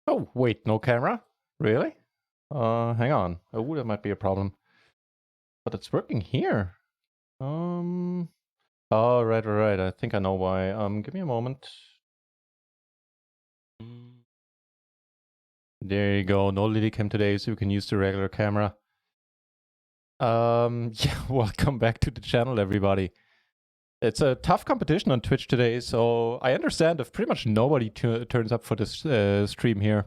Oh, wait, no camera? Really? Hang on. Oh, that might be a problem. But it's working here. Oh, right. I think I know why. Give me a moment. There you go. No Lily cam today, so we can use the regular camera. Yeah, welcome back to the channel, everybody. It's a tough competition on Twitch today, so I understand if pretty much nobody turns up for this stream here.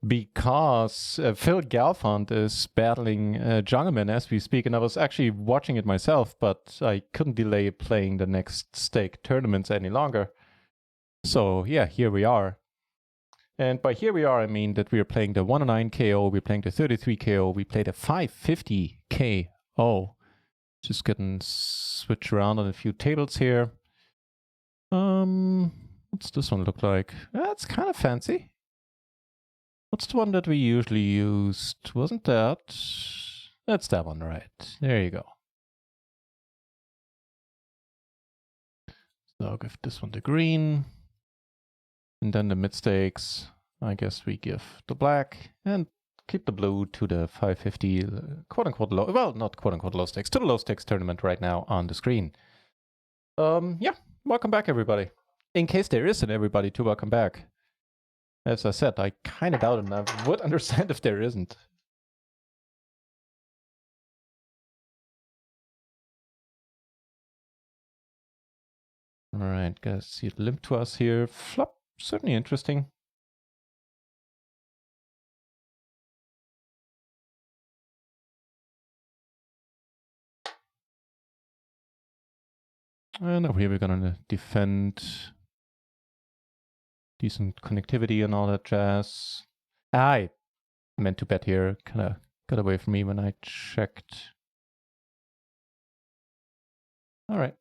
Because Phil Galfond is battling Jungleman as we speak, and I was actually watching it myself, but I couldn't delay playing the next stake tournaments any longer. So yeah, here we are. And by here we are, I mean that we are playing the 109 KO, we're playing the 33 KO, we played a 550 KO. Just getting switched around on a few tables here. What's this one look like? That's kind of fancy. What's the one that we usually used? Wasn't that? That's that one, right. There you go. So I'll give this one the green. And then the mid stakes, I guess we give the black and keep the blue to the 550 quote-unquote low, well, not quote-unquote low stakes, to the low stakes tournament right now on the screen. Yeah, welcome back, everybody. In case there isn't everybody to welcome back. As I said, I kind of doubt it, and I would understand if there isn't. All right, guys, see it limp to us here. Flop, certainly interesting. And over here we're gonna defend decent connectivity and all that jazz. I meant to bet here, kind of got away from me when I checked. All right.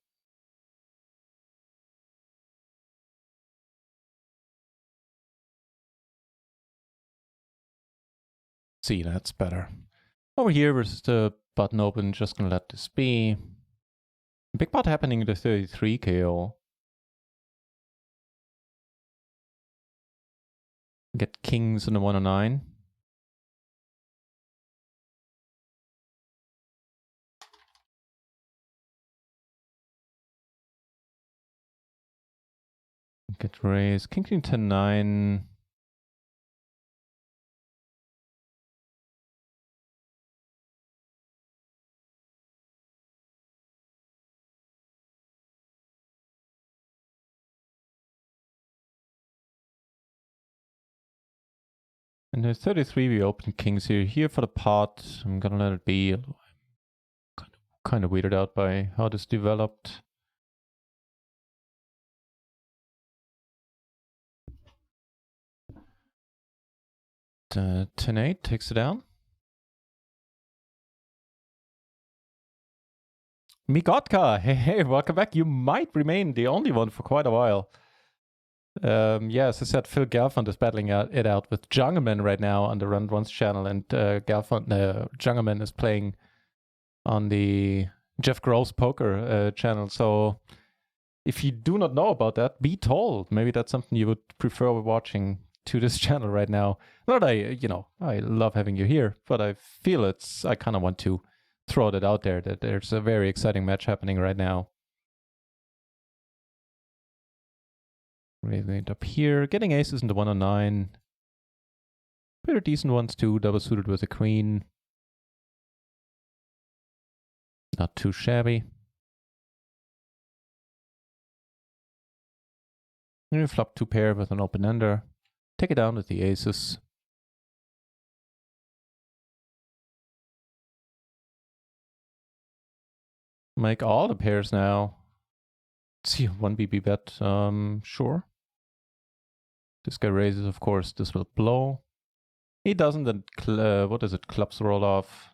See, that's better. Over here versus the button open, just gonna let this be. Big pot happening in the 33 KO. Get kings in the 109. Get raised. King, queen, 10, 9. And the 33, we open kings here. Here for the pot, I'm gonna let it be. I'm kind of weirded out by how this developed. The 10-8 takes it down. Migotka, hey, welcome back. You might remain the only one for quite a while. Yeah, as I said, Phil Galfond is battling it out with Jungleman right now on the Run Once channel, and Jungleman is playing on the Jeff Gross Poker channel. So if you do not know about that, be told. Maybe that's something you would prefer watching to this channel right now. Not I love having you here, but I feel I kind of want to throw that out there, that there's a very exciting match happening right now. Raising it up here, getting aces into 109. Pretty decent ones too, double suited with a queen. Not too shabby. And we flop 2 pair with an open ender. Take it down with the aces. Make all the pairs now. See, 1 BB bet, sure. This guy raises, of course, this will blow. He doesn't, and what is it, clubs roll off.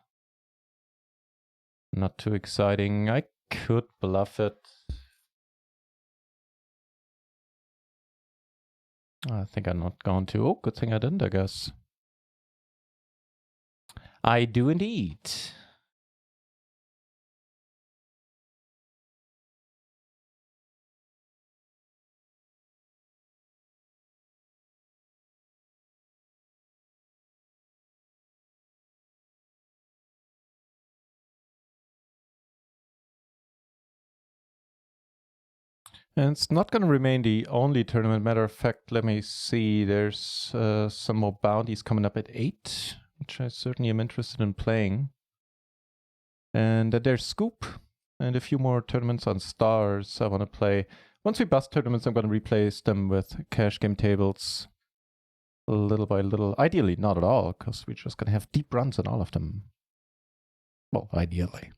Not too exciting. I could bluff it. I think I'm not going to. Oh, good thing I didn't, I guess. I do indeed. And it's not going to remain the only tournament. Matter of fact, let me see. There's some more bounties coming up at 8, which I certainly am interested in playing. And there's Scoop and a few more tournaments on stars I want to play. Once we bust tournaments, I'm going to replace them with cash game tables little by little. Ideally, not at all, because we're just going to have deep runs on all of them. Well, ideally.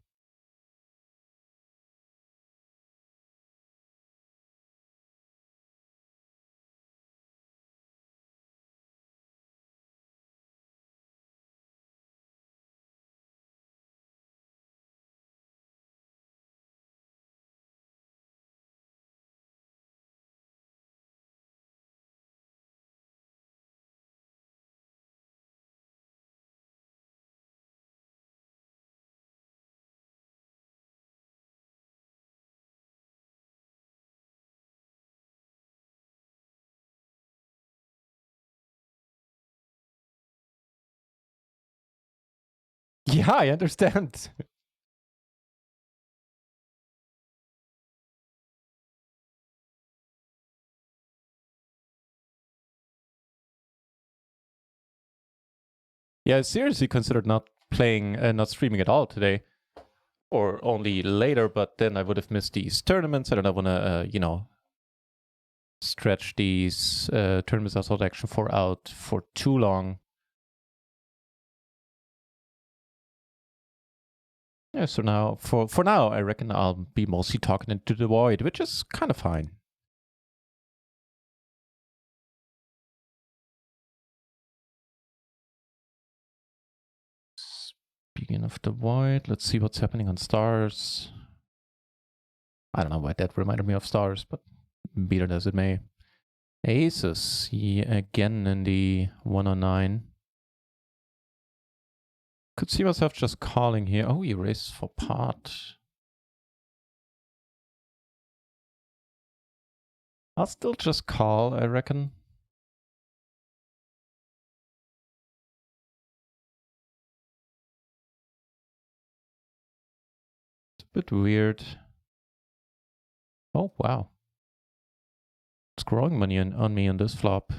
Yeah, I understand. Yeah, I seriously considered not playing, not streaming at all today. Or only later, but then I would have missed these tournaments. I don't want to, stretch these tournaments I thought action 4 out for too long. Yeah, so now, for now, I reckon I'll be mostly talking into the void, which is kind of fine. Speaking of the void, let's see what's happening on stars. I don't know why that reminded me of stars, but be it as it may. Aces, again in the 109. Could see myself just calling here. Oh, he raised for pot. I'll still just call, I reckon. It's a bit weird. Oh, wow. It's growing money on me on this flop.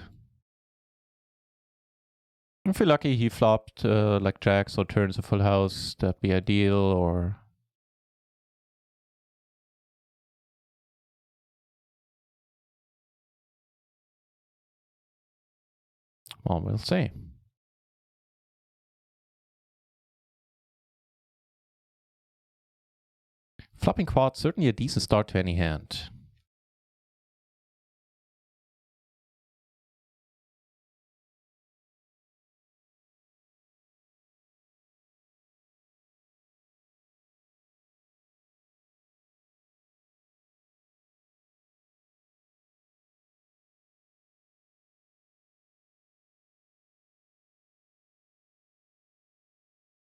If you're lucky, he flopped like jacks or turns a full house. That'd be ideal, or... Well, we'll see. Flopping quad, certainly a decent start to any hand.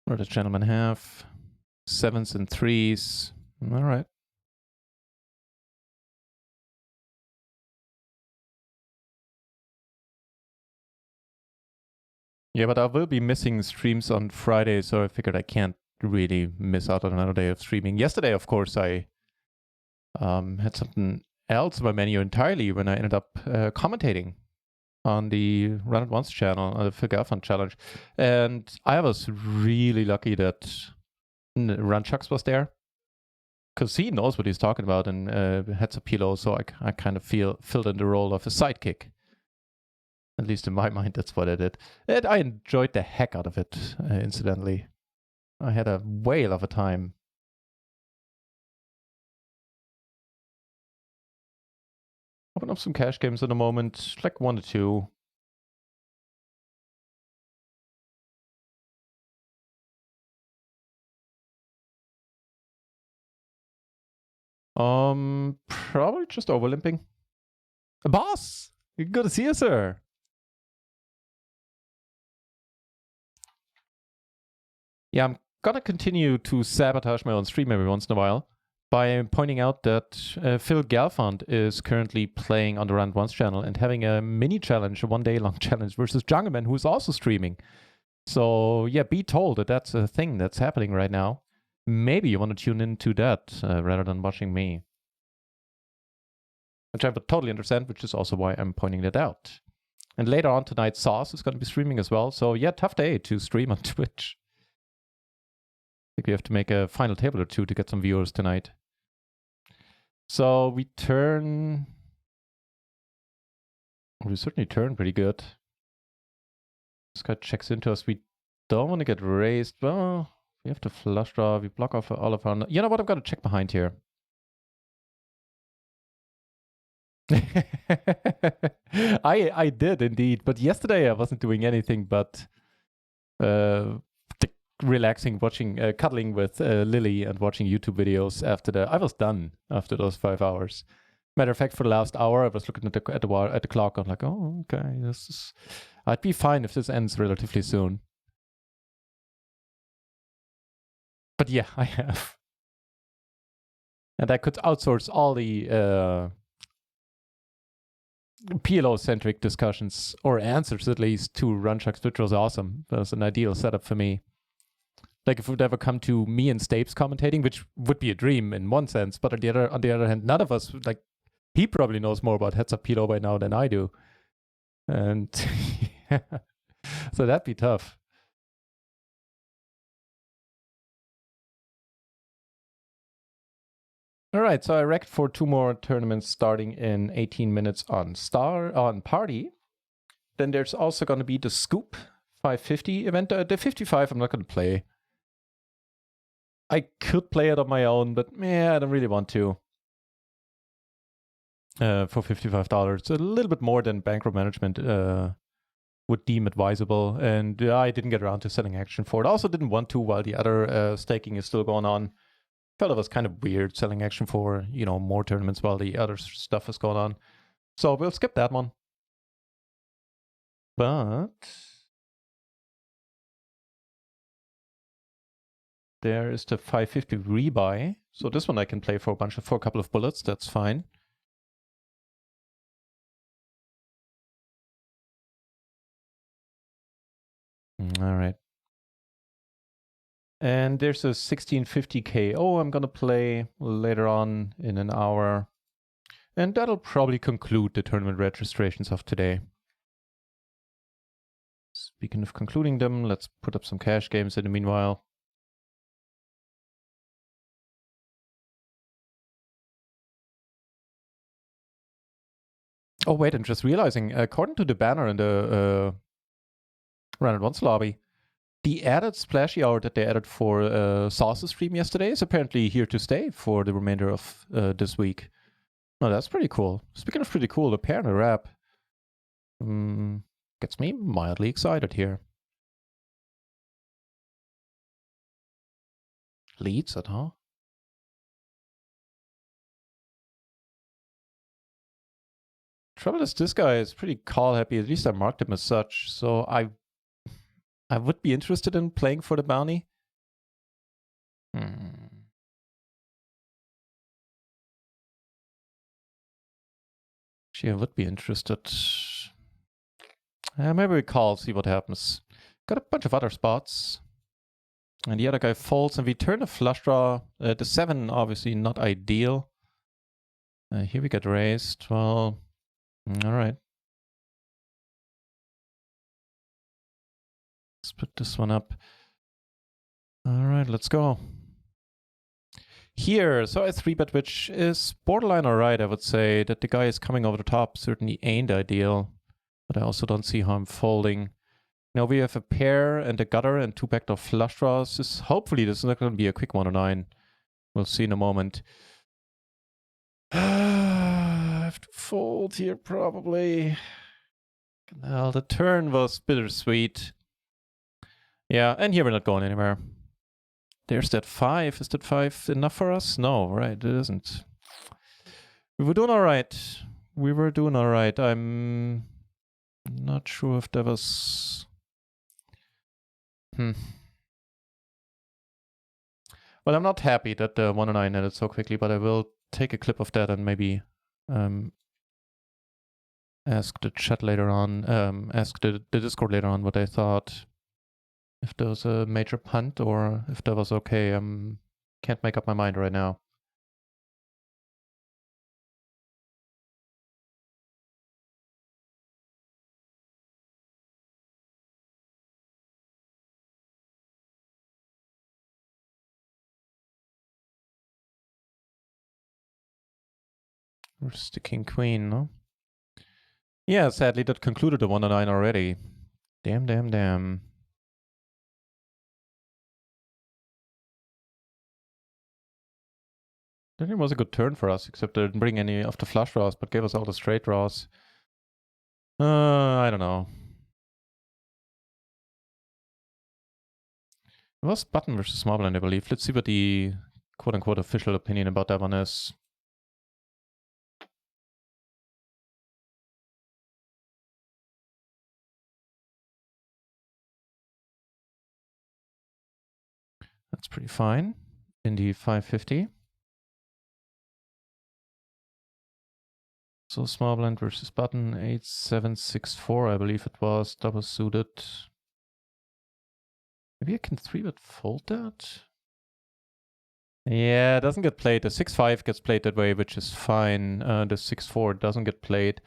What does gentleman have? 7s and 3s. All right. Yeah, but I will be missing streams on Friday, so I figured I can't really miss out on another day of streaming. Yesterday, of course, I had something else on my menu entirely when I ended up commentating on the Run It Once channel, the Phil Galfond challenge. And I was really lucky that Run Chucks was there, because he knows what he's talking about and had some PLO, so I kind of filled in the role of a sidekick. At least in my mind, that's what I did. And I enjoyed the heck out of it, incidentally. I had a whale of a time. Open up some cash games in a moment, like 1 to 2. Probably just overlimping. Boss! Good to see you, sir. Yeah, I'm gonna continue to sabotage my own stream every once in a while by pointing out that Phil Galfond is currently playing on the Run It Once channel and having a mini challenge, a 1 day long challenge versus Jungleman, who is also streaming. So yeah, be told that that's a thing that's happening right now. Maybe you want to tune into that rather than watching me. which I would totally understand, which is also why I'm pointing that out. And later on tonight, Sauce is going to be streaming as well. So yeah, tough day to stream on Twitch. I think we have to make a final table or two to get some viewers tonight. So we certainly turn pretty good. This guy checks into us. We don't want to get raised. Well, we have to flush draw. We block off all of our... You know what? I'm going to check behind here. I did indeed. But yesterday I wasn't doing anything but relaxing, watching, cuddling with Lily and watching YouTube videos after I was done after those 5 hours. Matter of fact, for the last hour, I was looking at the clock. I'm like, oh, okay, I'd be fine if this ends relatively soon. But yeah, I have. And I could outsource all the PLO-centric discussions, or answers at least, to Runchucks, which was awesome. That was an ideal setup for me. Like if it would ever come to me and Stapes commentating, which would be a dream in one sense, but on the other hand, none of us, like, he probably knows more about heads up PLO by now than I do. And so that'd be tough. All right, so I racked for 2 more tournaments starting in 18 minutes on Party. Then there's also going to be the Scoop 550 event. The 55 I'm not going to play. I could play it on my own, but I don't really want to. For $55. It's a little bit more than bankroll management would deem advisable. And I didn't get around to setting action for it. I also didn't want to while the other staking is still going on. Felt it was kind of weird selling action for, more tournaments while the other stuff is going on. So we'll skip that one. But there is the 550 rebuy. So this one I can play for a couple of bullets. That's fine. All right. And there's a 1650 KO I'm going to play later on in an hour. And that'll probably conclude the tournament registrations of today. Speaking of concluding them, let's put up some cash games in the meanwhile. Oh, wait, I'm just realizing, according to the banner in the Run at Once lobby, the added splashy hour that they added for Sauce's stream yesterday is apparently here to stay for the remainder of this week. Oh, that's pretty cool. Speaking of pretty cool, the partner wrap gets me mildly excited here. Leads it, huh? Trouble is, this guy is pretty call happy. At least I marked him as such. So I would be interested in playing for the bounty. Actually, I would be interested. Maybe we call, see what happens. Got a bunch of other spots. And the other guy folds, and we turn a flush draw. The 7, obviously not ideal. Here we get raised. Well, all right. Let's put this one up. All right, let's go. Here, so I 3-bet, which is borderline all right, I would say. That the guy is coming over the top certainly ain't ideal. But I also don't see how I'm folding. Now we have a pair and a gutter and 2 backdoor flush draws. Hopefully this is not going to be a quick 1 or 9. We'll see in a moment. I have to fold here probably. Well, the turn was bittersweet. Yeah, and here we're not going anywhere. There's that 5. Is that 5 enough for us? No, right, it isn't. We were doing all right. I'm not sure if that was... Well, I'm not happy that the 1 and 9 ended so quickly, but I will take a clip of that and maybe ask the chat later on, ask the Discord later on what they thought. If there was a major punt or if that was okay. Can't make up my mind right now. versus the king queen, no? Yeah, sadly that concluded the 109 already. Damn. That was a good turn for us, except they didn't bring any of the flush draws, but gave us all the straight draws. I don't know. It was button versus small blind, I believe. Let's see what the quote-unquote official opinion about that one is. That's pretty fine. In the 550. So small blind versus button, 8764, I believe it was, double suited. Maybe I can 3-bet fold that? Yeah, it doesn't get played. The 6-5 gets played that way, which is fine. The 6-4 doesn't get played.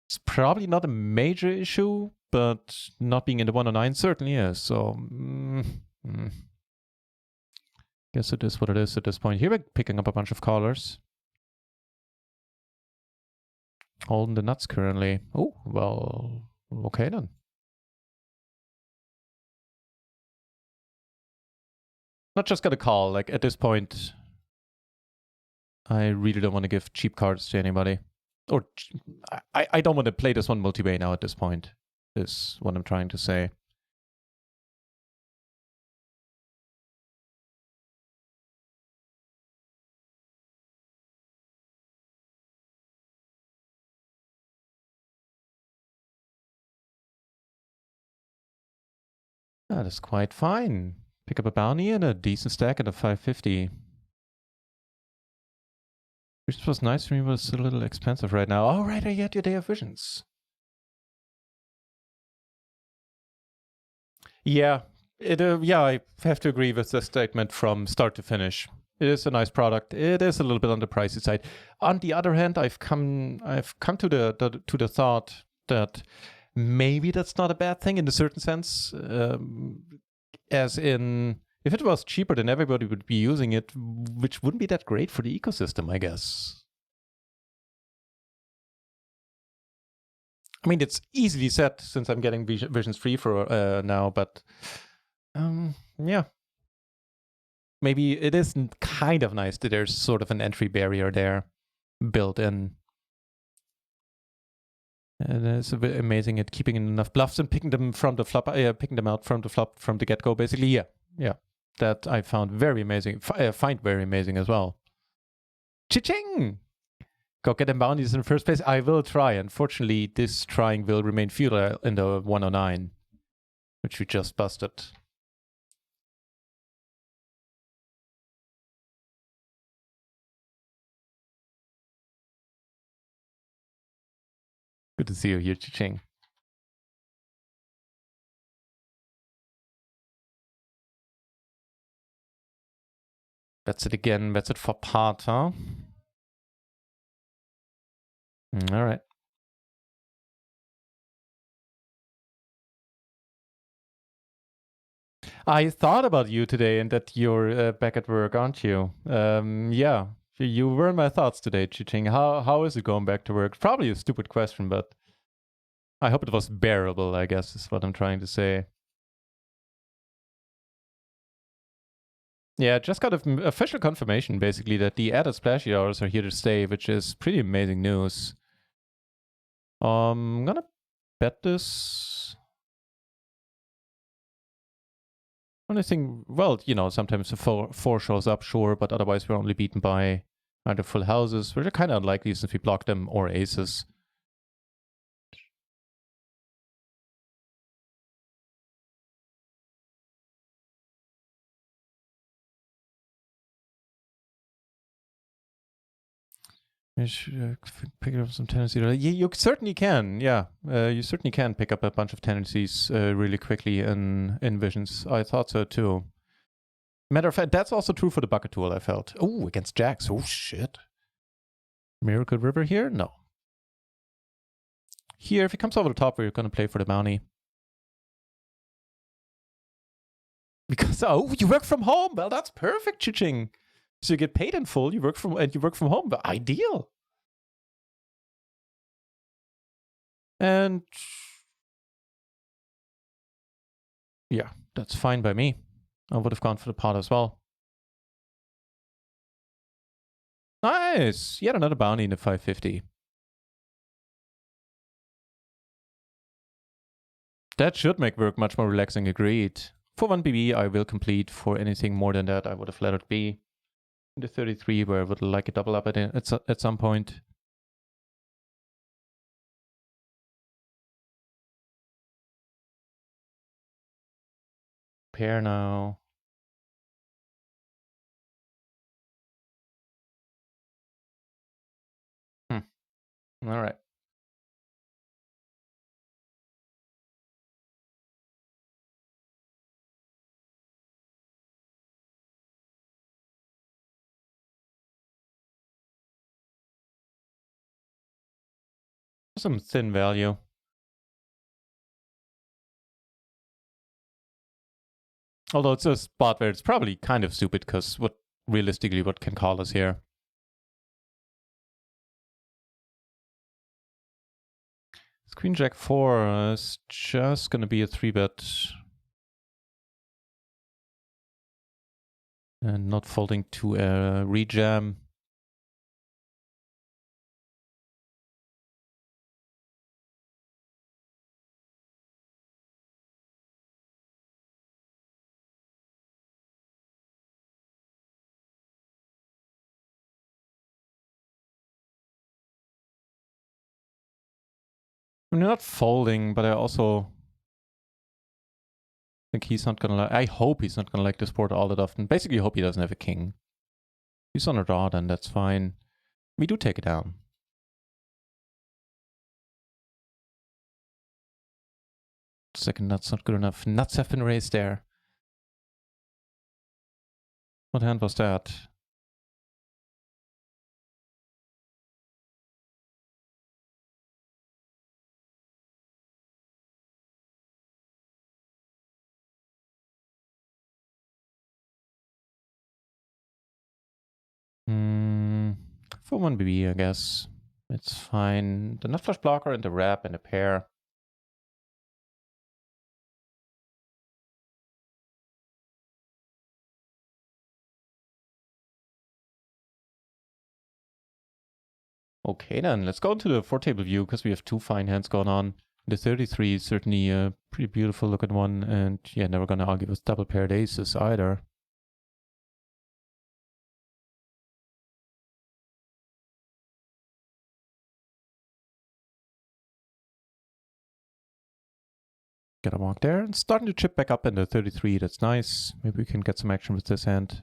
It's probably not a major issue, but not being in the 109 certainly is. So, guess it is what it is at this point. Here we're picking up a bunch of callers. Holding the nuts currently. Oh, well, okay then. Not just gonna call, like at this point, I really don't want to give cheap cards to anybody. Or I don't want to play this one multi-way now at this point, is what I'm trying to say. That is quite fine. Pick up a bounty and a decent stack at a 550. Which was nice for me, but it's a little expensive right now. Oh, right, I get your Day of Visions. Yeah, I have to agree with the statement from start to finish. It is a nice product. It is a little bit on the pricey side. On the other hand, I've come to the thought that maybe that's not a bad thing in a certain sense. As in, if it was cheaper, then everybody would be using it, which wouldn't be that great for the ecosystem, I guess. I mean, it's easily said since I'm getting Visions free for now, but yeah. Maybe it is kind of nice that there's sort of an entry barrier there built in. And it's a bit amazing at keeping enough bluffs and picking them from the flop, picking them out from the flop from the get-go, basically. Yeah. That I found very amazing. Find very amazing as well. Cha-ching! Go get them bounties in the first place. I will try. Unfortunately, this trying will remain futile in the 109, which we just busted. Good to see you here, Cha-ching. That's it again. That's it for part, huh? All right. I thought about you today and that you're back at work, aren't you? Yeah, you were in my thoughts today, Cha-ching. How is it going back to work? Probably a stupid question, but I hope it was bearable, I guess is what I'm trying to say. Yeah, just got official confirmation, basically, that the added splashy hours are here to stay, which is pretty amazing news. I'm gonna bet this. Only thing, well, you know, sometimes the four shows up, sure, but otherwise we're only beaten by either full houses, which are kind of unlikely since we block them, or aces. Pick up some tendencies. Yeah, you certainly can. Yeah, you certainly can pick up a bunch of tendencies really quickly in Visions. I thought so too. Matter of fact, that's also true for the bucket tool, I felt. Oh, against jacks. Oh, shit. Miracle River here? No. Here, if he comes over the top, we're going to play for the bounty. Because, oh, you work from home. Well, that's perfect, Cha-ching. So you get paid in full, you work from home. But ideal. And yeah, that's fine by me. I would have gone for the pot as well. Nice! Yet another bounty in the 550. That should make work much more relaxing, agreed. For 1 BB, I will complete. For anything more than that, I would have let it be. In the 33, where I would like a double up at some point. Pair now. All right. Some thin value. Although it's a spot where it's probably kind of stupid, because realistically, what can call us here? Queen Jack 4 is just gonna be a 3-bet. And not folding to a rejam. I'm not folding, but I also think he's not gonna like. I hope he's not gonna like this board all that often. Basically, hope he doesn't have a king. He's on a draw, then that's fine. We do take it down. Second nut's not good enough. Nuts have been raised there. What hand was that? For 1 BB, I guess. It's fine. The nut flush blocker and the wrap and a pair. Okay then, let's go into the 4-table view, because we have 2 fine hands going on. The 33 is certainly a pretty beautiful looking one, and yeah, never gonna argue with double paired aces either. Get a mark there, and starting to chip back up in the 33, that's nice. Maybe we can get some action with this hand.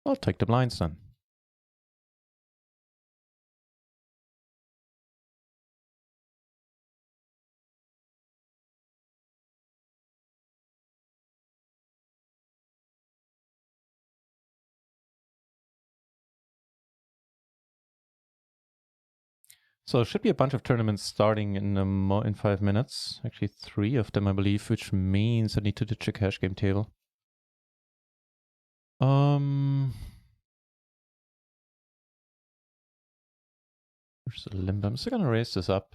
I'll take the blinds then. So there should be a bunch of tournaments starting in 5 minutes. Actually 3 of them, I believe, which means I need to ditch a cash game table. There's a limb. I'm still gonna raise this up.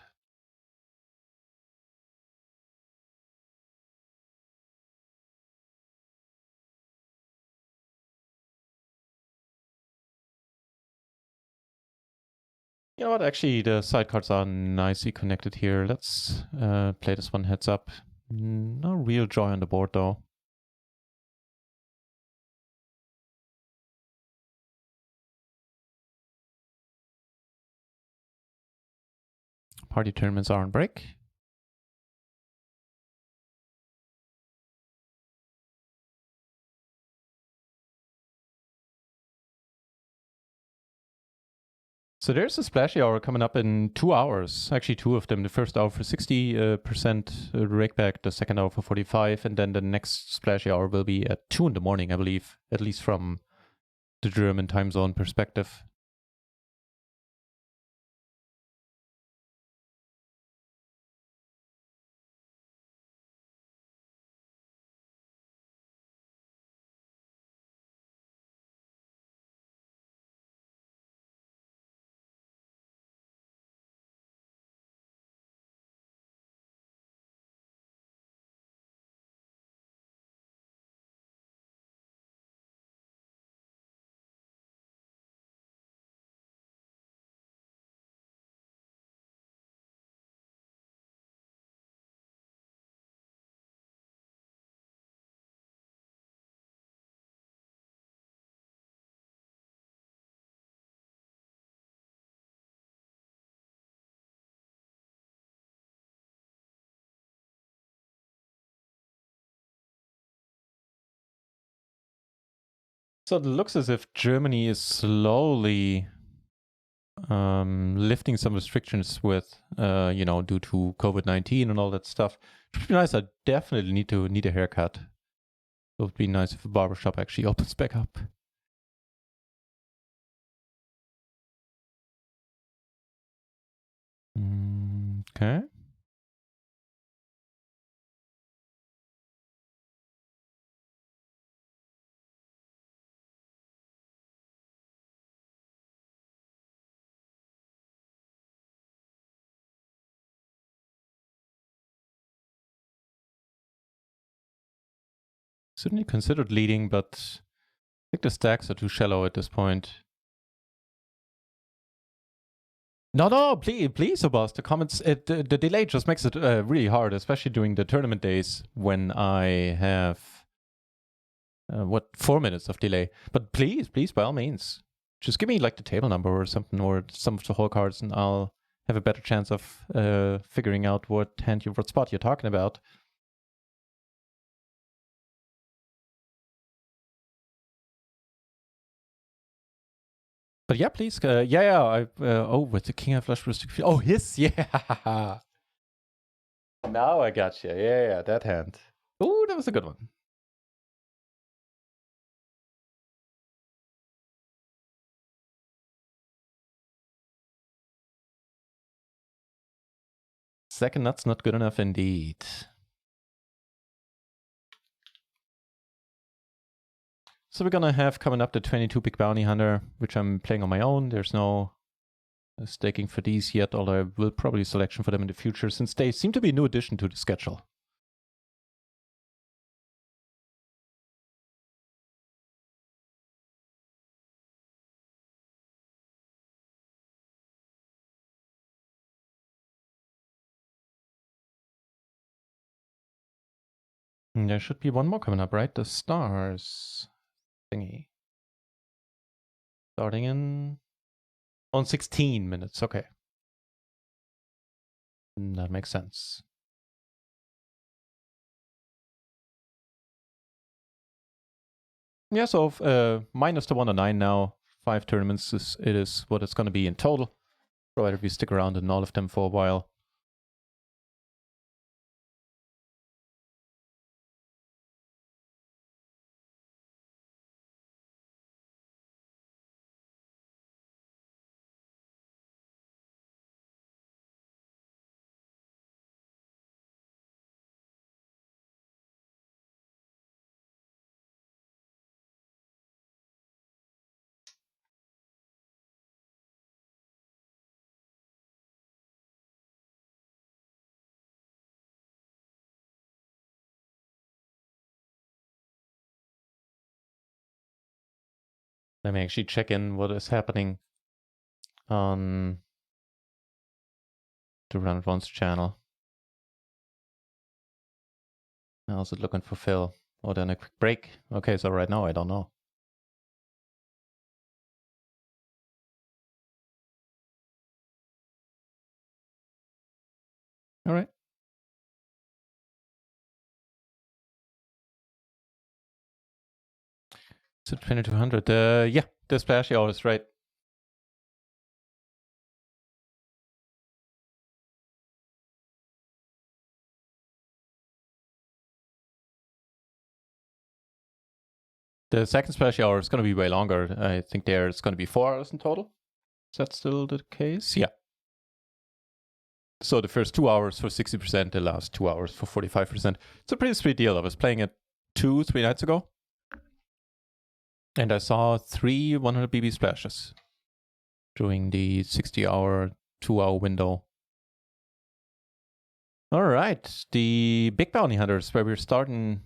You know what? Actually, the sidecards are nicely connected here. Let's play this one heads up. No real joy on the board, though. Party tournaments are on break. So there's a splashy hour coming up in 2 hours. Actually, 2 of them. The first hour for 60% rake back, the second hour for 45, and then the next splashy hour will be at 2 in the morning, I believe, at least from the German time zone perspective. So it looks as if Germany is slowly lifting some restrictions with, due to COVID-19 and all that stuff. It would be nice. I definitely need a haircut. It would be nice if a barbershop actually opens back up. Okay. Certainly considered leading, but I think the stacks are too shallow at this point. No, please, Obas. The comments, the delay just makes it really hard, especially during the tournament days when I have 4 minutes of delay. But please, by all means, just give me like the table number or something, or some of the whole cards, and I'll have a better chance of figuring out what spot you're talking about. But yeah, please. With the King of Flush Rustic. Oh, his, yeah. Now I got you. Yeah, that hand. Oh, that was a good one. Second nut's not good enough indeed. So we're gonna have coming up the 22 Big Bounty Hunter, which I'm playing on my own. There's no staking for these yet, although I will probably selection for them in the future, since they seem to be a new addition to the schedule. And there should be one more coming up, right? The stars thingy. Starting in... on 16 minutes, okay. That makes sense. Yeah, so minus the 109 now. 5 tournaments is what it's going to be in total, provided we stick around in all of them for a while. Let me actually check in what is happening on the Run It Once channel. How's it looking for Phil? Oh, then a quick break. Okay, so right now I don't know. All right. So 2200. Yeah, the splash hour is right. The second splash hour is going to be way longer. I think there's going to be 4 hours in total. Is that still the case? Yeah. So the first 2 hours for 60%, the last 2 hours for 45%. It's a pretty sweet deal. I was playing it 2-3 nights ago, and I saw 3 100 BB splashes during the 60-hour, 2-hour window. All right, the Big Bounty Hunters, where we're starting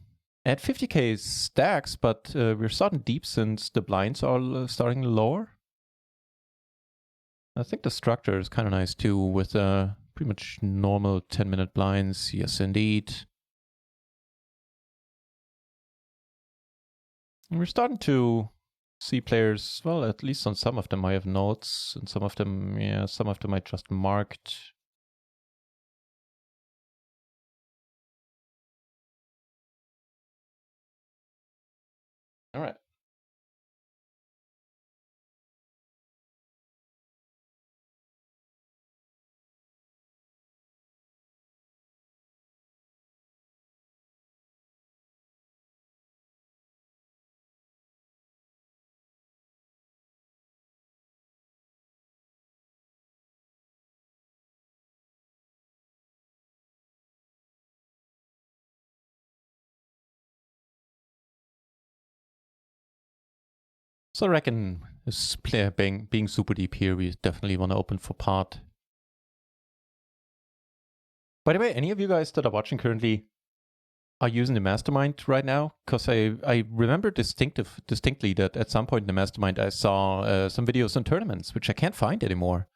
at 50k stacks, but we're starting deep since the blinds are starting lower. I think the structure is kind of nice too, with pretty much normal 10-minute blinds. Yes, indeed. And we're starting to see players, well, at least on some of them I have notes, and some of them I just marked. All right. So I reckon this player being super deep here, we definitely want to open for pot. By the way, any of you guys that are watching currently are using the mastermind right now? Because I remember distinctly that at some point in the mastermind I saw some videos on tournaments, which I can't find anymore.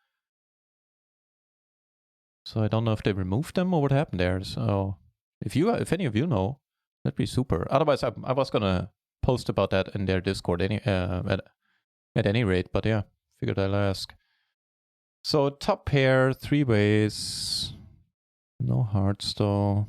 So I don't know if they removed them or what happened there. So if any of you know, that'd be super. Otherwise, I was gonna post about that in their Discord at any rate. But yeah, figured I'll ask. So top pair, 3 ways, no hearts though.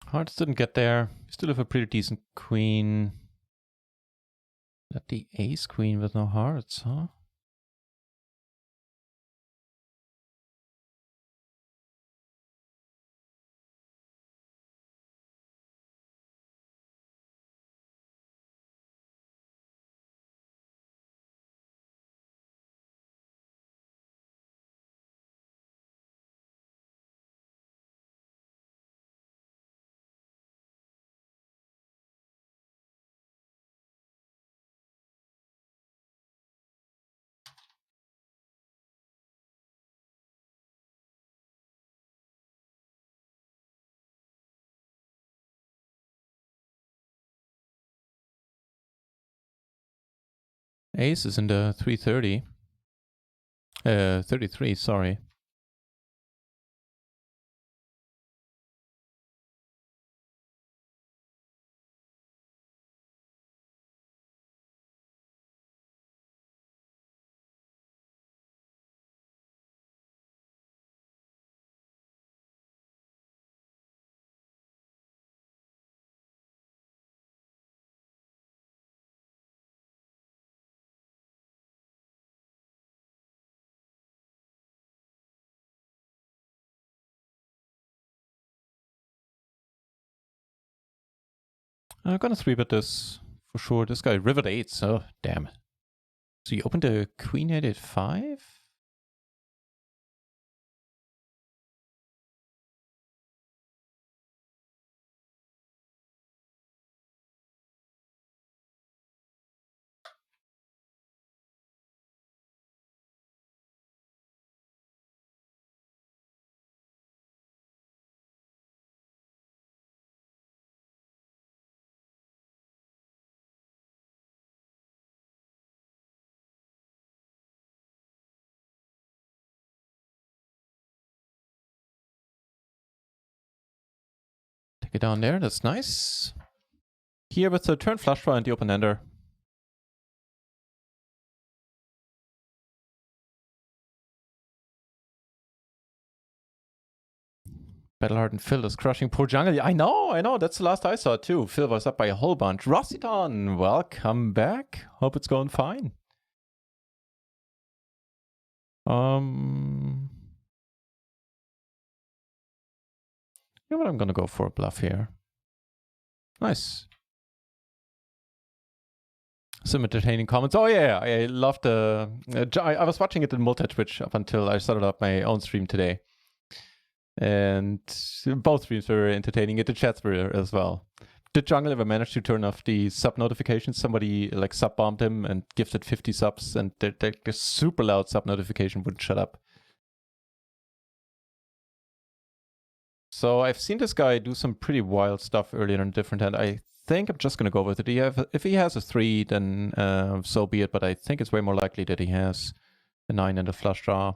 Hearts didn't get there. Still have a pretty decent queen. Not the ace queen with no hearts, huh? Ace is in the 330. 33, sorry. I'm gonna 3-bet this for sure. This guy, rivered 8s. Oh, damn. So you opened a queen 8 at 5? Take it down there. That's nice. Here with the turn flush draw and the open ender. Battlehardened Phil is crushing poor jungle. I know. That's the last I saw too. Phil was up by a whole bunch. Rossiton, welcome back. Hope it's going fine. You know what? I'm gonna go for a bluff here. Nice. Some entertaining comments. Oh yeah, I love the. I was watching it in multi-Twitch up until I started up my own stream today, and both streams were entertaining. The chats were as well. Did Jungle ever manage to turn off the sub notifications? Somebody like sub bombed him and gifted 50 subs, and the super loud sub notification wouldn't shut up. So I've seen this guy do some pretty wild stuff earlier in a different hand. I think I'm just going to go with it. If he has a 3, then so be it. But I think it's way more likely that he has a 9 and a flush draw.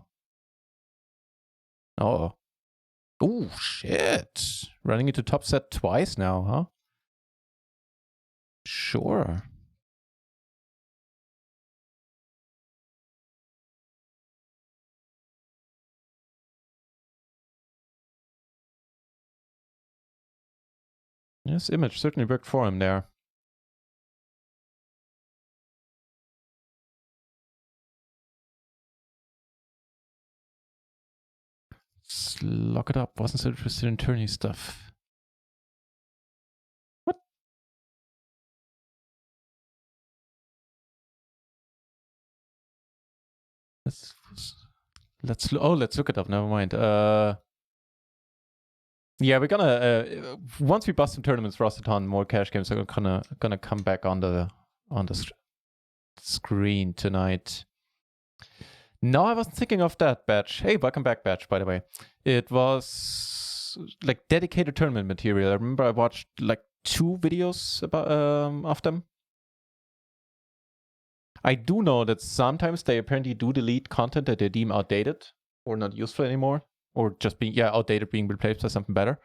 Oh. Oh, shit. Running into top set twice now, huh? Sure. This image certainly worked for him there. Let's lock it up. Wasn't so interested in tourney stuff. What? Let's look it up. Never mind. Yeah, we're gonna once we bust some tournaments, Rust a ton more cash games are gonna come back on the screen tonight. No, I wasn't thinking of that, Batch. Hey, welcome back, Batch, by the way. It was like dedicated tournament material. I remember I watched like 2 videos about of them. I do know that sometimes they apparently do delete content that they deem outdated or not useful anymore, or just being outdated, being replaced by something better.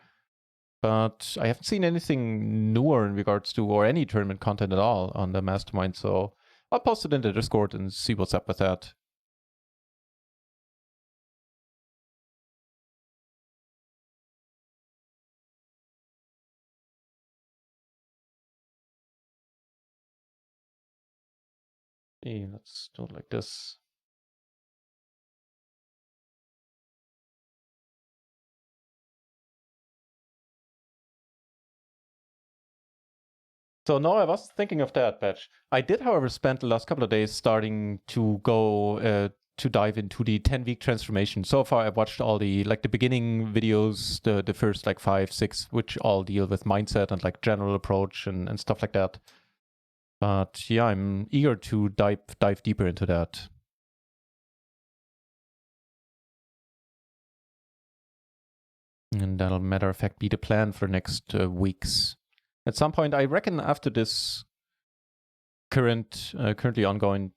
But I haven't seen anything newer in regards to or any tournament content at all on the Mastermind. So I'll post it in the Discord and see what's up with that. Hey, let's do it like this. So no, I was thinking of that, Batch. I did, however, spend the last couple of days starting to go to dive into the 10-week transformation. So far, I've watched all the beginning videos, the first 5, 6, which all deal with mindset and general approach and stuff like that. But yeah, I'm eager to dive deeper into that. And that'll, matter of fact, be the plan for next weeks. At some point, I reckon after this currently ongoing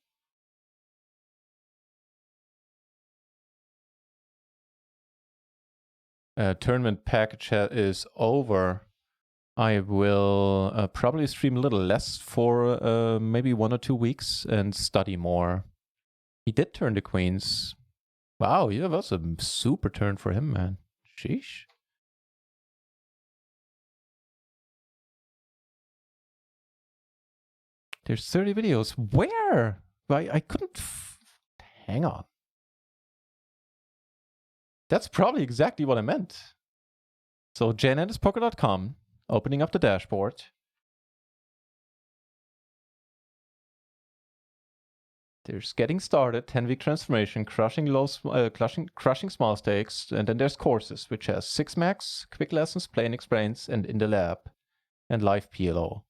tournament package is over, I will probably stream a little less for maybe 1 or 2 weeks and study more. He did turn the queens. Wow, yeah, that was a super turn for him, man. Sheesh. There's 30 videos. Where? I couldn't. Hang on. That's probably exactly what I meant. So, janandispoker.com, opening up the dashboard. There's getting started, 10-week transformation, crushing small stakes, and then there's courses, which has 6 max, quick lessons, playing explains, and in the lab, and live PLO.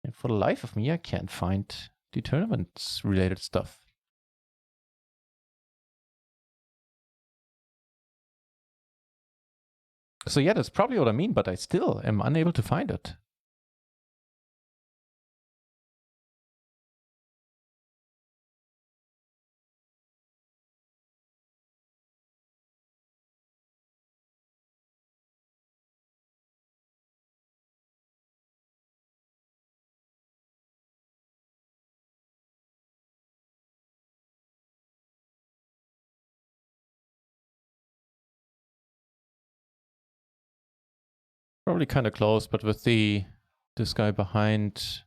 And for the life of me, I can't find the tournaments related stuff. So yeah, that's probably what I mean, but I still am unable to find it. Probably kind of close, but with this guy behind.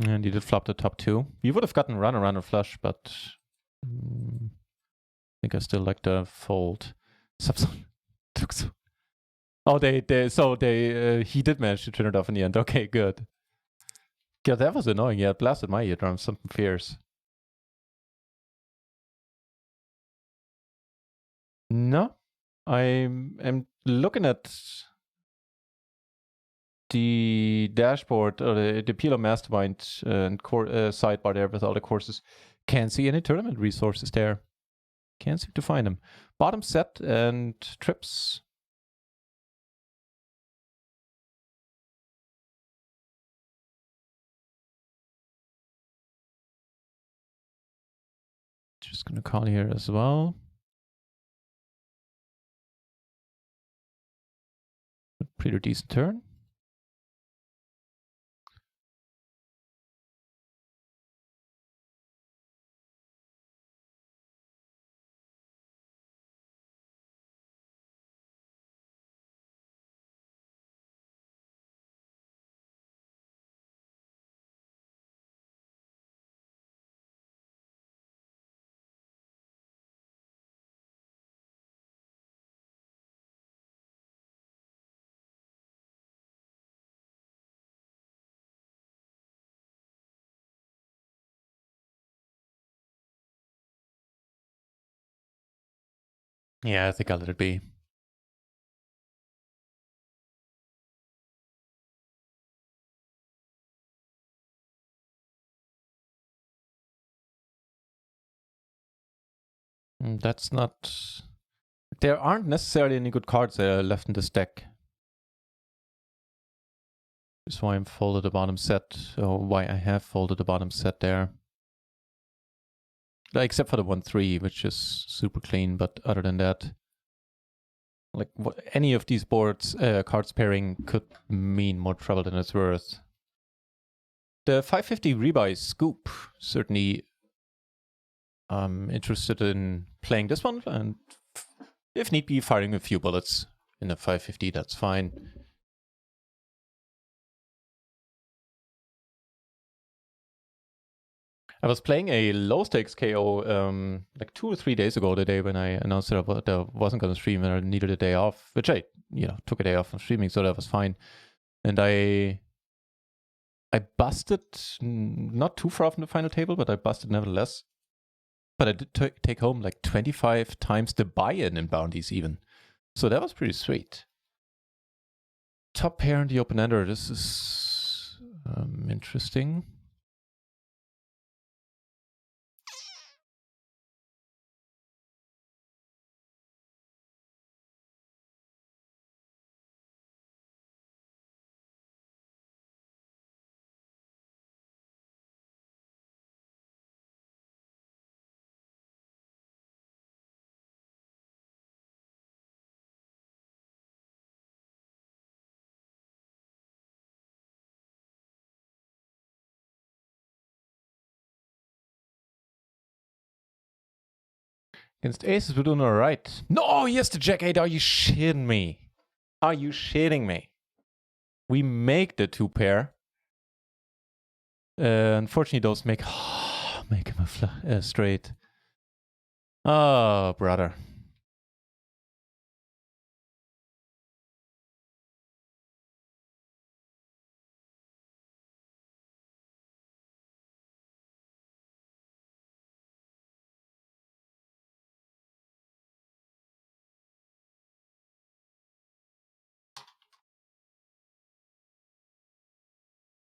And he did flop the top 2. We would have gotten run around a flush, but I think I still like the fold. Took so. Oh, he did manage to turn it off in the end. Okay, good. Yeah, that was annoying. Yeah, it blasted my eardrums. Something fierce. No, I'm looking at the dashboard or the PLO Mastermind and sidebar there with all the courses. Can't see any tournament resources there. Can't seem to find them. Bottom set and trips. Just gonna call here as well. Pretty decent turn. Yeah, I think I'll let it be. That's not... There aren't necessarily any good cards left in this deck. That's why I'm folded the bottom set, or why I have folded the bottom set there. Except for the 1-3, which is super clean, but other than that, like any of these boards, cards pairing could mean more trouble than it's worth. The 550 rebuy scoop, certainly interested in playing this one, and if need be, firing a few bullets in the 550, that's fine. I was playing a low stakes KO like 2 or 3 days ago, the day when I announced that I wasn't going to stream and I needed a day off, which I, took a day off from streaming, so that was fine. And I busted, not too far from the final table, but I busted nevertheless. But I did take home like 25 times the buy-in in bounties even. So that was pretty sweet. Top pair in the open-ender, this is interesting. Against aces, we're doing all right. No, yes, the jack 8. Are you shitting me? Are you shitting me? We make the 2 pair. Unfortunately, those make him a straight. Oh, brother.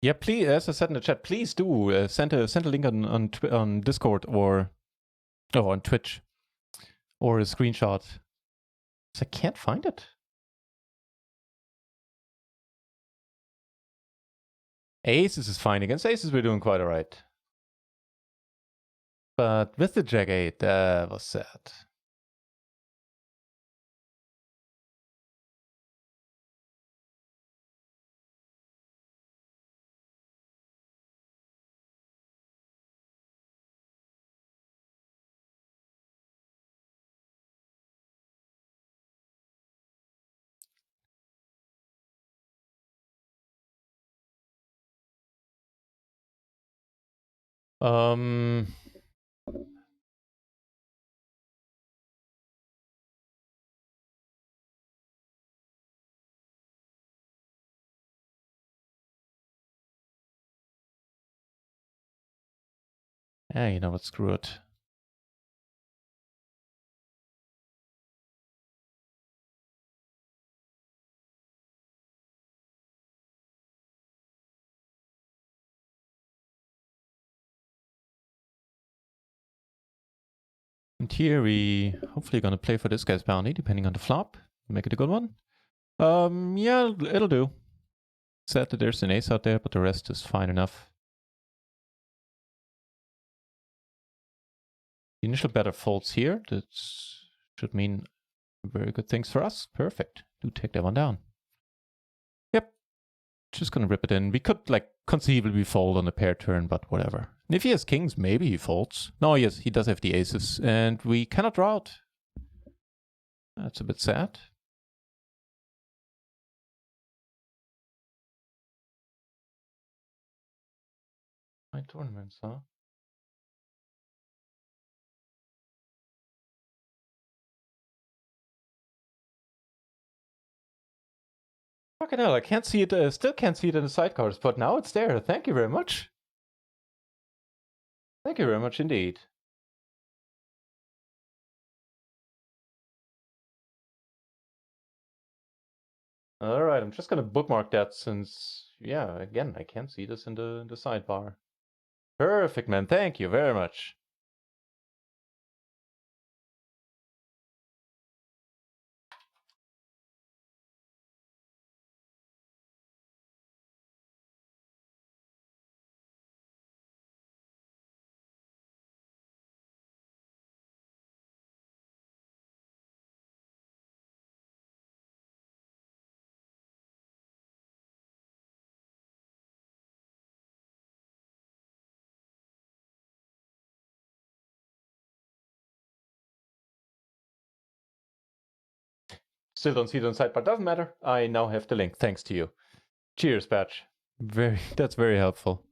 Yeah, please, as I said in the chat, please do send a link on Discord or on Twitch or a screenshot. I can't find it. Aces is fine. Against aces, we're doing quite all right. But with the jack 8, that was sad. Yeah, you know what? Screw it. And here we hopefully gonna play for this guy's bounty, depending on the flop. Make it a good one. Yeah, it'll do. Sad that there's an ace out there, but the rest is fine enough. The initial better folds here. That should mean very good things for us. Perfect. Do take that one down. Just gonna rip it in. We could, like, conceivably fold on a pair turn, but whatever. And if he has kings, maybe he folds. No, yes, he does have the aces, and we cannot draw out. That's a bit sad. My tournaments, huh? Fucking hell, I can't see it, still can't see it in the sidecars, but now it's there. Thank you very much. Thank you very much indeed. Alright, I'm just gonna bookmark that since, yeah, again, I can't see this in the sidebar. Perfect, man. Thank you very much. Still don't see it on the sidebar. Doesn't matter. I now have the link, thanks to you. Cheers, Patch. That's very helpful.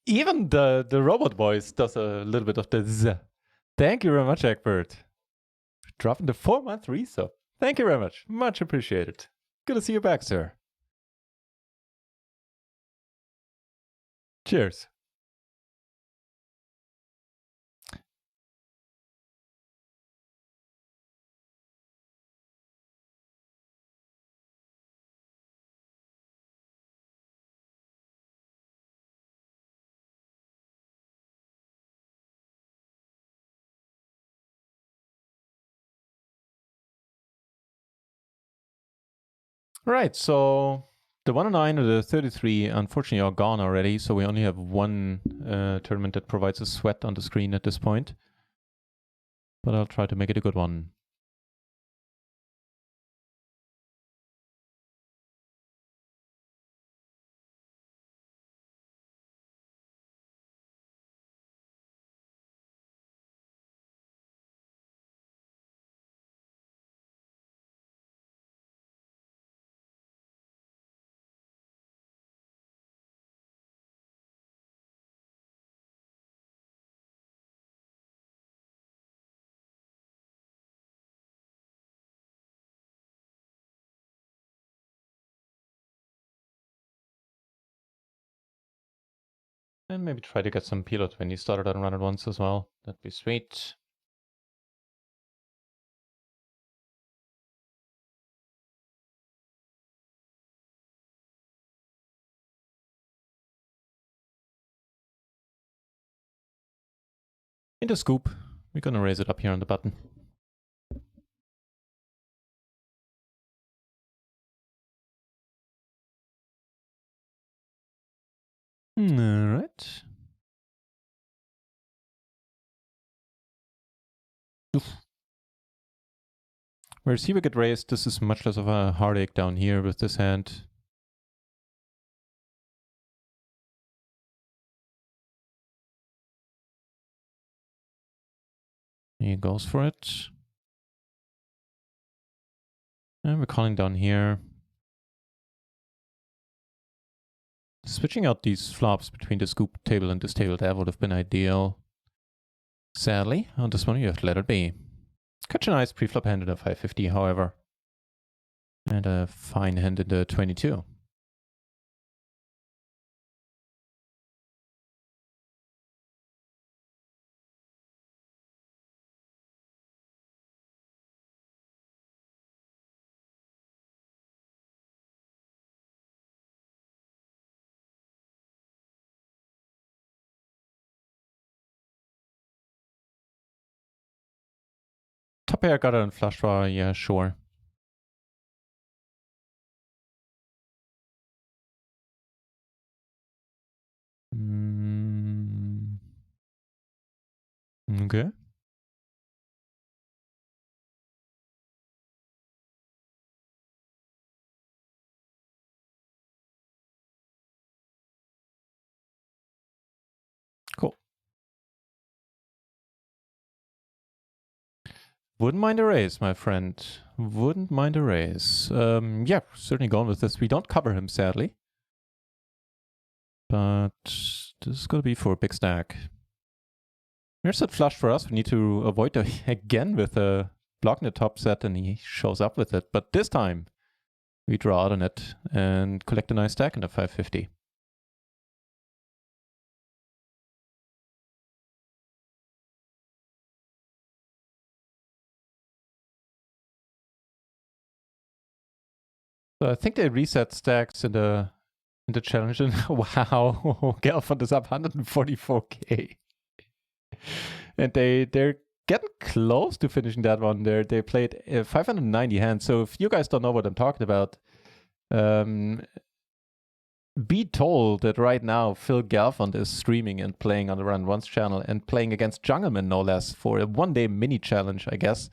Even the robot voice does a little bit of the z. Thank you very much, Egbert. Dropping the 4-month resub. Thank you very much. Much appreciated. Good to see you back, sir. Cheers. Right, so the 109 and the 33 unfortunately are gone already, so we only have one tournament that provides a sweat on the screen at this point. But I'll try to make it a good one. And maybe try to get some PLO 20 started on run at once as well. That'd be sweet. In the scoop, we're gonna raise it up here on the button. Alright. Where receiver get raised, this is much less of a heartache down here with this hand. He goes for it. And we're calling down here. Switching out these flops between the scoop table and this table, that would have been ideal. Sadly, on this one you have to let it be. Catch a nice pre-flop hand in a 550, however. And a fine hand in the 22. Top pair gutter and flush draw, yeah, sure. Okay. Cool. Wouldn't mind a raise, my friend. Wouldn't mind a raise. Yeah, certainly going with this. We don't cover him, sadly. But this is going to be for a big stack. Here's that flush for us. We need to avoid it again with a block in the top set, and he shows up with it. But this time, we draw out on it and collect a nice stack in the 550. So I think they reset stacks in the challenge. And wow, Gelfand is up 144k. And they're getting close to finishing that one. They played 590 hands. So if you guys don't know what I'm talking about, be told that right now Phil Gelfand is streaming and playing on the Run Once channel and playing against Jungleman, no less, for a one-day mini challenge, I guess.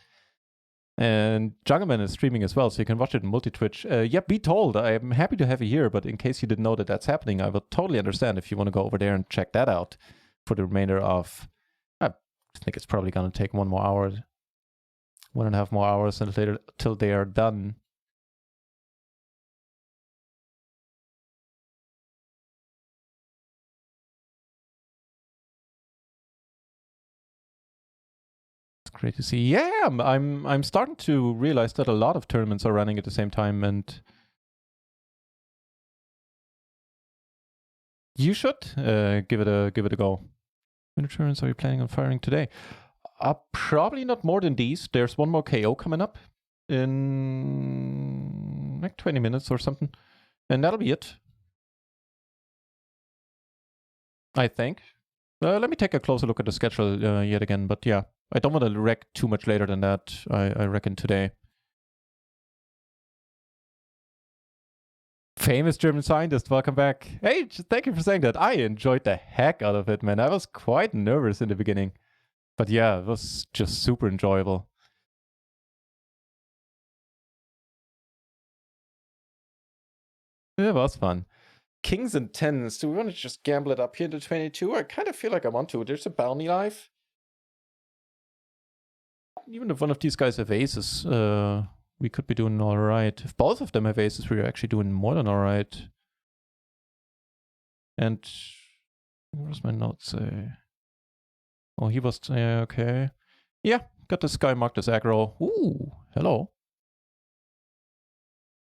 And Jungleman is streaming as well, so you can watch it in multi-Twitch. Yeah, be told. I'm happy to have you here, but in case you didn't know that that's happening, I will totally understand if you want to go over there and check that out for the remainder of... I think it's probably going to take 1 more hour, 1.5 more hours until they are done. Great to see. Yeah, I'm starting to realize that a lot of tournaments are running at the same time, and you should give it a go. How many tournaments are you planning on firing today? Probably not more than these. There's one more KO coming up in like 20 minutes or something, and that'll be it, I think. Let me take a closer look at the schedule yet again, but yeah. I don't want to wreck too much later than that, I reckon today. Famous German scientist, welcome back. Hey, thank you for saying that. I enjoyed the heck out of it, man. I was quite nervous in the beginning. But yeah, it was just super enjoyable. It was fun. Kings and tens. Do we want to just gamble it up here to 22? I kind of feel like I want to. There's a bounty life. Even if one of these guys have aces, we could be doing all right. If both of them have aces, we're actually doing more than all right. And what does my note say? Oh, he was, okay. Yeah, got this guy marked as aggro. Ooh, hello.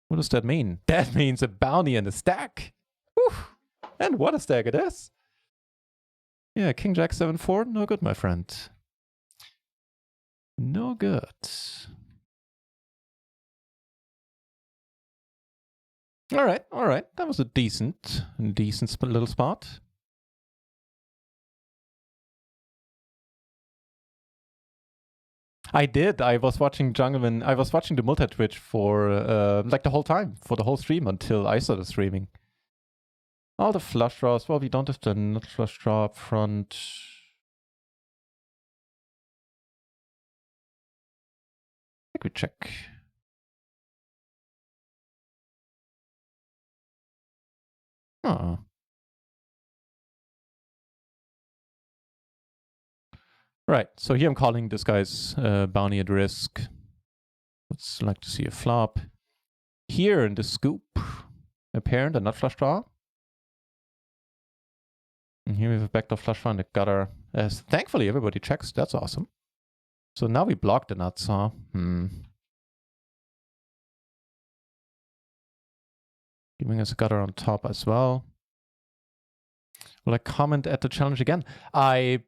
What does that mean? That means a bounty and a stack. Whew. And what a stack it is. Yeah, King Jack 7-4, no good, my friend. No good. All right. That was a decent little spot. I did. I was watching Jungleman. I was watching the multi-Twitch for like the whole time, for the whole stream until I started streaming. All the flush draws. Well, we don't have the nut flush draw up front. I think we check. Oh. Right, so here I'm calling this guy's bounty at risk. Let's like to see a flop. Here in the scoop, a pair and a nut flush draw. And here we have a backdoor flush draw in the gutter. Thankfully, everybody checks. That's awesome. So now we block the nuts, huh? Giving us a gutter on top as well. Will I comment at the challenge again? I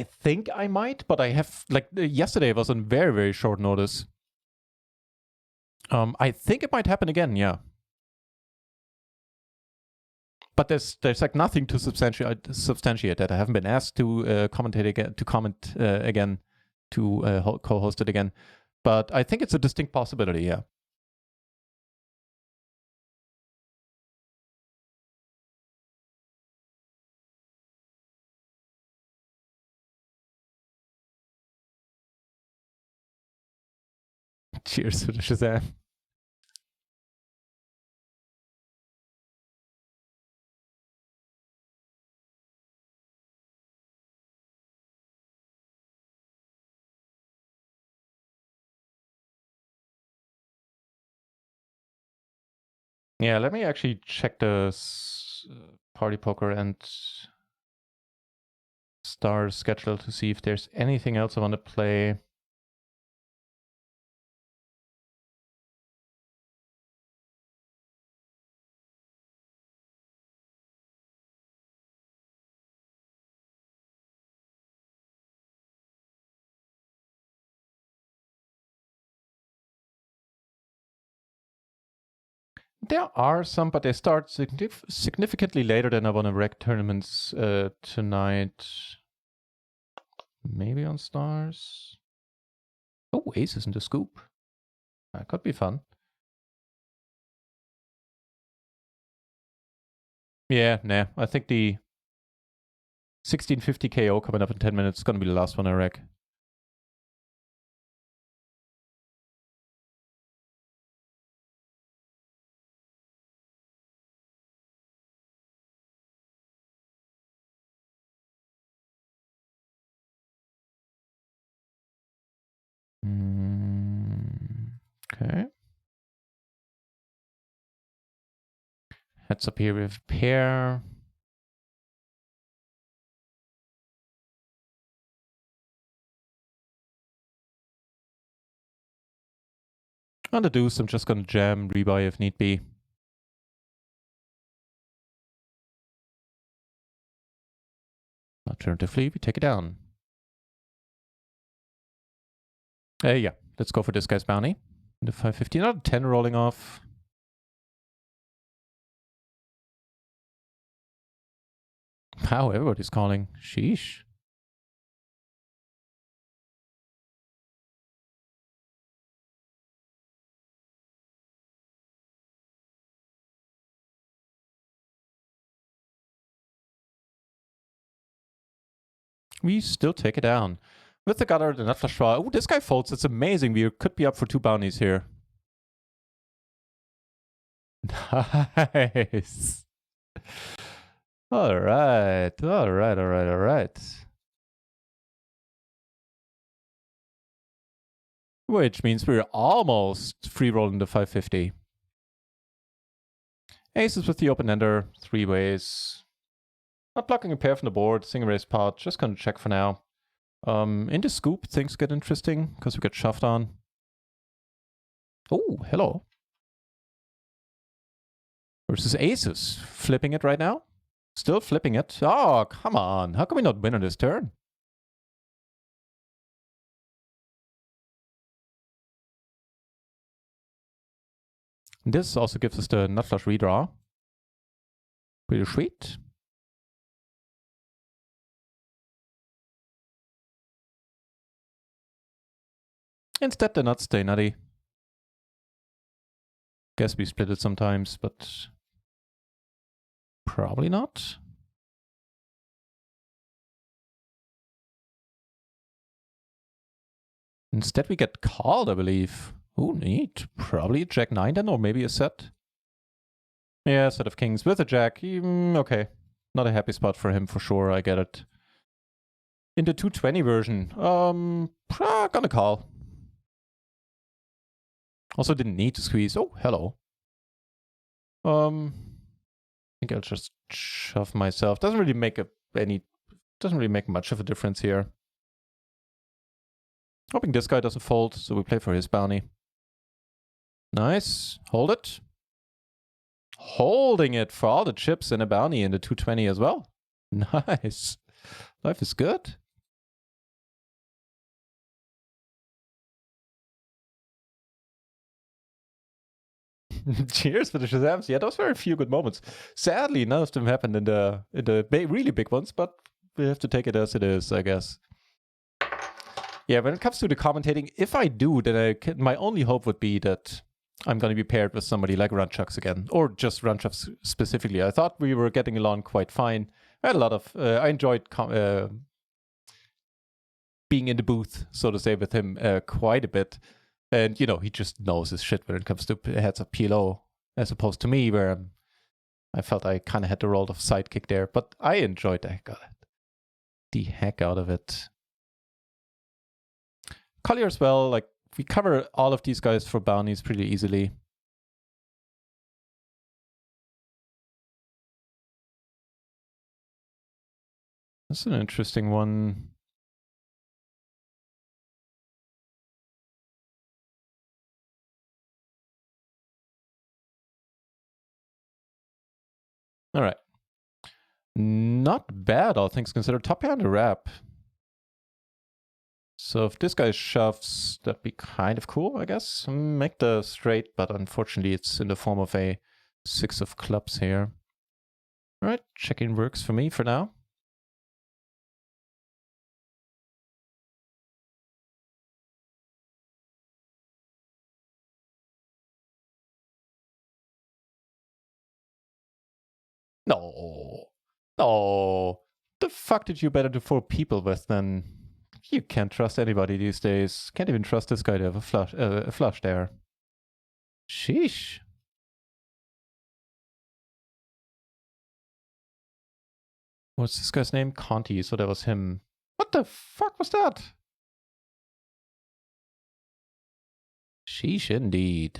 think I might, but I have, like, yesterday was on very, very short notice. I think it might happen again, yeah. But there's like nothing to substantiate that. I haven't been asked to comment again, to co-host it again. But I think it's a distinct possibility, yeah. Cheers to the Shazam. Yeah, let me actually check the party poker and star schedule to see if there's anything else I want to play. There are some, but they start significantly later than I want to rec tournaments tonight. Maybe on stars. Oh, aces in the scoop. That could be fun. Yeah, nah. I think the 1650 KO coming up in 10 minutes is going to be the last one I rec. Okay. Heads up here with pair. On the deuce, I'm just gonna jam, rebuy if need be. Alternatively, we take it down. Yeah, let's go for this guy's bounty. The 550, not a 10 rolling off. Wow, everybody's calling. Sheesh. We still take it down. With the gutter, the nut flush draw. Oh, this guy folds. It's amazing. We could be up for 2 bounties here. Nice. All right. Which means we're almost free rolling the 550. Aces with the open ender, 3 ways. Not blocking a pair from the board, single raise pot, just gonna check for now. In the scoop, things get interesting because we get shoved on. Oh, hello. Versus aces. Flipping it right now? Still flipping it. Oh, come on. How can we not win on this turn? This also gives us the nut flush redraw. Pretty sweet. Instead, the nuts stay nutty. Guess we split it sometimes, but probably not. Instead, we get called, I believe. Oh, neat. Probably Jack 9 then, or maybe a set. Yeah, set of kings with a jack. Okay. Not a happy spot for him for sure, I get it. In the 220 version, gonna call. Also didn't need to squeeze. Oh, hello. I think I'll just shove myself. Doesn't really make much of a difference here. Hoping this guy doesn't fold, so we play for his bounty. Nice. Hold it. Holding it for all the chips and a bounty in the 220 as well. Nice. Life is good. Cheers for the Shazams. Yeah, those were a few good moments. Sadly, none of them happened in the really big ones, but we have to take it as it is, I guess. Yeah, when it comes to the commentating, if I do, then my only hope would be that I'm going to be paired with somebody like Runchucks again, or just Runchucks specifically. I thought we were getting along quite fine. I had a lot of, I enjoyed being in the booth, so to say, with him quite a bit. And, you know, he just knows his shit when it comes to heads of PLO, as opposed to me, where I felt I kind of had the role of sidekick there. But I enjoyed the heck out of it. The heck out of it. Collier as well, like, we cover all of these guys for bounties pretty easily. That's an interesting one. All right. Not bad, all things considered. Top pair on the wrap. So if this guy shoves, that'd be kind of cool, I guess. Make the straight, but unfortunately it's in the form of a 6 of clubs here. All right, check-in works for me for now. No. No. The fuck did you better do 4 people with then? You can't trust anybody these days. Can't even trust this guy to have a flush there. Sheesh. What's this guy's name? Conti, so that was him. What the fuck was that? Sheesh indeed.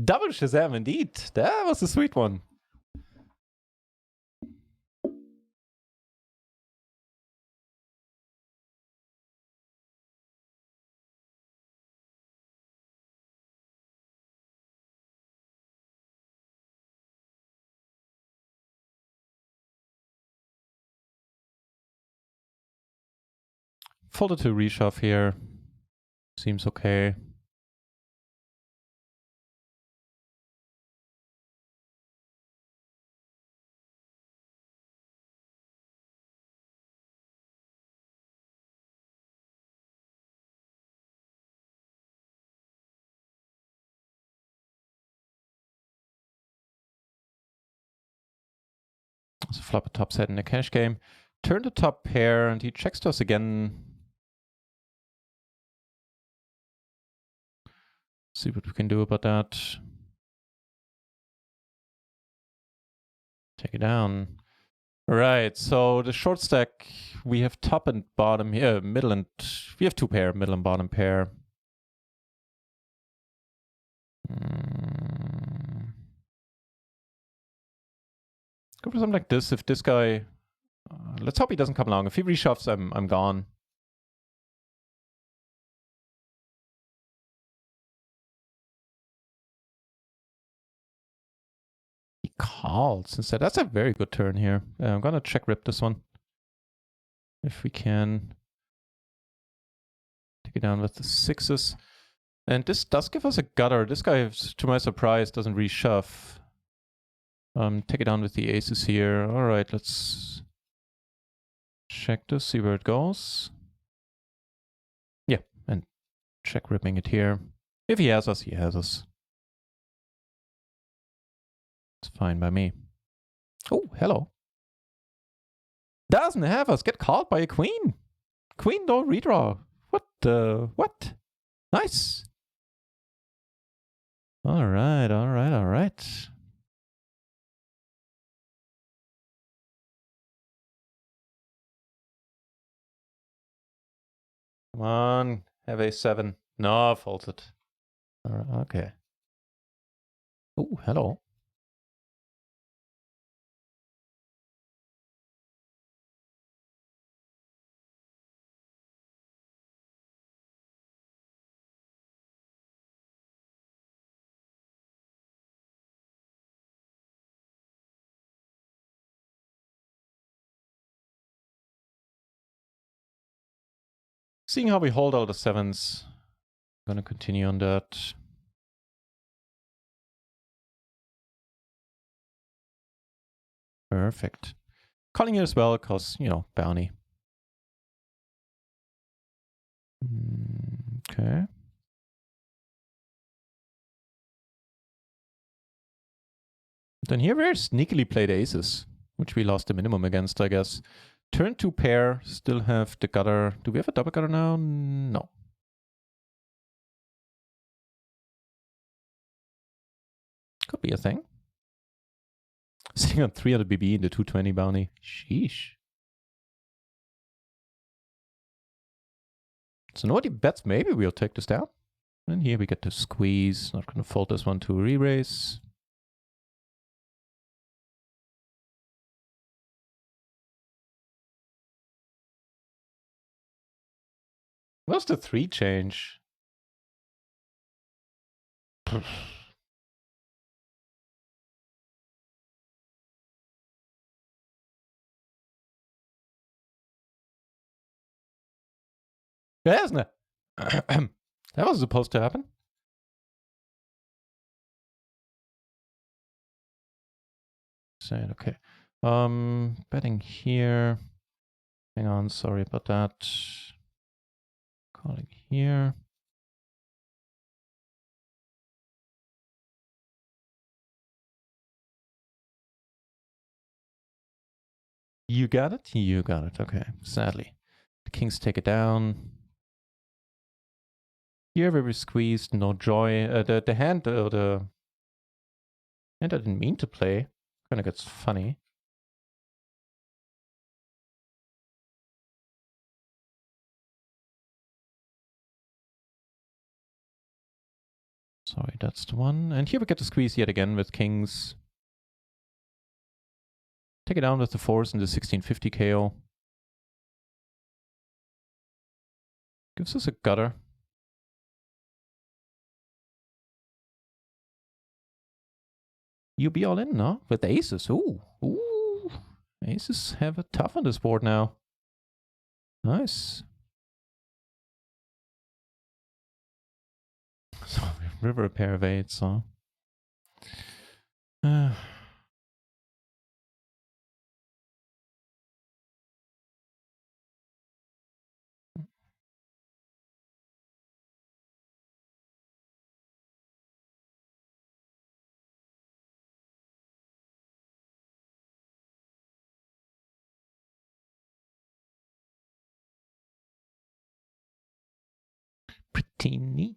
Double Shazam indeed. That was a sweet one. Folded to reshove here. Seems okay. So flop a top set in a cash game. Turn the top pair and he checks to us again. See what we can do about that. Take it down. Right, so the short stack, we have top and bottom here, middle and, we have 2 pair, middle and bottom pair. Go for something like this. If this guy, let's hope he doesn't come along. If he reshoves, I'm gone. He calls instead. That's a very good turn here. I'm gonna check rip this one. If we can. Take it down with the 6s. And this does give us a gutter. This guy, to my surprise, doesn't reshove. Take it down with the aces here. All right, let's check this, see where it goes. Yeah, and check ripping it here. If he has us, he has us. It's fine by me. Oh, hello. Doesn't have us get called by a queen. Queen don't redraw. What? Nice. All right. Come on, have a7. No, folded. All right, okay. Oh, hello. Seeing how we hold all the sevens, I'm gonna continue on that. Perfect. Calling here as well, because, you know, bounty. Okay. Then here we're sneakily played aces, which we lost the minimum against, I guess. Turn 2 pair, still have the gutter. Do we have a double gutter now? No. Could be a thing. Sitting on 300 BB in the 220 bounty. Sheesh. So nobody bets maybe we'll take this down. And here we get to squeeze. Not going to fold this one to re-raise. What's the 3 change? Yeah, isn't it? That was supposed to happen. Okay. Betting here. Hang on, sorry about that. Calling here. You got it? You got it. Okay. Sadly. The kings take it down. Here we were squeezed, no joy. The hand I didn't mean to play. Kinda gets funny. Sorry, that's the one. And here we get to squeeze yet again with kings. Take it down with the 4s in the 1650 KO. Gives us a gutter. You be all in, no? With aces. Ooh. Aces have it tough on this board now. Nice. So river a pair of 8s, huh? Pretty neat.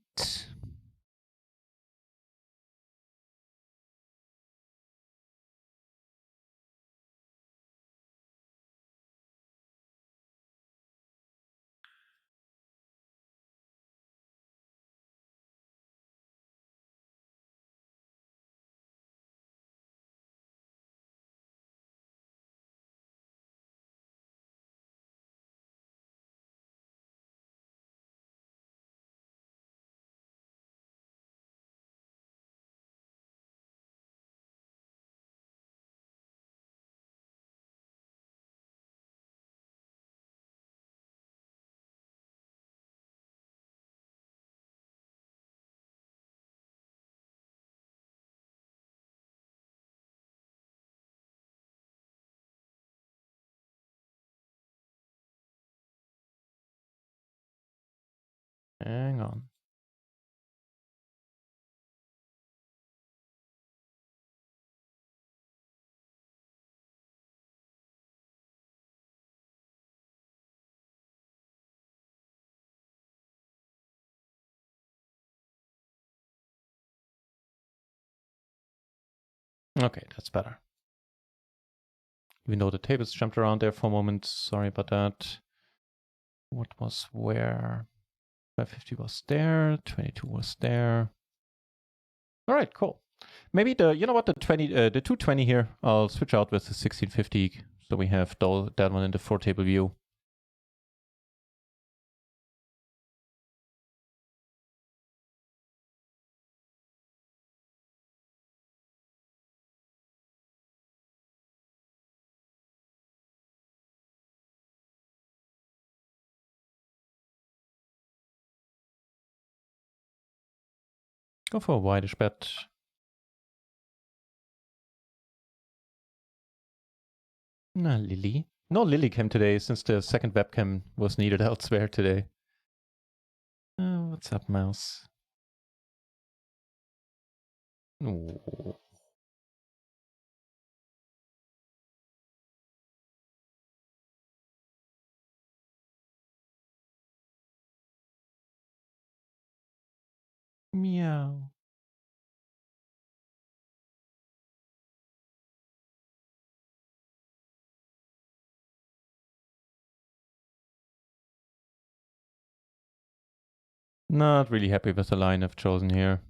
Hang on. Okay, that's better. Even though the tables jumped around there for a moment, sorry about that. What was where? 550 was there, 22 was there. All right, cool. Maybe the, you know what, the 220 here, I'll switch out with the 1650, so we have that one in the 4-table view. Go for a wideish bet. Nah, Lily. No Lily cam today since the second webcam was needed elsewhere today. What's up, mouse? Oh. Meow. Not really happy with the line I've chosen here.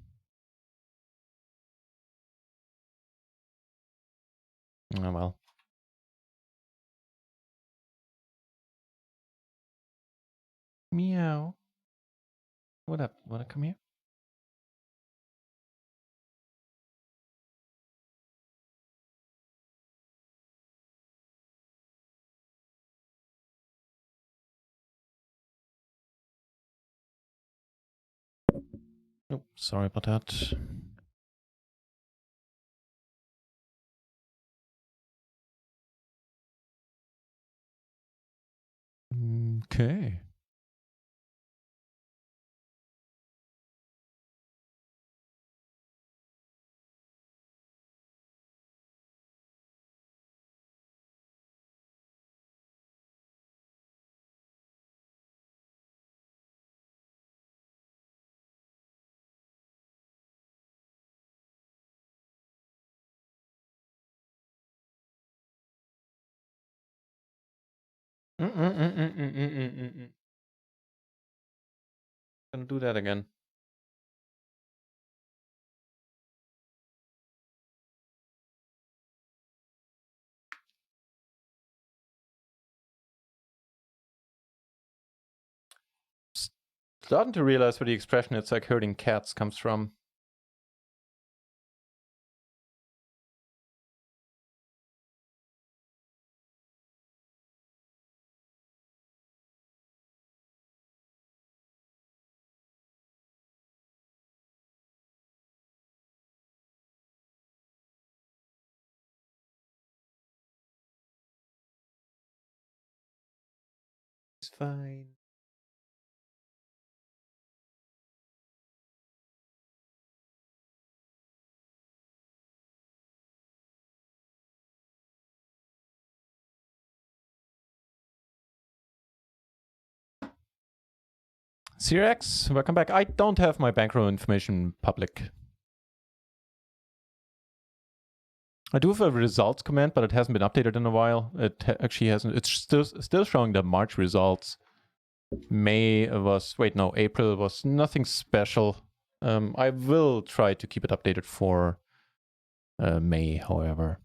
Oh well. Meow. What up? Wanna come here? Oh, sorry about that. Okay. Gonna do that again. Starting to realize where the expression "it's like herding cats" comes from. It's fine. Cyrex, welcome back. I don't have my bankroll information public. I do have a results command, but it hasn't been updated in a while. It actually hasn't. It's still showing the March results. April was nothing special. I will try to keep it updated for May, however,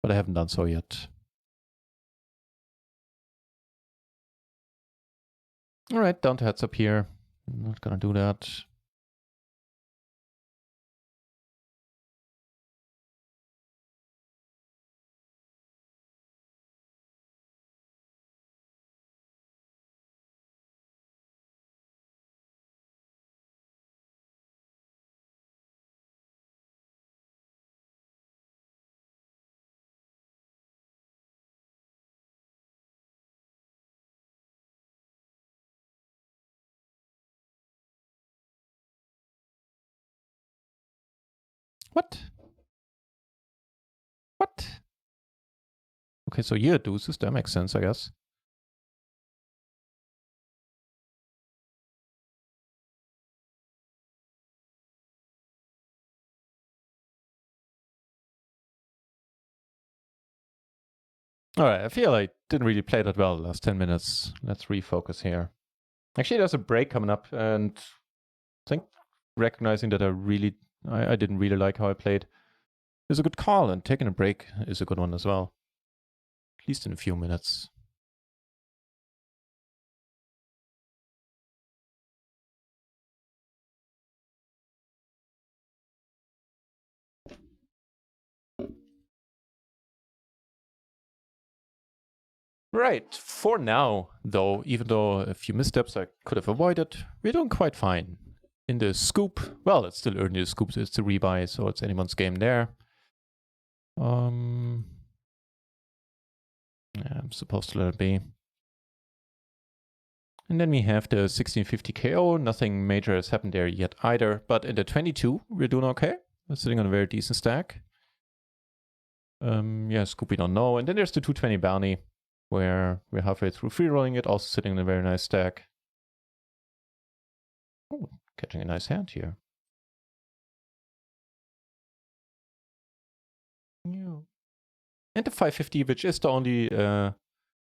but I haven't done so yet. All right, down to heads up here. I'm not gonna do that. What? What? Okay, so you're deuces. That makes sense, I guess. Alright, I feel I didn't really play that well the last 10 minutes. Let's refocus here. Actually, there's a break coming up, and I think recognizing that I didn't really like how I played is a good call, and taking a break is a good one as well. At least in a few minutes. Right, for now, though, even though a few missteps I could have avoided, we're doing quite fine. In the scoop, well, it's still early in the scoop, so it's the rebuy, so it's anyone's game there. Yeah, I'm supposed to let it be. And then we have the 1650 KO. Nothing major has happened there yet either. But in the 22, we're doing okay. We're sitting on a very decent stack. Yeah, scoop we don't know. And then there's the 220 bounty, where we're halfway through free rolling it, also sitting in a very nice stack. Oh, catching a nice hand here. Yeah. And the 550, which is the only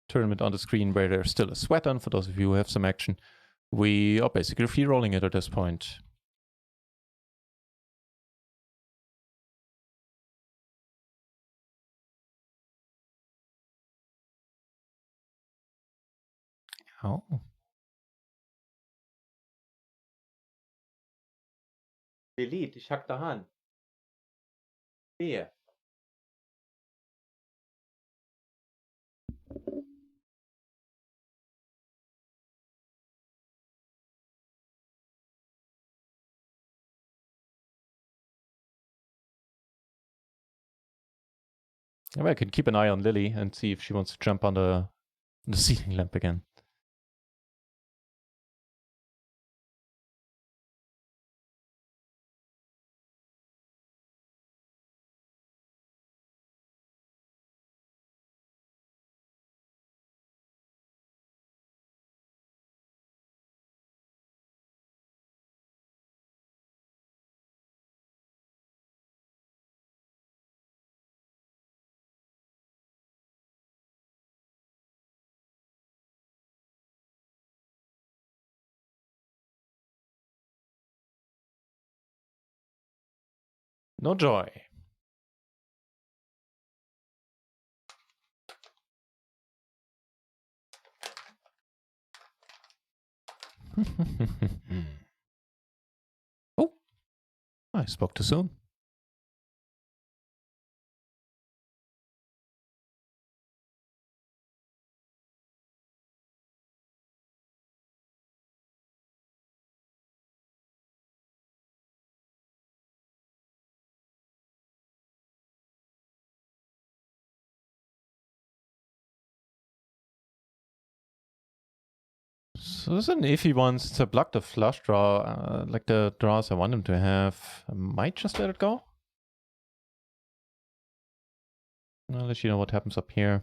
tournament on the screen where there's still a sweat on, for those of you who have some action. We are basically free rolling it at this point. Oh. Delete, ich hack da Hand. Hier. Maybe I can keep an eye on Lily and see if she wants to jump on the ceiling lamp again. No joy. Oh, I spoke too soon. So this is an iffy one since I blocked the flush draw, like the draws I want him to have. I might just let it go. I'll let you know what happens up here.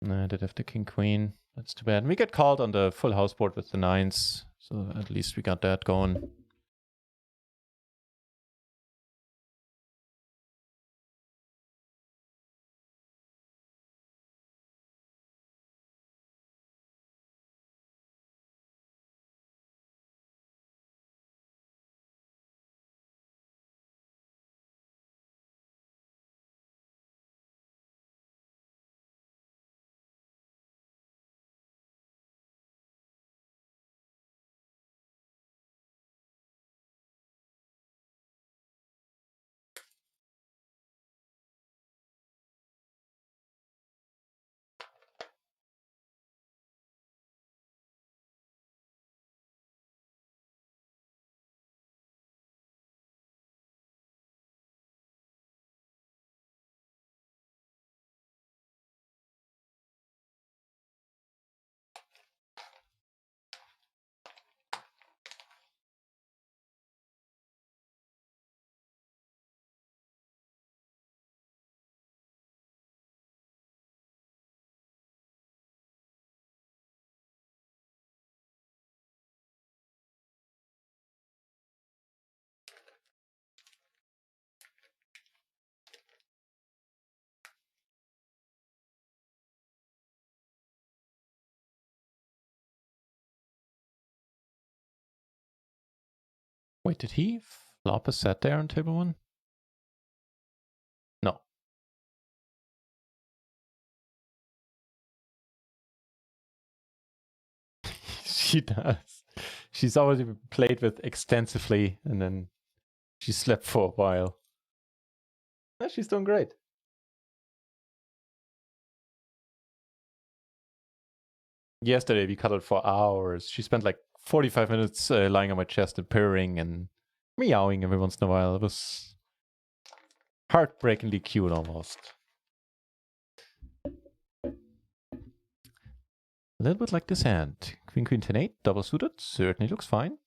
I did have the king queen. That's too bad. We get called on the full house board with the nines, so at least we got that going. Wait, did he flop a set there on table 1? No. She does. She's always played with extensively, and then she slept for a while. Yeah, she's doing great. Yesterday we cuddled for hours. She spent like 45 minutes lying on my chest and purring and meowing every once in a while. It was heartbreakingly cute almost. A little bit like this hand. Queen, queen, 10-8, double suited. Certainly looks fine.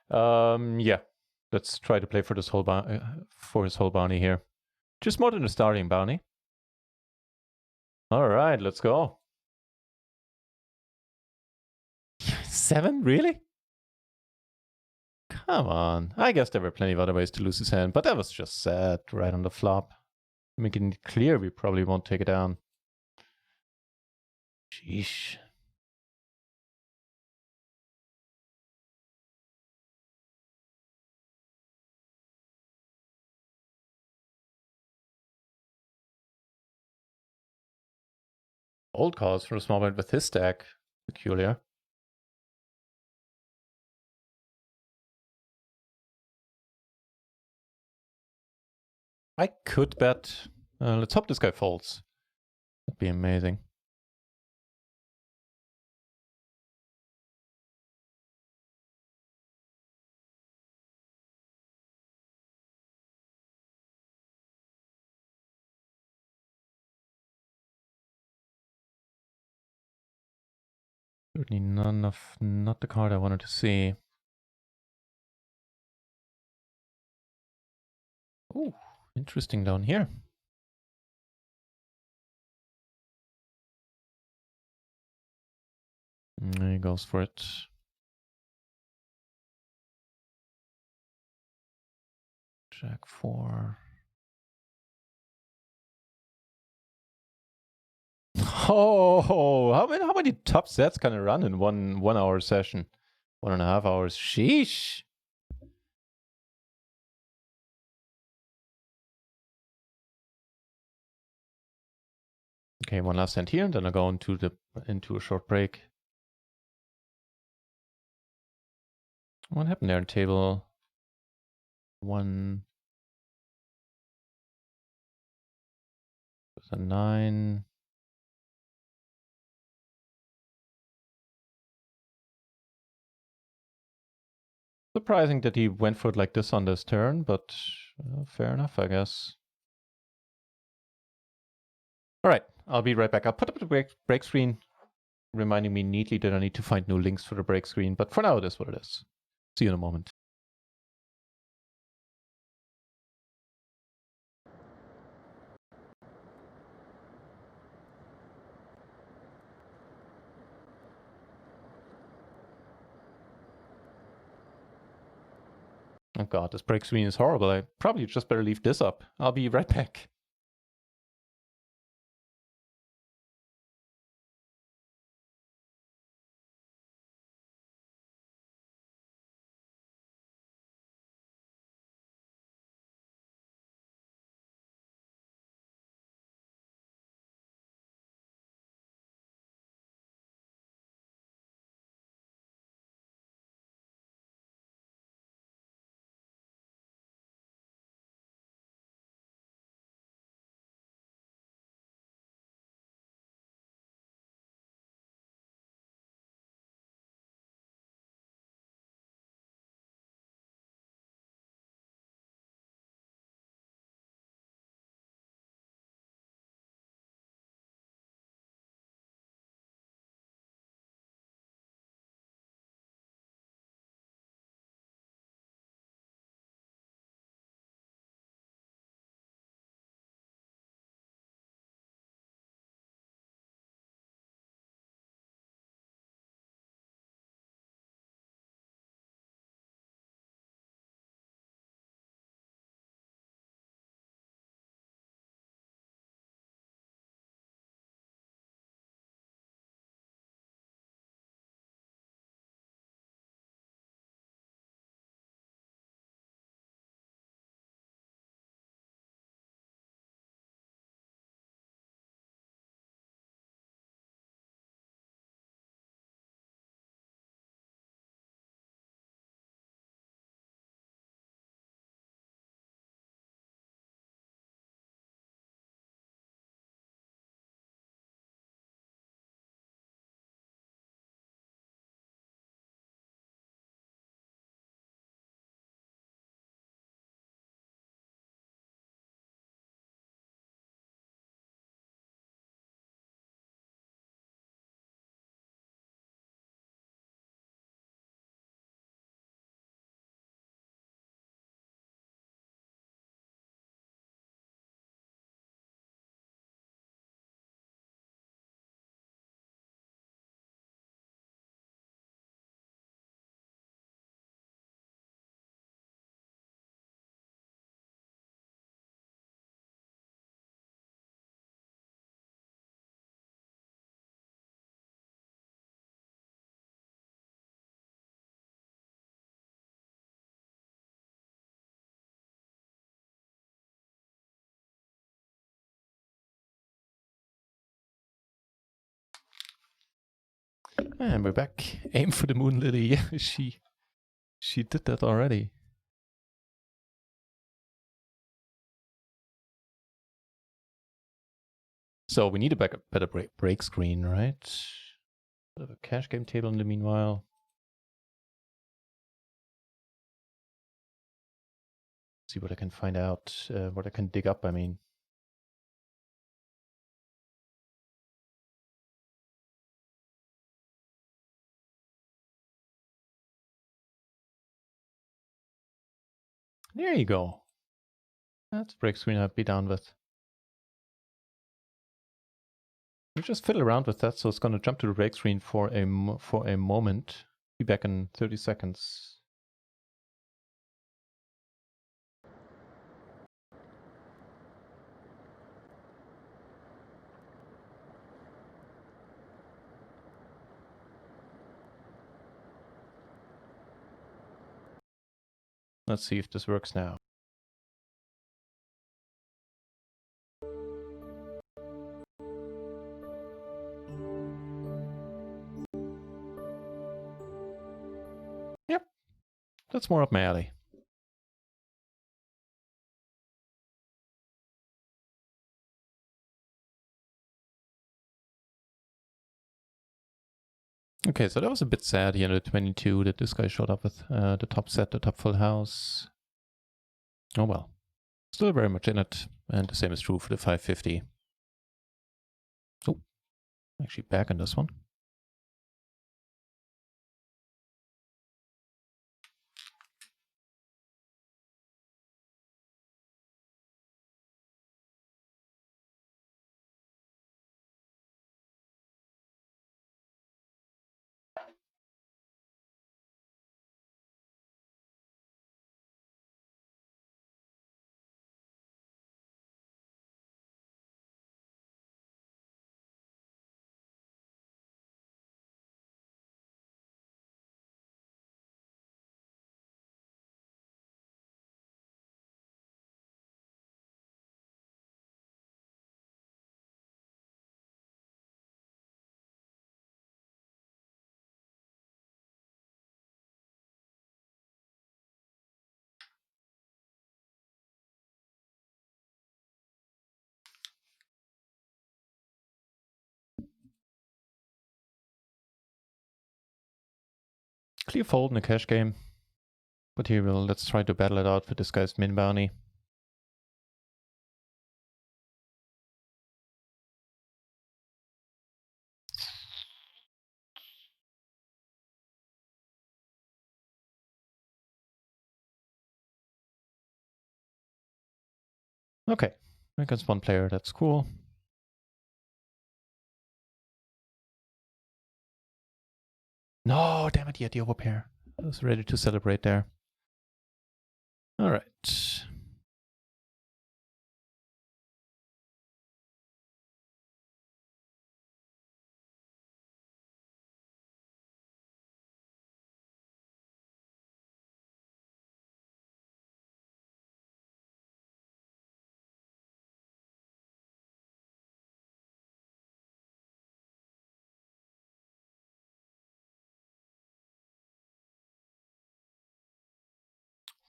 Yeah. Let's try to play for this whole for his whole bounty here. Just more than a starting bounty. All right, let's go. 7? Really? Come on. I guess there were plenty of other ways to lose his hand, but that was just sad right on the flop. Making it clear we probably won't take it down. Sheesh. Old calls for a small blind with his stack. Peculiar. I could bet. Let's hope this guy folds. That'd be amazing. Certainly not the card I wanted to see. Ooh, interesting down here. He goes for it. Jack 4. Oh, how many top sets can I run in one hour session? 1.5 hours. Sheesh. Okay, one last hand here, and then I'll go into a short break. What happened there on table 1? There's a 9. Surprising that he went for it like this on this turn, but fair enough, I guess. All right, I'll be right back. I'll put up the break screen, reminding me neatly that I need to find new links for the break screen. But for now, it is what it is. See you in a moment. Oh god, this break screen is horrible. I probably just better leave this up. I'll be right back. And we're back. Aim for the moon, Lily. Yeah, she did that already. So we need a better break screen, right? Bit of a cash game table in the meanwhile. See what I can find out, what I can dig up, I mean. There you go. That's a break screen I'd be down with. We just fiddle around with that, so it's going to jump to the break screen for a moment. Be back in 30 seconds. Let's see if this works now. Yep, that's more up my alley. Okay, so that was a bit sad here in the 22 that this guy showed up with the top set, the top full house. Oh well. Still very much in it, and the same is true for the 550. Oh, actually back on this one. Clear fold in a cash game. But here let's try to battle it out for this guy's min bounty. Okay, against one player, that's cool. No, damn it, he had the overpair. I was ready to celebrate there. All right.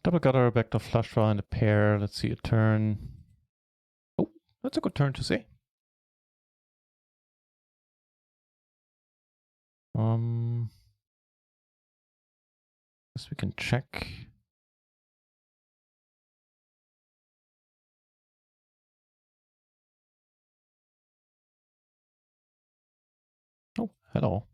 Double gutter, backdoor flush draw, and a pair. Let's see a turn. Oh, that's a good turn to see. Guess we can check. Oh, hello.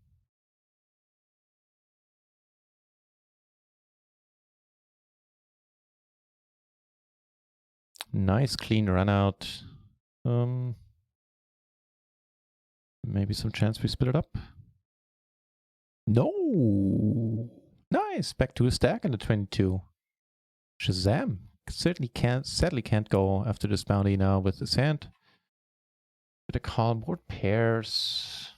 Nice clean run out. Maybe some chance we split it up. No. Nice. Back to a stack in the 22. Shazam. Sadly can't go after this bounty now with his hand. With a call board pairs.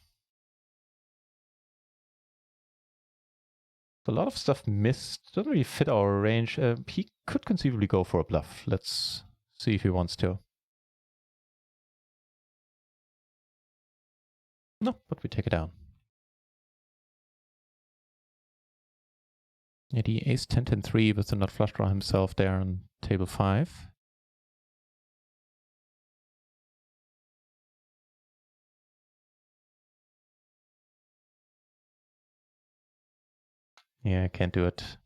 A lot of stuff missed. Doesn't really fit our range. He could conceivably go for a bluff. Let's see if he wants to. No, but we take it down. Yeah, the ace 10 10 3 with the nut flush draw himself there on table 5. Yeah, I can't do it.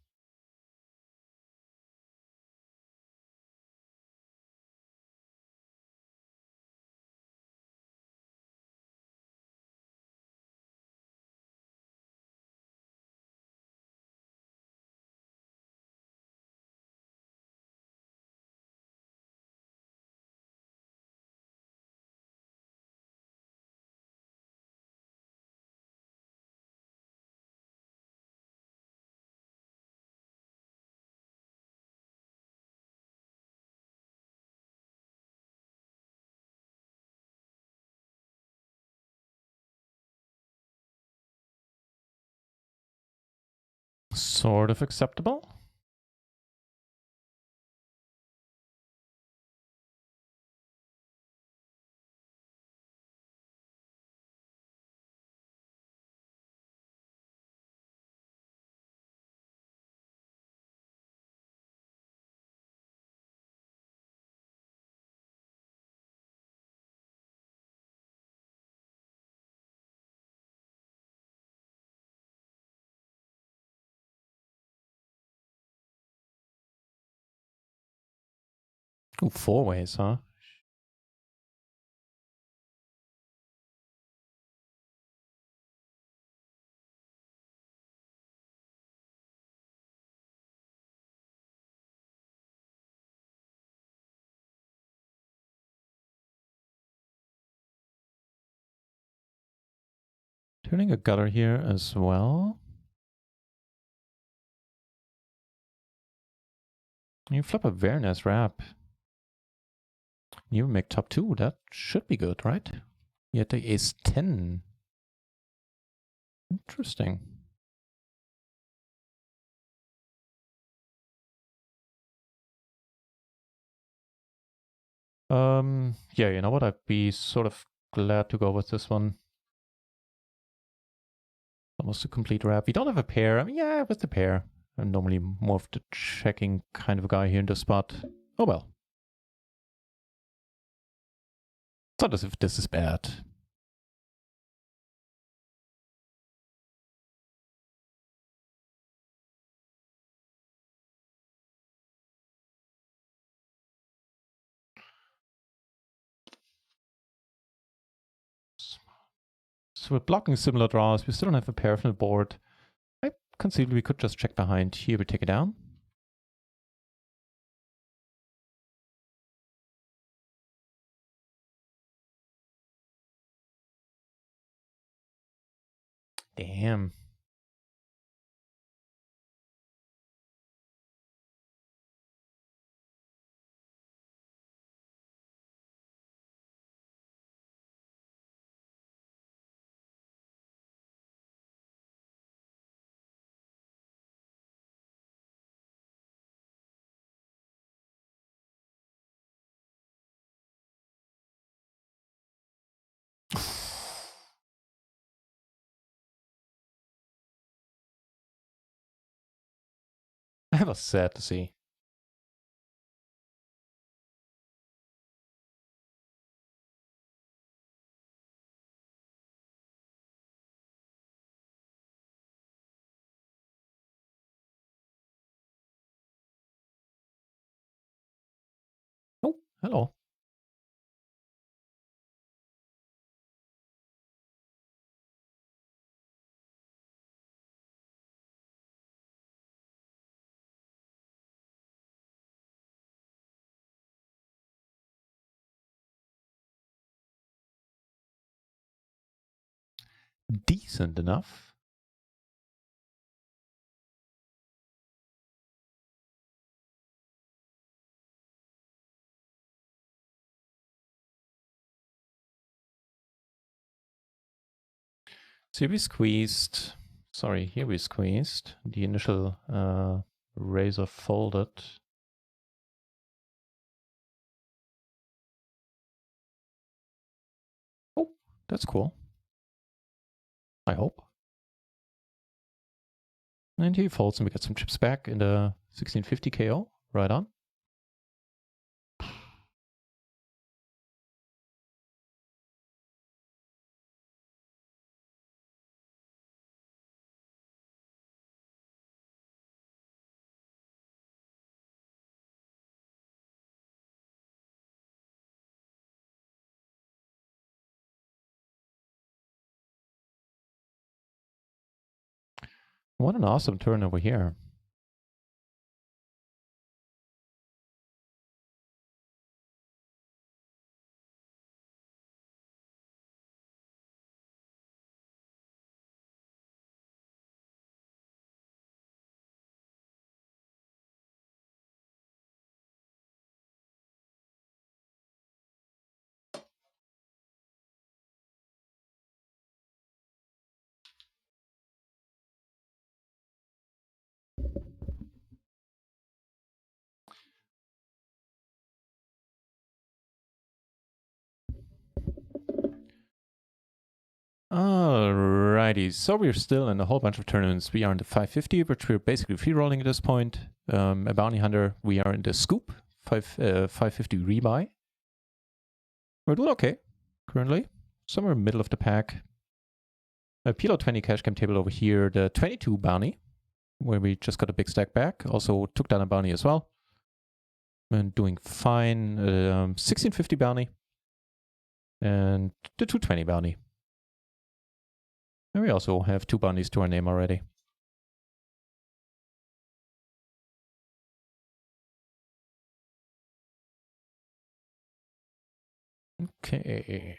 Sort of acceptable. Ooh, 4 ways, huh? Turning a gutter here as well. You flip a very nice wrap. You make top 2. That should be good, right? You had the ace 10. Interesting. Yeah, you know what? I'd be sort of glad to go with this one. Almost a complete wrap. We don't have a pair. I mean, yeah, with the pair. I'm normally more of the checking kind of a guy here in this spot. Oh well. It's not as if this is bad. So we're blocking similar draws. We still don't have a pair from the board. I conceivably we could just check behind. Here we take it down. Damn. That was sad to see. Oh, hello. Decent enough. So here we squeezed. Sorry, here we squeezed. The initial razor folded. Oh, that's cool. I hope. And he folds and we get some chips back in the 1650 KO. Right on. What an awesome turn over here. Alrighty, so we're still in a whole bunch of tournaments. We are in the 550, which we're basically free rolling at this point. A bounty hunter, we are in the scoop, 550 rebuy. We're doing okay, currently. Somewhere middle of the pack. A PLO 20 cash game table over here, the 22 bounty, where we just got a big stack back. Also took down a bounty as well. And doing fine. 1650 bounty. And the 220 bounty. And we also have 2 bounties to our name already. Okay.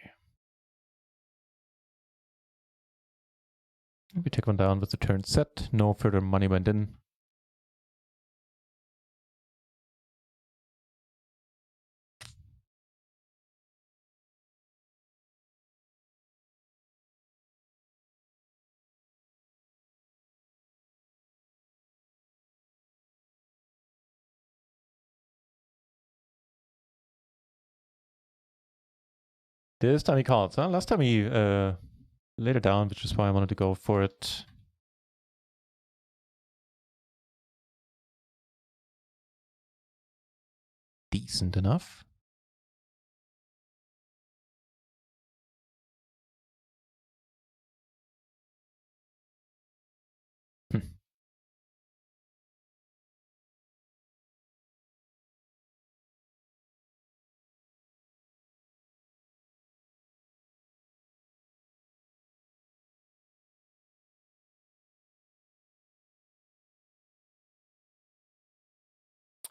We take one down with the turn set. No further money went in. This time he calls, huh? Last time he laid it down, which is why I wanted to go for it. Decent enough.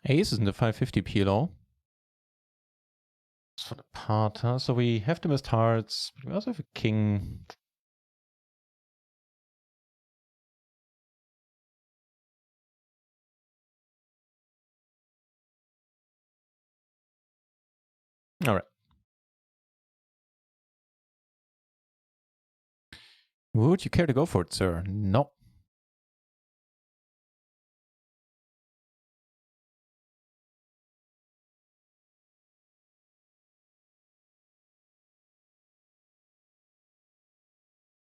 Ace is in the 550 PLO. For the part, huh? So we have the missed hearts, but we also have a king. All right. Would you care to go for it, sir? No.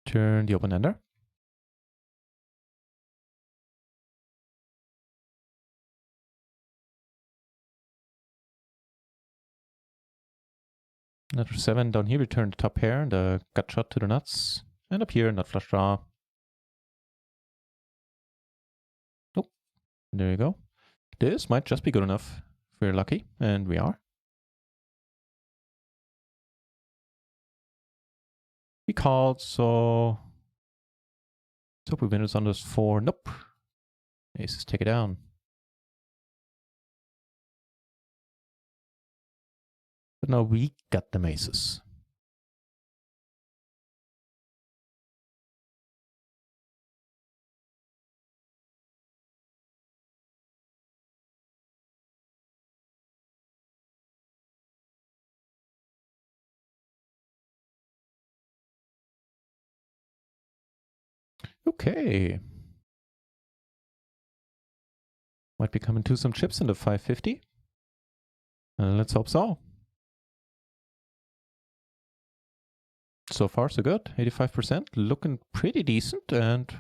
Turn the open ender. Another 7 down here. Return the top pair and the gut shot to the nuts. And up here, nut flush draw. Oh, there you go. This might just be good enough if we're lucky, and we are. We called, so let's hope we win this on this 4. Nope. Aces take it down. But now we got the aces. Okay. Might be coming to some chips in the 550. Let's hope so. So far, so good. 85%, looking pretty decent, and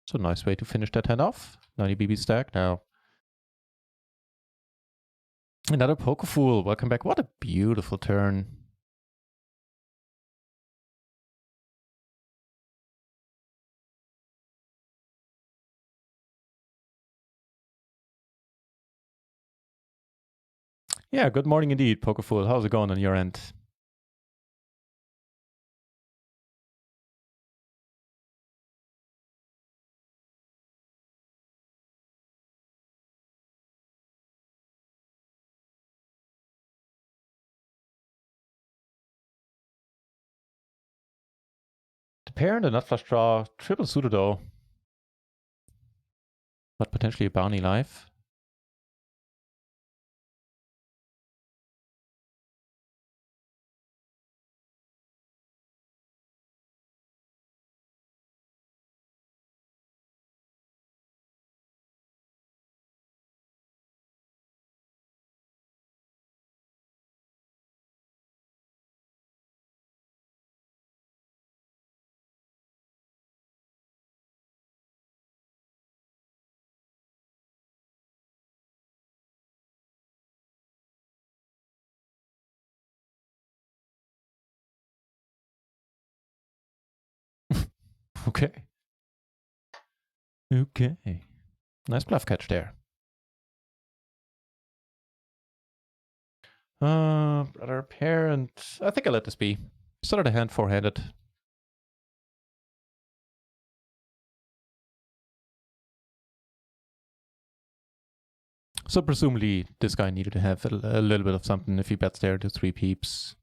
So nice way to finish that hand off. 90 BB stack now. Another Poker Fool. Welcome back. What a beautiful turn. Yeah, good morning indeed, Poker Fool. How's it going on your end? The pair and the nut flush draw, triple suited though. But potentially a bounty live. Okay. Okay. Nice bluff catch there. Brother pair, and I think I'll let this be. Started a hand four-handed. So presumably this guy needed to have a little bit of something if he bets there to 3 peeps.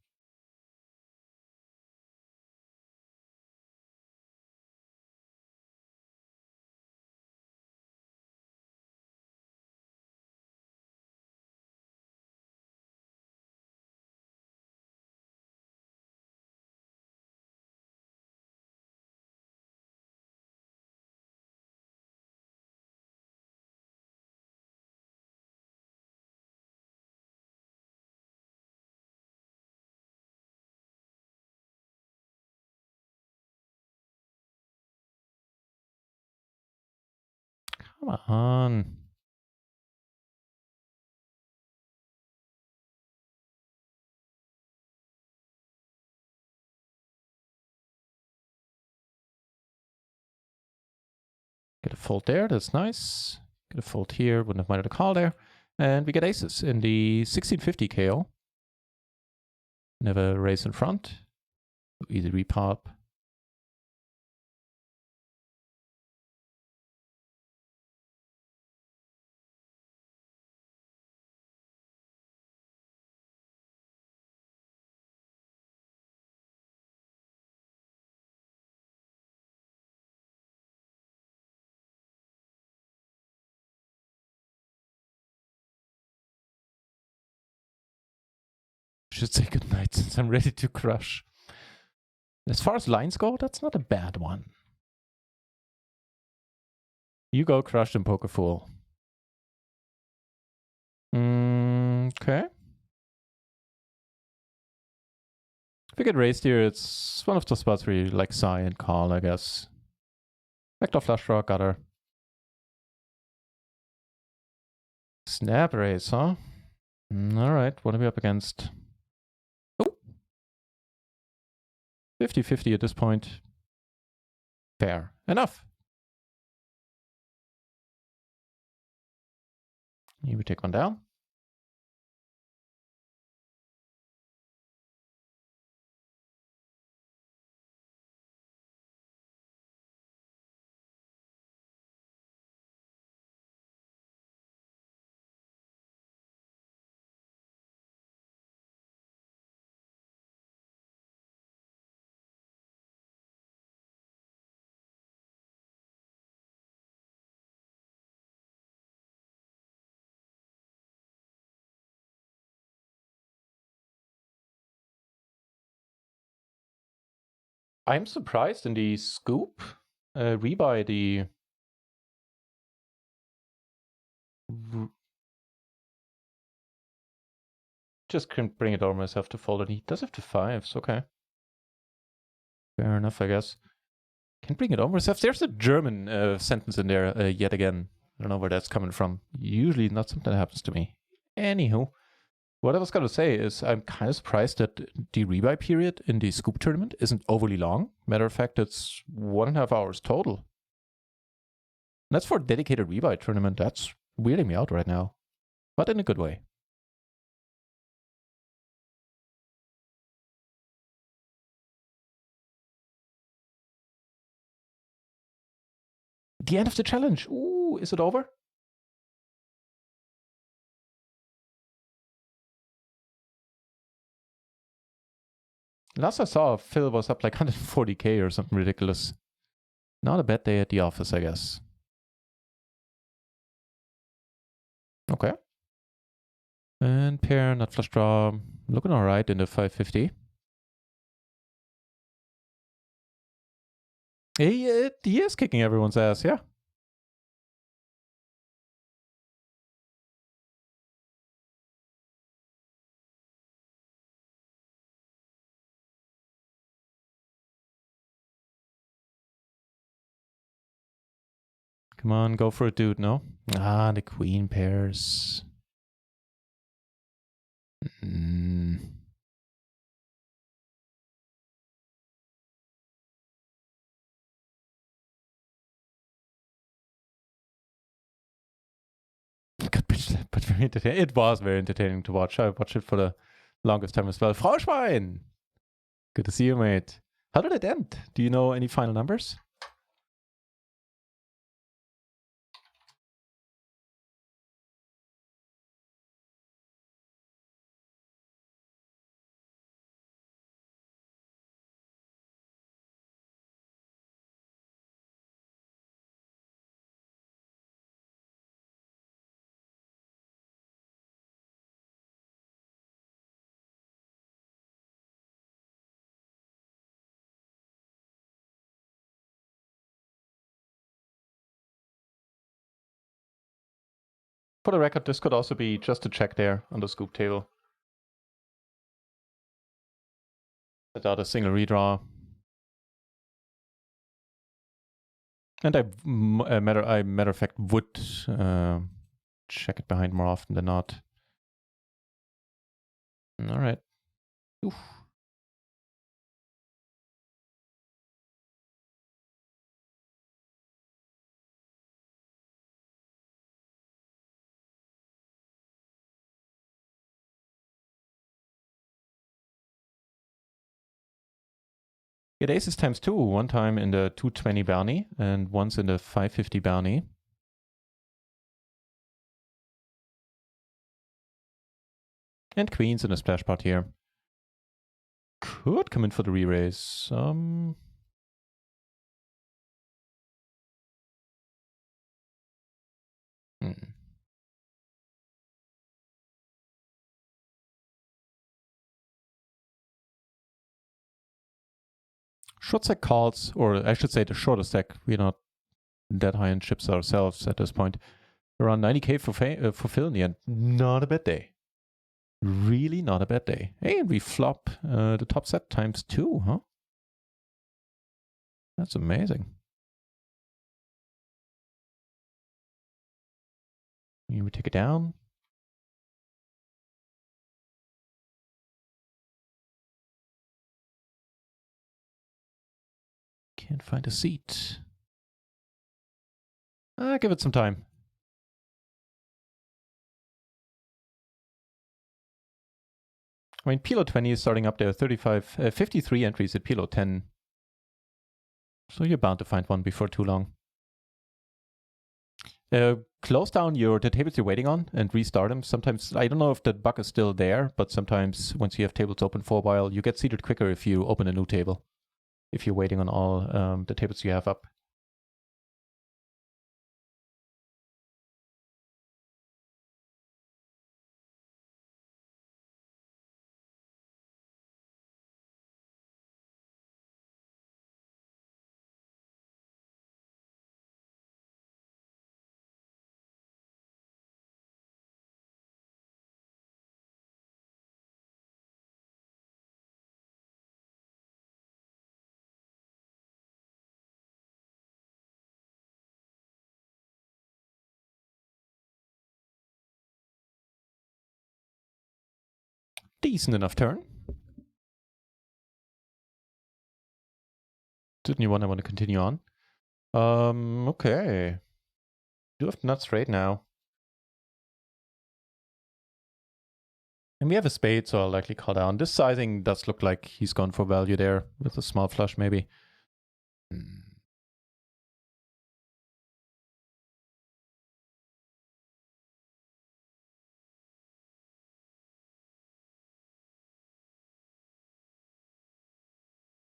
Come on. Get a fold there, that's nice. Get a fold here, wouldn't have minded a call there. And we get aces in the 1650 KO. Never raise in front. Easy repop. Should say goodnight since I'm ready to crush. As far as lines go, that's not a bad one. You go crushed in Poker Fool. Okay. If we get raised here, it's one of the spots where you like sigh and call, I guess. Vector flush draw, got her. Snap raise, huh? Alright, what are we up against? Oh! 50-50 at this point. Fair enough. Here we take one down. I'm surprised in the scoop. Rebuy the... Just couldn't bring it over myself to fold it. He does have to fives, okay. Fair enough, I guess. Can bring it over. So if there's a German sentence in there yet again. I don't know where that's coming from. Usually not something that happens to me. Anywho, what I was going to say is I'm kind of surprised that the rebuy period in the scoop tournament isn't overly long. Matter of fact, it's 1.5 hours total. And that's for a dedicated rebuy tournament. That's weirding me out right now, but in a good way. The end of the challenge. Ooh, is it over? Last I saw, Phil was up like 140k or something ridiculous. Not a bad day at the office, I guess. Okay. And pair, nut flush draw. Looking alright in the 550. He is kicking everyone's ass, yeah. Come on, go for it, dude, no? Ah, the queen pairs. Mm. But very entertaining. It was very entertaining to watch. I watched it for the longest time as well. Frau Schwein! Good to see you, mate. How did it end? Do you know any final numbers? For the record, this could also be just a check there on the scoop table. Without a single redraw. And I matter of fact would check it behind more often than not. All right. Oof. Get aces times 2, one time in the 220 bounty and once in the 550 bounty. And queens in a splash pot here. Could come in for the re-raise. Hmm. Short stack calls, or I should say the shorter stack. We're not that high in chips ourselves at this point. Around 90k for Phil in the end. Not a bad day. Really not a bad day. Hey, and we flop the top set times 2, huh? That's amazing. Here we take it down. Can't find a seat. Give it some time. I mean, PLO 20 is starting up there. 53 entries at PLO 10. So you're bound to find one before too long. Close down the tables you're waiting on and restart them. Sometimes, I don't know if that bug is still there, but sometimes once you have tables open for a while, you get seated quicker if you open a new table. If you're waiting on all the tables you have up. decent enough turn. Certainly one I want to continue on. Okay. Do have nuts right now. And we have a spade, so I'll likely call down. This sizing does look like he's gone for value there with a small flush, maybe.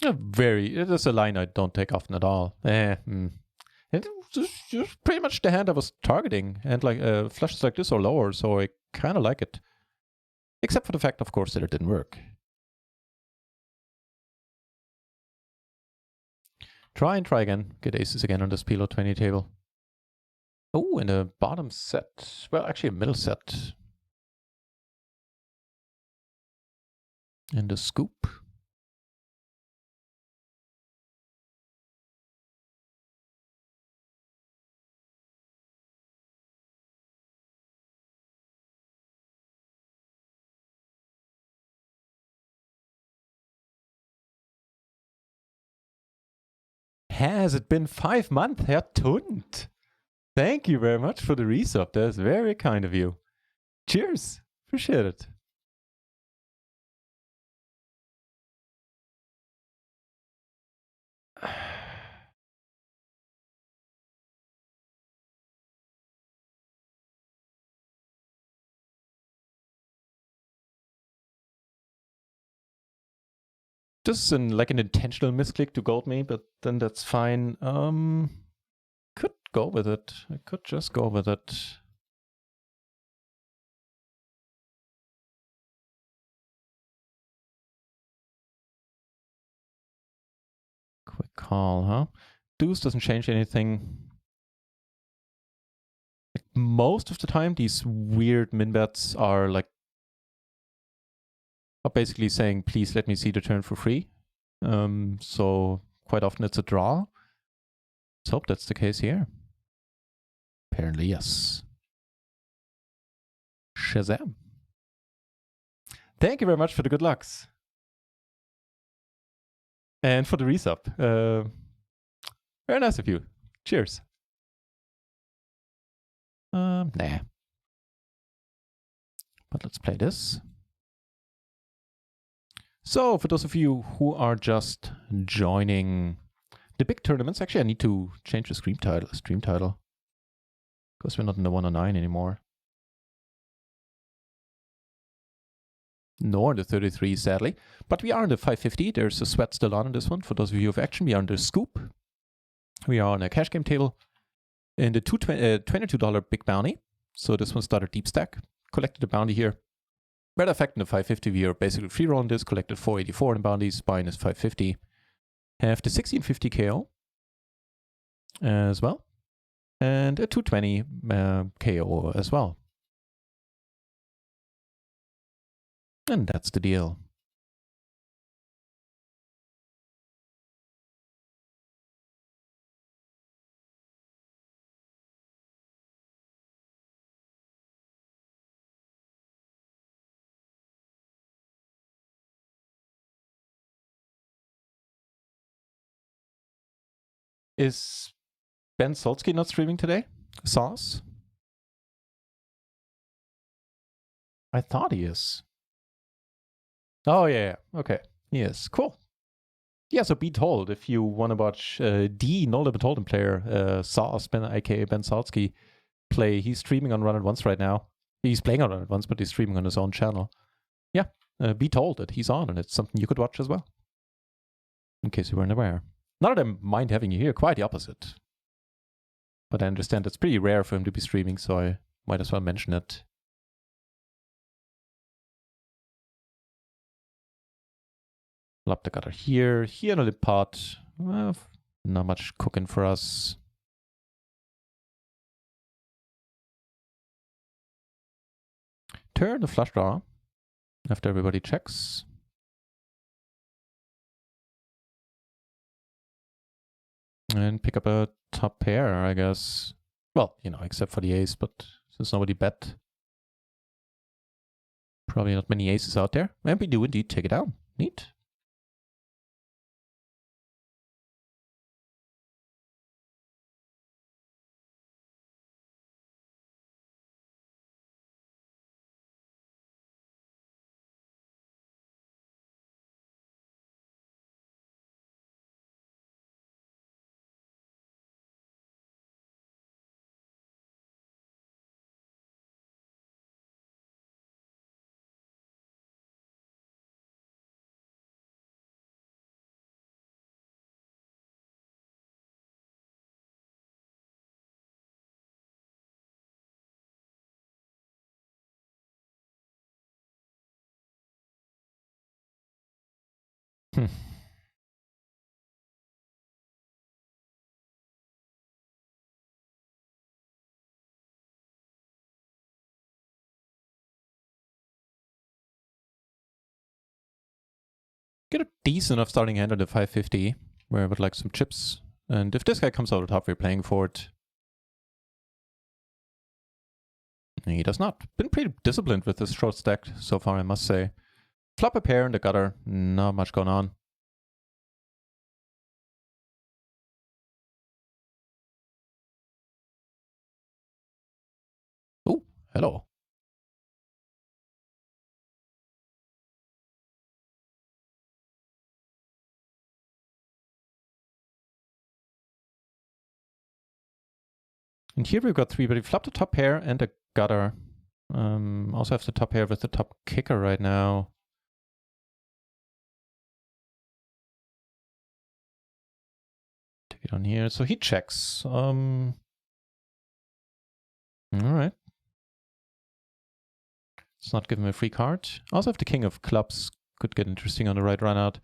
It is a line I don't take often at all. It was just pretty much the hand I was targeting, and like flushes like this or lower, so I kind of like it. Except for the fact, of course, that it didn't work. Try and try again. Get aces again on this PLO 20 table. Oh, and a bottom set. Well, actually a middle set. And a scoop. Has it been 5 months, Herr Tund? Thank you very much for the resub. That's very kind of you. Cheers. Appreciate it. Just like an intentional misclick to gold me, but then that's fine. Could go with it. I could just go with it. Quick call, huh? Deuce doesn't change anything. Like most of the time, these weird min bets are like basically saying, please let me see the turn for free. So quite often it's a draw. Let's hope that's the case here. Apparently, yes. Shazam. Thank you very much for the good lucks. And for the resub. Very nice of you. Cheers. Nah. But let's play this. So, for those of you who are just joining the big tournaments, actually I need to change the stream title. Because we're not in the 109 anymore. Nor in the 33, sadly. But we are in the 550. There's a sweat still on this one. For those of you of action, we are on the scoop. We are on a cash game table. In the $22 big bounty. So this one started deep stack. Collected a bounty here. Matter of fact, in the 550, we are basically free rolling this. Collected 484 in bounties. Buying is 550. Have the 1650 KO as well. And a 220 KO as well. And that's the deal. Is Ben Solsky not streaming today? Sauce? I thought he is. Oh, yeah. Okay. He is. Cool. Yeah, so be told if you want to watch the No Limit Hold'em player, Sauce, aka Ben Solsky, play. He's streaming on Run It Once right now. He's playing on Run It Once, but he's streaming on his own channel. Yeah, be told that he's on, and it's something you could watch as well. In case you weren't aware. Not that I mind having you here, quite the opposite. But I understand it's pretty rare for him to be streaming, so I might as well mention it. Lob the gutter here. Here in the pot. Well, not much cooking for us. Turn the flush draw. After everybody checks. And pick up a top pair, I guess. Well, you know, except for the ace, but since nobody bet. Probably not many aces out there. And we do indeed take it down. Neat. Get a decent enough starting hand on the 550, where I would like some chips. And if this guy comes out on top, we're playing for it. He does not. Been pretty disciplined with this short stack so far, I must say. Flop a pair in the gutter, not much going on. Oh, hello. And here we've got three, but he flopped a top pair and a gutter. Also have the top pair with the top kicker right now. Take it on here. So he checks. All right. Let's not give him a free card. Also have the king of clubs. Could get interesting on the right run out.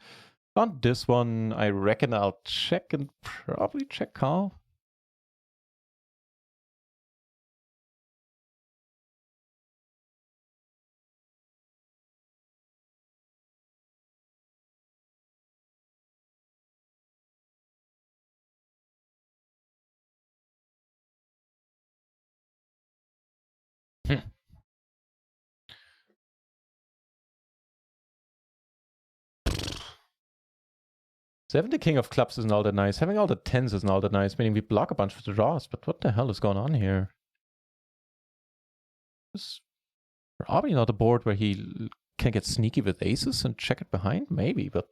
On this one, I reckon I'll check and probably check call. So having the king of clubs isn't all that nice. Having all the tens isn't all that nice, meaning we block a bunch of the draws. But what the hell is going on here? This probably not a board where he can get sneaky with aces and check it behind? Maybe, but...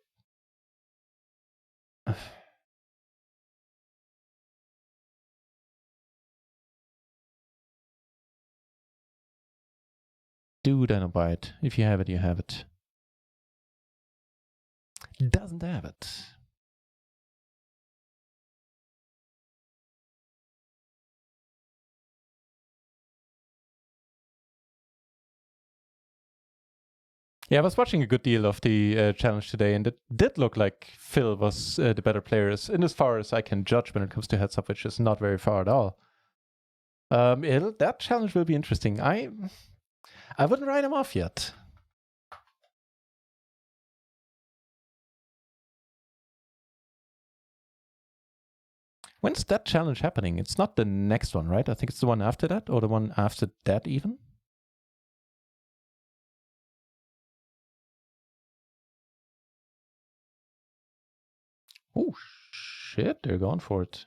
Dude, I don't buy it. If you have it, you have it. Doesn't have it. Yeah, I was watching a good deal of the challenge today, and it did look like Phil was the better player, in as far as I can judge when it comes to heads up, which is not very far at all. That challenge will be interesting. I wouldn't write him off yet. When's that challenge happening? It's not the next one, right? I think it's the one after that, or the one after that even. Oh, shit, they're going for it.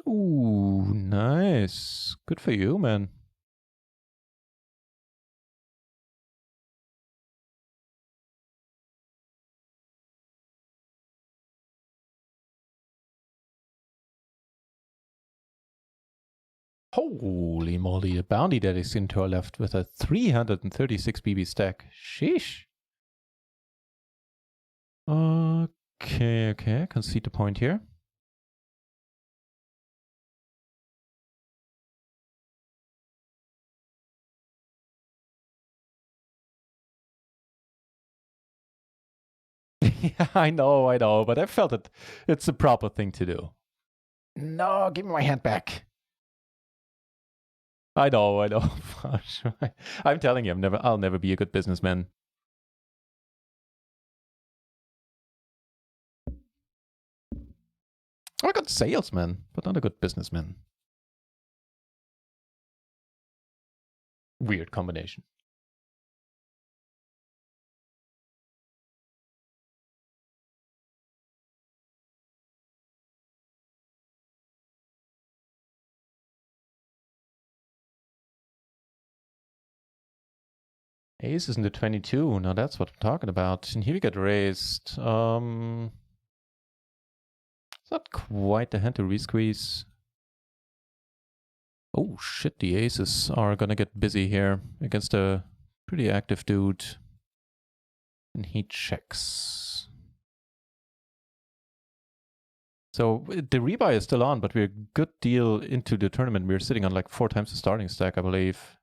Ooh, nice. Good for you, man. Holy moly, the bounty that is into our left with a 336 BB stack. Sheesh. Okay, I can see the point here. Yeah, I know, but I felt it. It's the proper thing to do. No, give me my hand back. I know. I'm telling you, I'll never be a good businessman. Oh, I got salesman, but not a good businessman. Weird combination. Ace is in the 22. Now that's what I'm talking about. And here we get raised. It's not quite the hand to resqueeze. Oh shit, the aces are gonna get busy here against a pretty active dude. And he checks. So the rebuy is still on, but we're a good deal into the tournament. We're sitting on like 4 times the starting stack, I believe.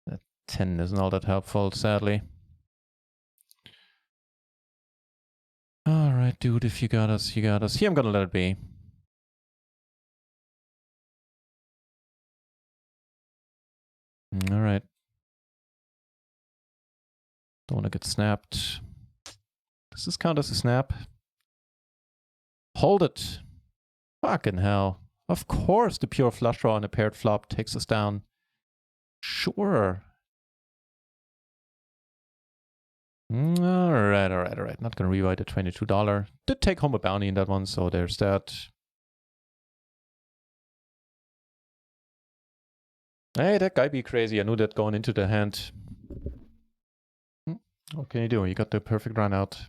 That 10 isn't all that helpful, sadly. Alright, dude, if you got us, you got us. Here, I'm gonna let it be. Alright. Don't want to get snapped. Does this count as a snap? Hold it. Fucking hell. Of course the pure flush draw on a paired flop takes us down. Sure. Alright. Not gonna rewrite the $22. Did take home a bounty in that one, so there's that. Hey, that guy be crazy. I knew that going into the hand. What can you do? You got the perfect run out.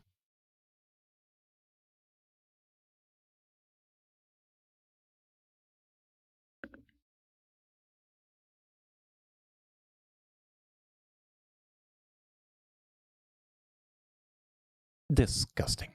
Disgusting.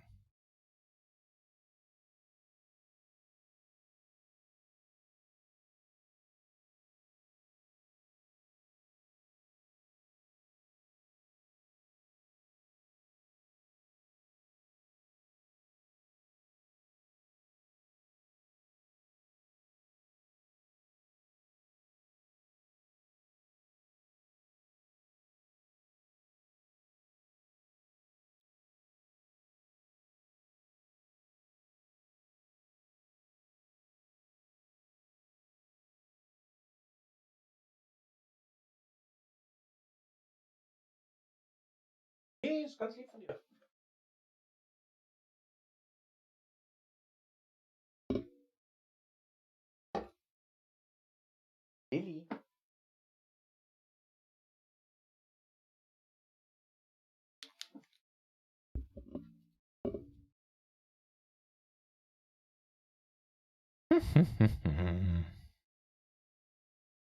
Ist ganz lieb von dir. Lilly.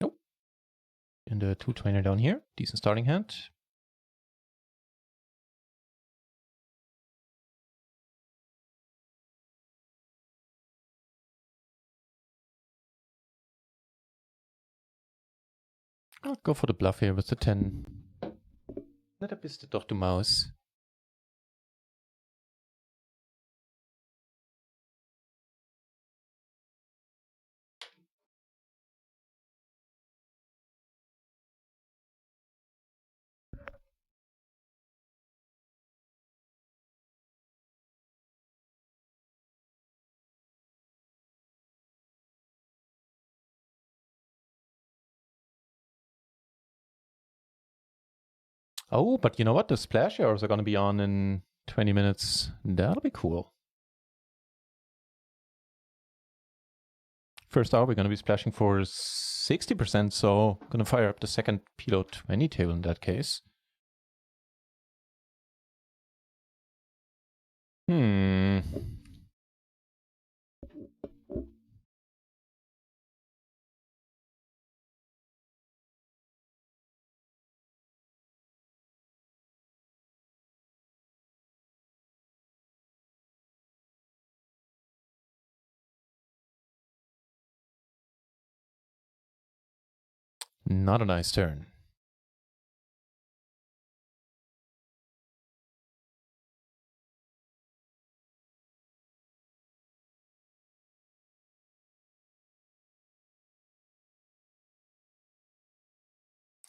Nope. And the 220 down here. Decent starting hand. I'll go for the bluff here with the 10. Na, da bist du doch, du Maus. Oh, but you know what? The splash arrows are going to be on in 20 minutes. That'll be cool. First hour, we're going to be splashing for 60%, so I'm going to fire up the second PLO 20 table in that case. Not a nice turn.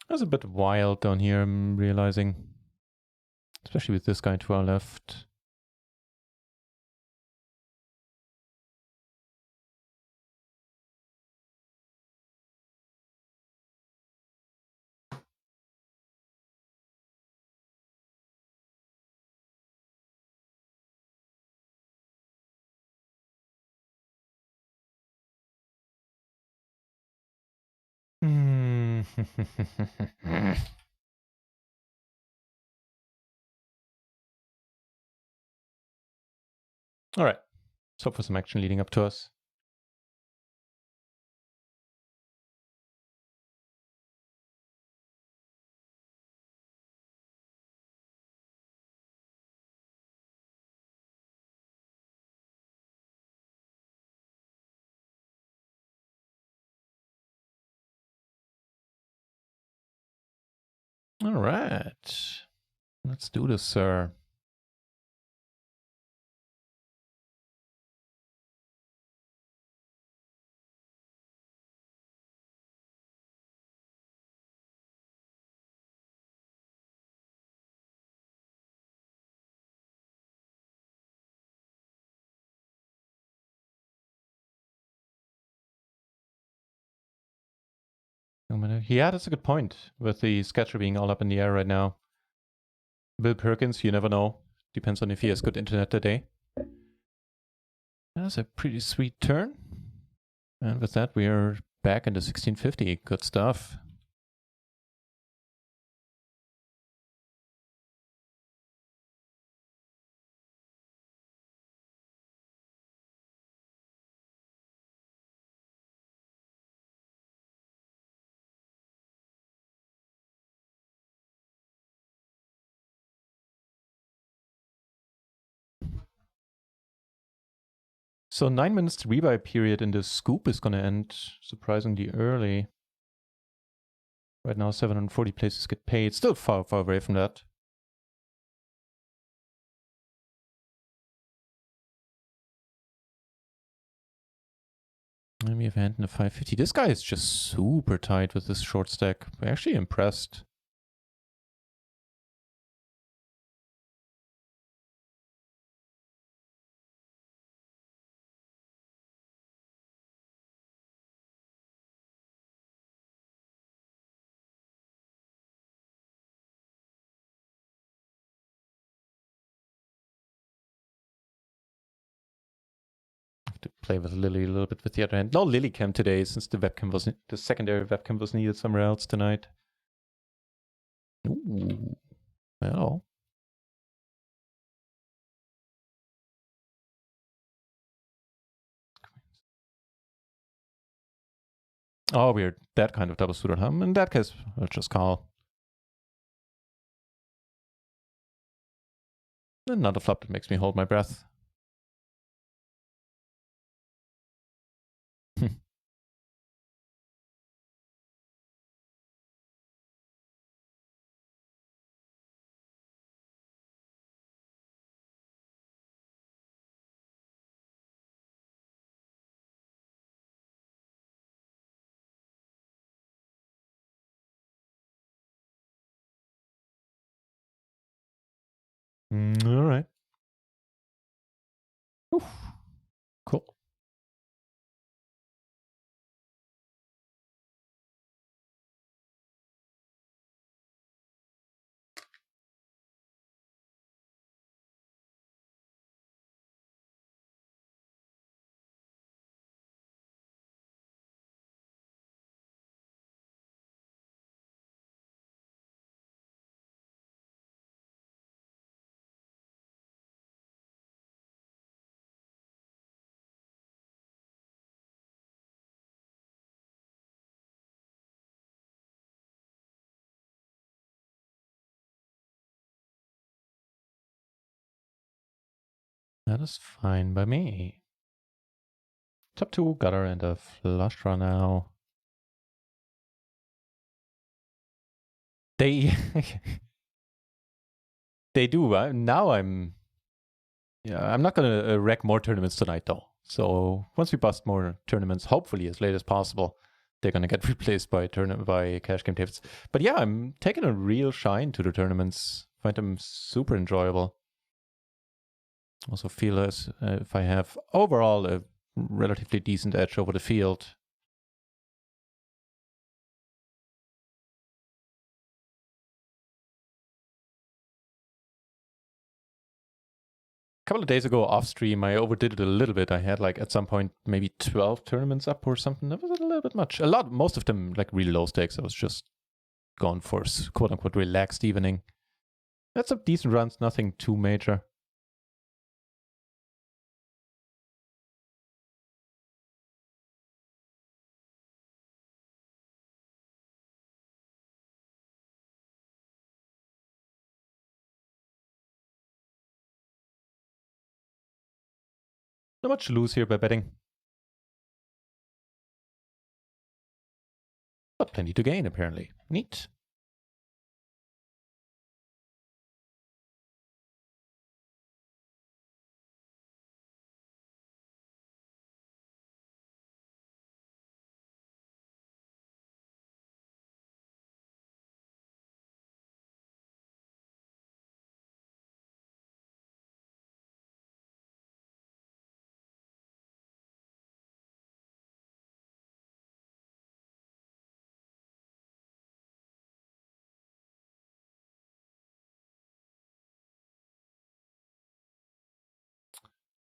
That's a bit wild down here, I'm realizing. Especially with this guy to our left. All right. So for some action leading up to us. All right. Let's do this, sir. Yeah, that's a good point with the schedule being all up in the air right now. Bill Perkins, you never know. Depends on if he has good internet today. That's a pretty sweet turn. And with that, we are back into 1650. Good stuff. So 9 minutes rebuy period in the scoop is going to end surprisingly early. Right now, 740 places get paid. Still far, far away from that. And we have a hand in a 550. This guy is just super tight with this short stack. I'm actually impressed. Have to play with Lily a little bit with the other hand. No Lily cam today since the secondary webcam was needed somewhere else tonight. Ooh. Well. Oh, weird. That kind of double suited hum. In that case, I'll just call. Another flop that makes me hold my breath. All right. Oof. Cool. That is fine by me. Top 2 gutter and a flush draw now. They they do. Now I'm not gonna wreck more tournaments tonight though. So once we bust more tournaments, hopefully as late as possible, they're gonna get replaced by cash game tapes. But yeah, I'm taking a real shine to the tournaments. Find them super enjoyable. Also feel as if I have overall a relatively decent edge over the field. couple of days ago off stream, I overdid it a little bit. I had like at some point maybe 12 tournaments up or something. That was a little bit much. Most of them like really low stakes. I was just going for quote unquote relaxed evening. That's some decent runs, nothing too major. Not much to lose here by betting. But plenty to gain, apparently. Neat.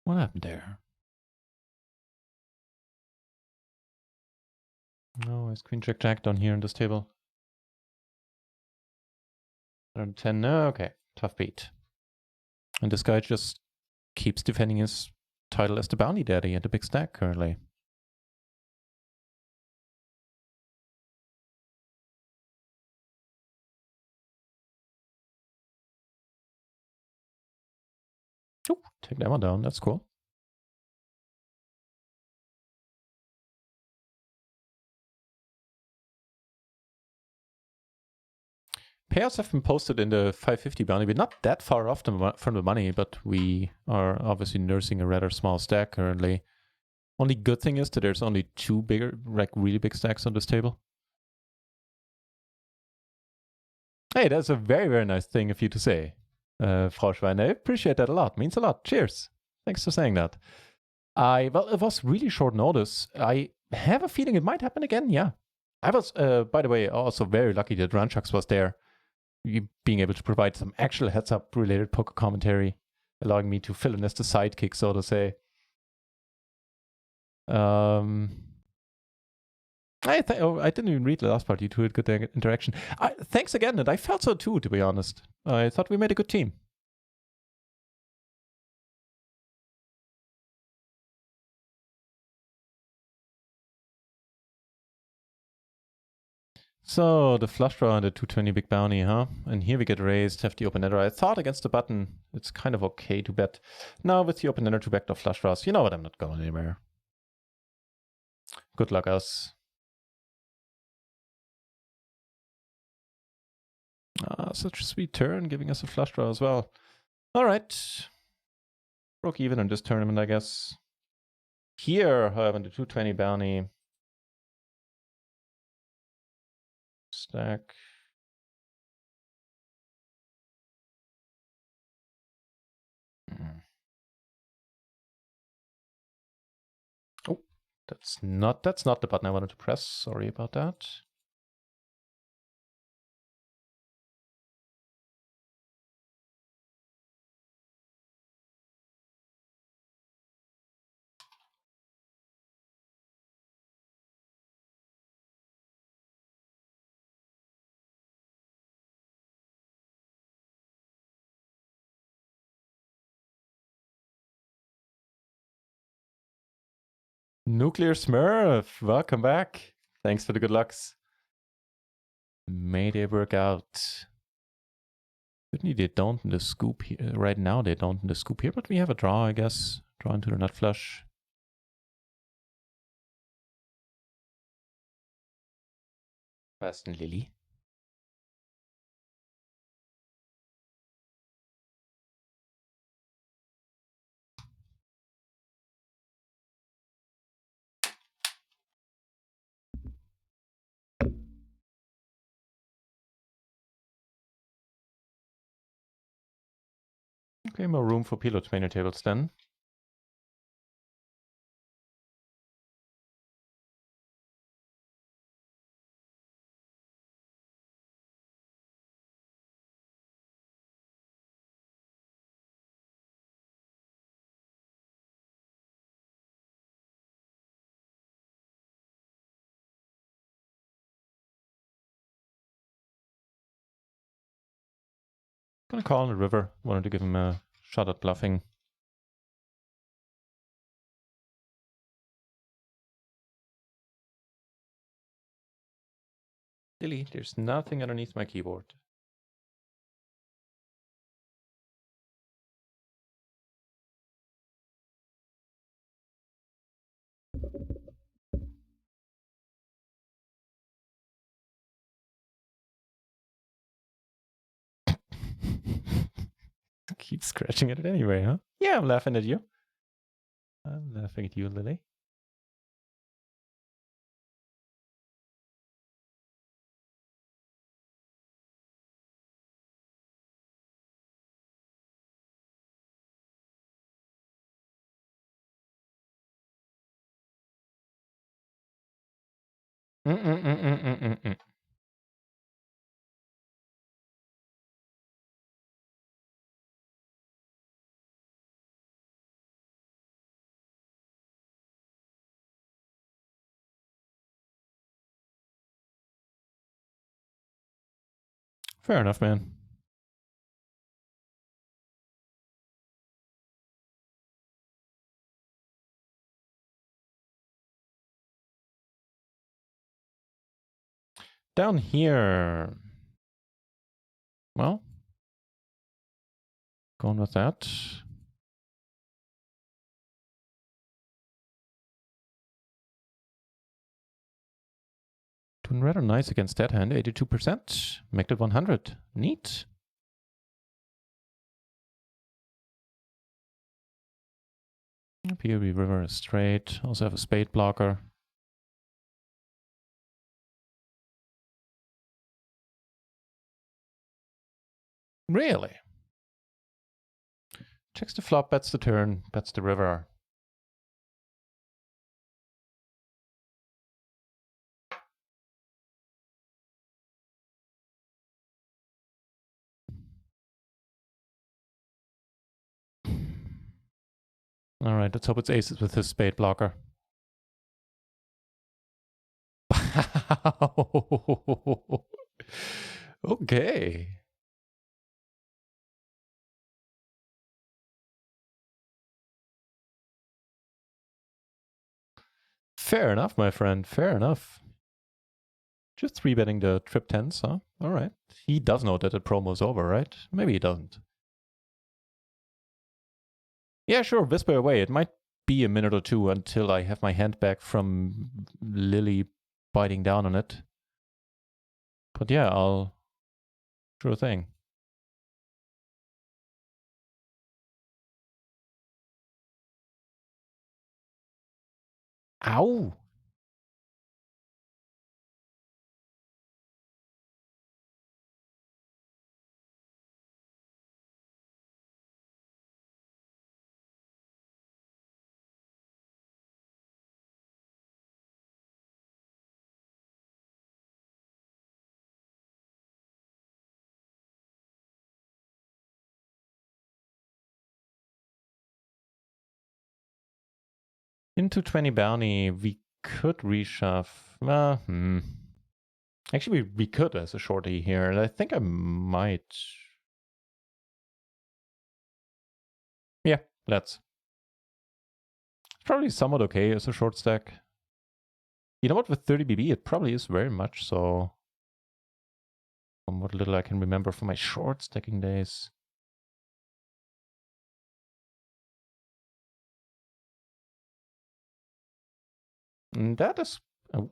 What happened there? No, it's Queen Jack Jack down here in this table. 110. No, okay. Tough beat. And this guy just keeps defending his title as the bounty daddy at the big stack currently. Oh, take that one down. That's cool. Payouts have been posted in the 550 bounty. We're not that far off from the money, but we are obviously nursing a rather small stack currently. Only good thing is that there's only two bigger, like really big stacks on this table. Hey, that's a very, very nice thing of you to say, Frau Schwein. I appreciate that a lot. Means a lot. Cheers. Thanks for saying that. Well, it was really short notice. I have a feeling it might happen again. Yeah. I was, by the way, also very lucky that Ranchucks was there. Being able to provide some actual heads-up related poker commentary, allowing me to fill in as the sidekick, so to say. I didn't even read the last part. You two had good interaction. Thanks again, and I felt so too, to be honest. I thought we made a good team. So, the flush draw and the 220 big bounty, huh? And here we get raised, have the open ender. I thought against the button, it's kind of okay to bet. Now with the open ender to backdoor flush draws, you know what, I'm not going anywhere. Good luck, us. Such a sweet turn, giving us a flush draw as well. Alright. Broke even in this tournament, I guess. Here, however, the 220 bounty. Stack. Oh, that's not the button I wanted to press. Sorry about that. Nuclear Smurf, welcome back. Thanks for the good lucks. May they work out. Certainly they don't in the scoop here. Right now they don't in the scoop here, but we have a draw, I guess. Draw into the nut flush. Weston Lily. Okay, more room for PLO 20 tables then. Gonna call on the river. Wanted to give him a shot at bluffing. Delete. There's nothing underneath my keyboard. Keep scratching at it anyway, huh? Yeah, I'm laughing at you. I'm laughing at you, Lily. Mm-mm-mm-mm-mm-mm. Fair enough, man. Down here. Well, going with that. Doing rather nice against that hand, 82%. Make it 100. Neat. Up here we river is straight. Also have a spade blocker. Really? Checks the flop, bets the turn, bets the river. All right, let's hope it's aces with his spade blocker. Okay. Fair enough, my friend. Fair enough. Just 3-betting the trip tens, huh? All right. He does know that the promo's over, right? Maybe he doesn't. Yeah, sure. Whisper away. It might be a minute or two until I have my hand back from Lily biting down on it. But yeah, I'll... Sure thing. Ow! Into 20 bounty, we could reshove. Actually, we could as a shorty here, and I think I might. Yeah, let's. It's probably somewhat okay as a short stack. You know what, with 30 BB, it probably is very much so. From what little I can remember from my short stacking days. And that is... Oh.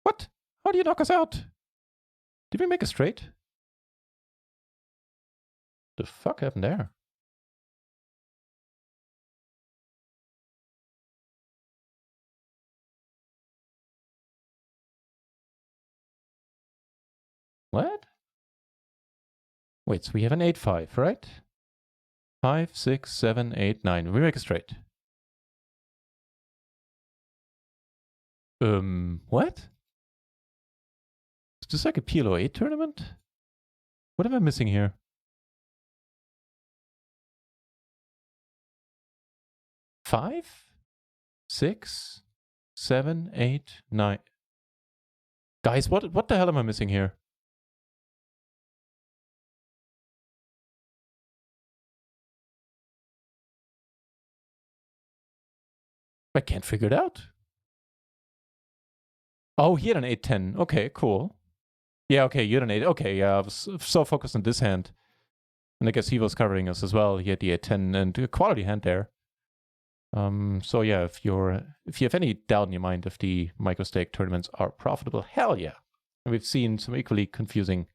What? How do you knock us out? Did we make a straight? The fuck happened there? What? Wait, so we have an 8-5, right? 5, 6, 7, 8, 9. We make a straight. What? Is this like a PLO 8 tournament? What am I missing here? Five, 6, 7, 8, 9. Guys, what the hell am I missing here? I can't figure it out. Oh, he had an 8-10. Okay, cool. Yeah, okay, you had an 8. Okay, yeah, I was so focused on this hand. And I guess he was covering us as well. He had the 8-10 and a quality hand there. So yeah, if you have any doubt in your mind if the micro-stake tournaments are profitable, hell yeah. And we've seen some equally confusing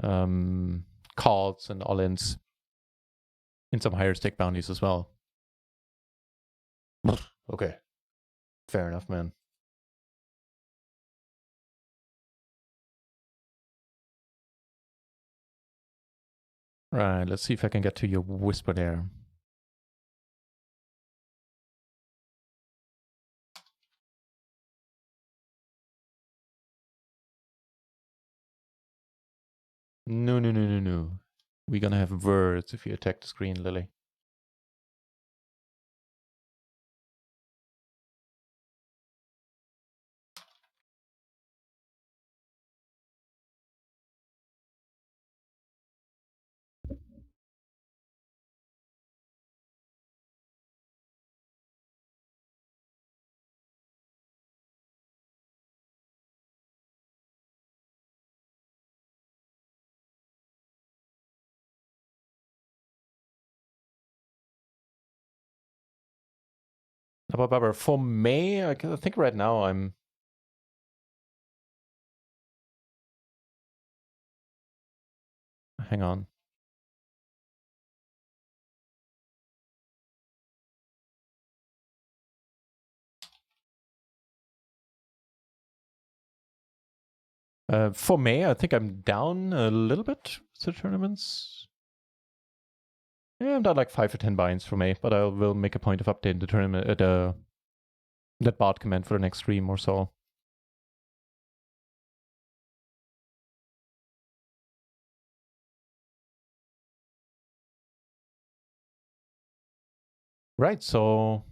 calls and all-ins in some higher stake bounties as well. Okay. Fair enough, man. Right, let's see if I can get to your whisper there. No. We're gonna have words if you attack the screen, Lily. Aber for May, I think right now I'm... Hang on. For May, I think I'm down a little bit with the tournaments. Yeah, I'm down like 5 or 10 binds for May, but I will make a point of updating the tournament, that bot command for the next stream or so. Right, so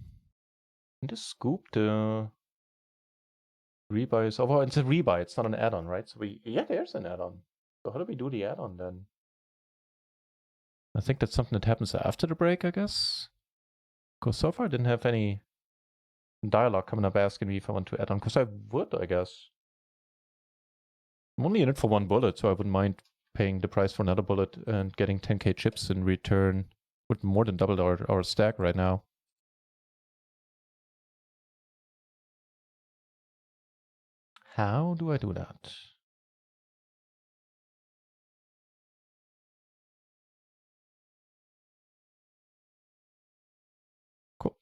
in the scoop, the rebuy is... Oh, it's a rebuy, it's not an add-on, right? So yeah, there's an add-on. So how do we do the add-on then? I think that's something that happens after the break, I guess. Because so far I didn't have any dialogue coming up asking me if I want to add on. Because I would, I guess. I'm only in it for one bullet, so I wouldn't mind paying the price for another bullet and getting 10k chips in return. Would more than double our stack right now. How do I do that? Cool.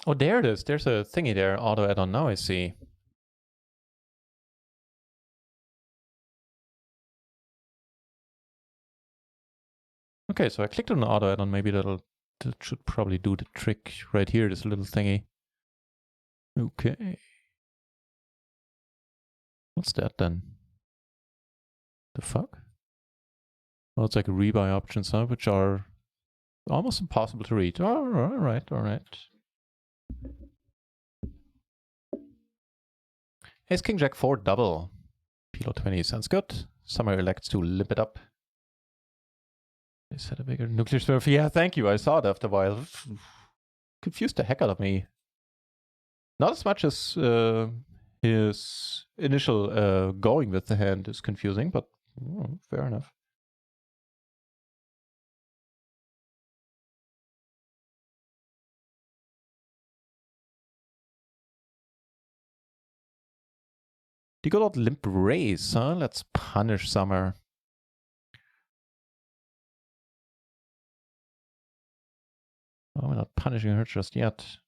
Oh, there it is. There's a thingy there. Auto add-on now, I see. Okay, so I clicked on the auto add-on. Maybe that should probably do the trick right here, this little thingy. Okay. What's that then? The fuck? Oh, it's like rebuy options, huh? Which are almost impossible to read. Oh, all right. Ace King Jack 4 double. PLO 20 sounds good. Summer elects to limp it up. They set a bigger nuclear smurf. Yeah, thank you. I saw it after a while. Confused the heck out of me. Not as much as his initial going with the hand is confusing, but fair enough. The good old limp raise, huh? Let's punish Summer. Oh, we're not punishing her just yet.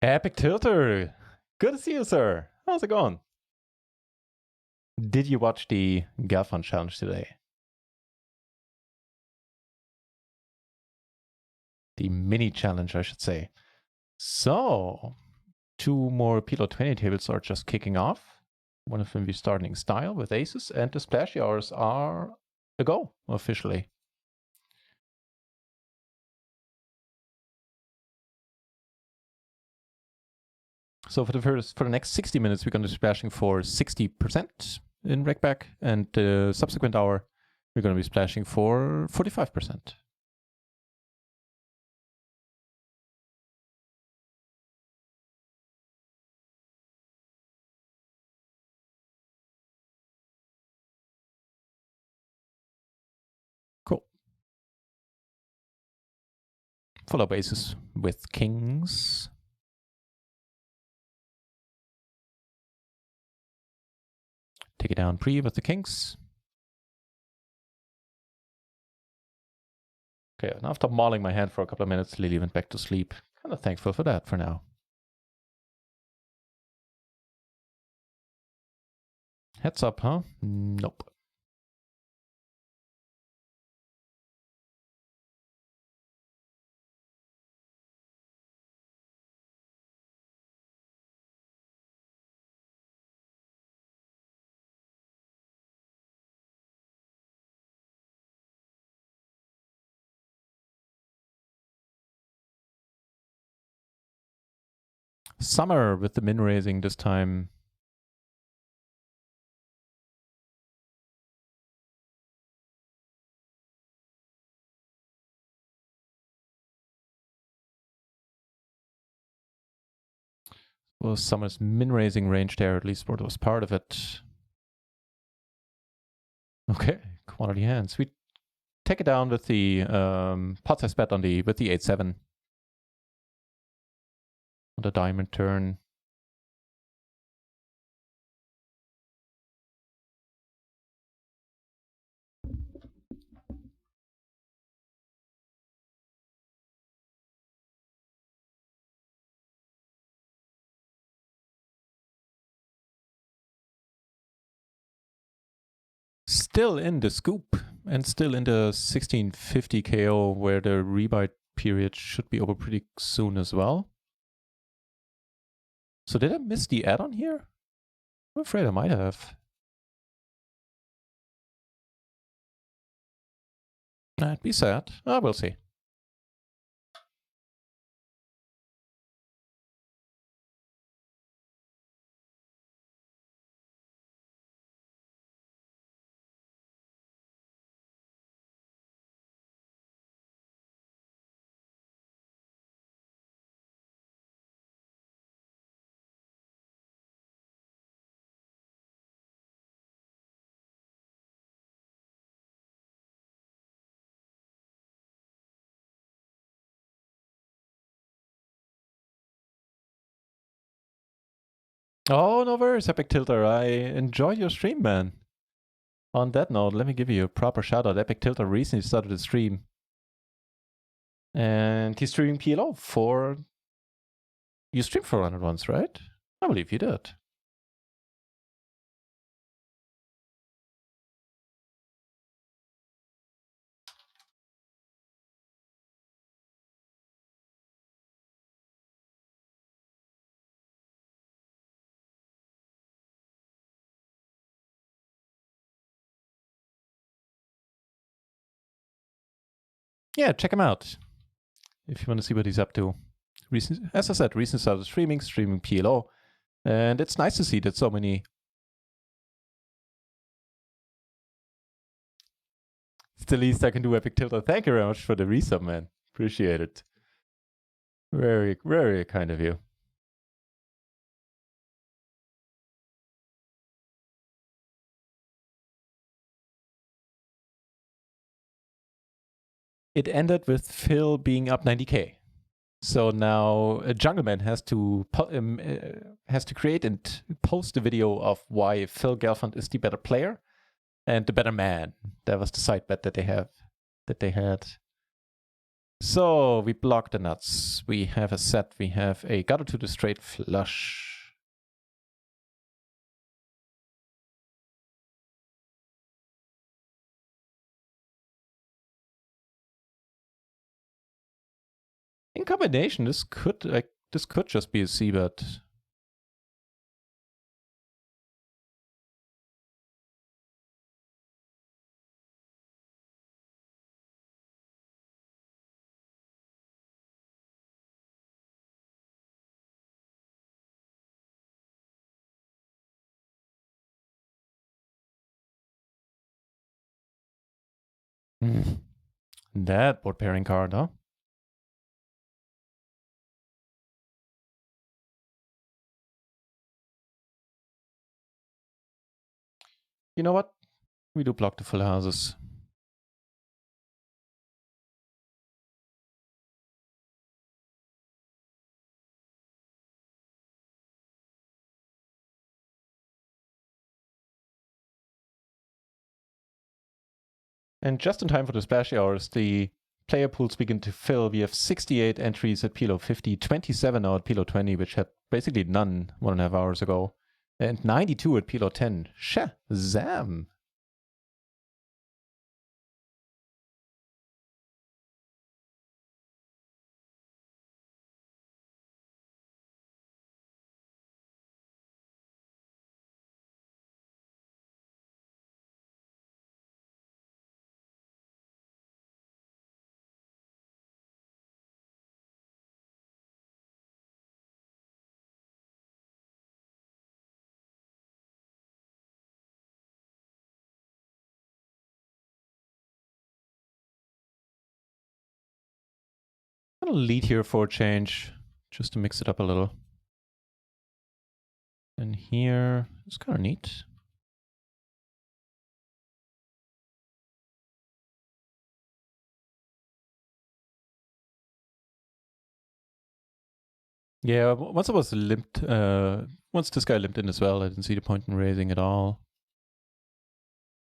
Epic Tilter! Good to see you, sir. How's it going? Did you watch the Gelfand challenge today? The mini challenge, I should say. So, 2 more PLO 20 tables are just kicking off. One of them be starting style with aces, and the splashy hours are a go officially. So for the next 60 minutes, we're going to be splashing for 60% in rec back, and the subsequent hour, we're going to be splashing for 45%. Cool. Follow bases with kings. Take it down pre with the kings. Okay, and after mauling my hand for a couple of minutes, Lily went back to sleep. Kind of thankful for that for now. Heads up, huh? Nope. Summer with the min raising this time. Well, Summer's min raising range there, at least what was part of it. Okay, quantity hands. We take it down with the pot size bet on with the 8-7 on the diamond turn. Still in the scoop and still in the 1650 KO, where the rebuy period should be over pretty soon as well. So did I miss the add-on here? I'm afraid I might have. That'd be sad. We'll see. Oh, no worries, Epic Tilter. I enjoyed your stream, man. On that note, let me give you a proper shout out. Epic Tilter recently started a stream. And he's streaming PLO for... You streamed for 100 once, right? I believe you did. Yeah, check him out if you want to see what he's up to. As I said, recently started streaming PLO. And it's nice to see that so many... It's the least I can do, Epic Tilter. Thank you very much for the resub, man. Appreciate it. Very, very kind of you. It ended with Phil being up 90k. So now Jungleman has to create and post a video of why Phil Gelfand is the better player and the better man. That was the side bet that they had. So we block the nuts. We have a set. We have a gutter to the straight flush. In combination, this could just be a c-bet. That board pairing card, huh? You know what? We do block the full houses. And just in time for the splash hours, the player pools begin to fill. We have 68 entries at PLO 50, 27 now at PLO 20, which had basically none 1.5 hours ago, and 92 at PLO 10. Shazam! I'm gonna lead here for a change, just to mix it up a little. And here, it's kind of neat. Yeah, once I was limped, once this guy limped in as well, I didn't see the point in raising at all.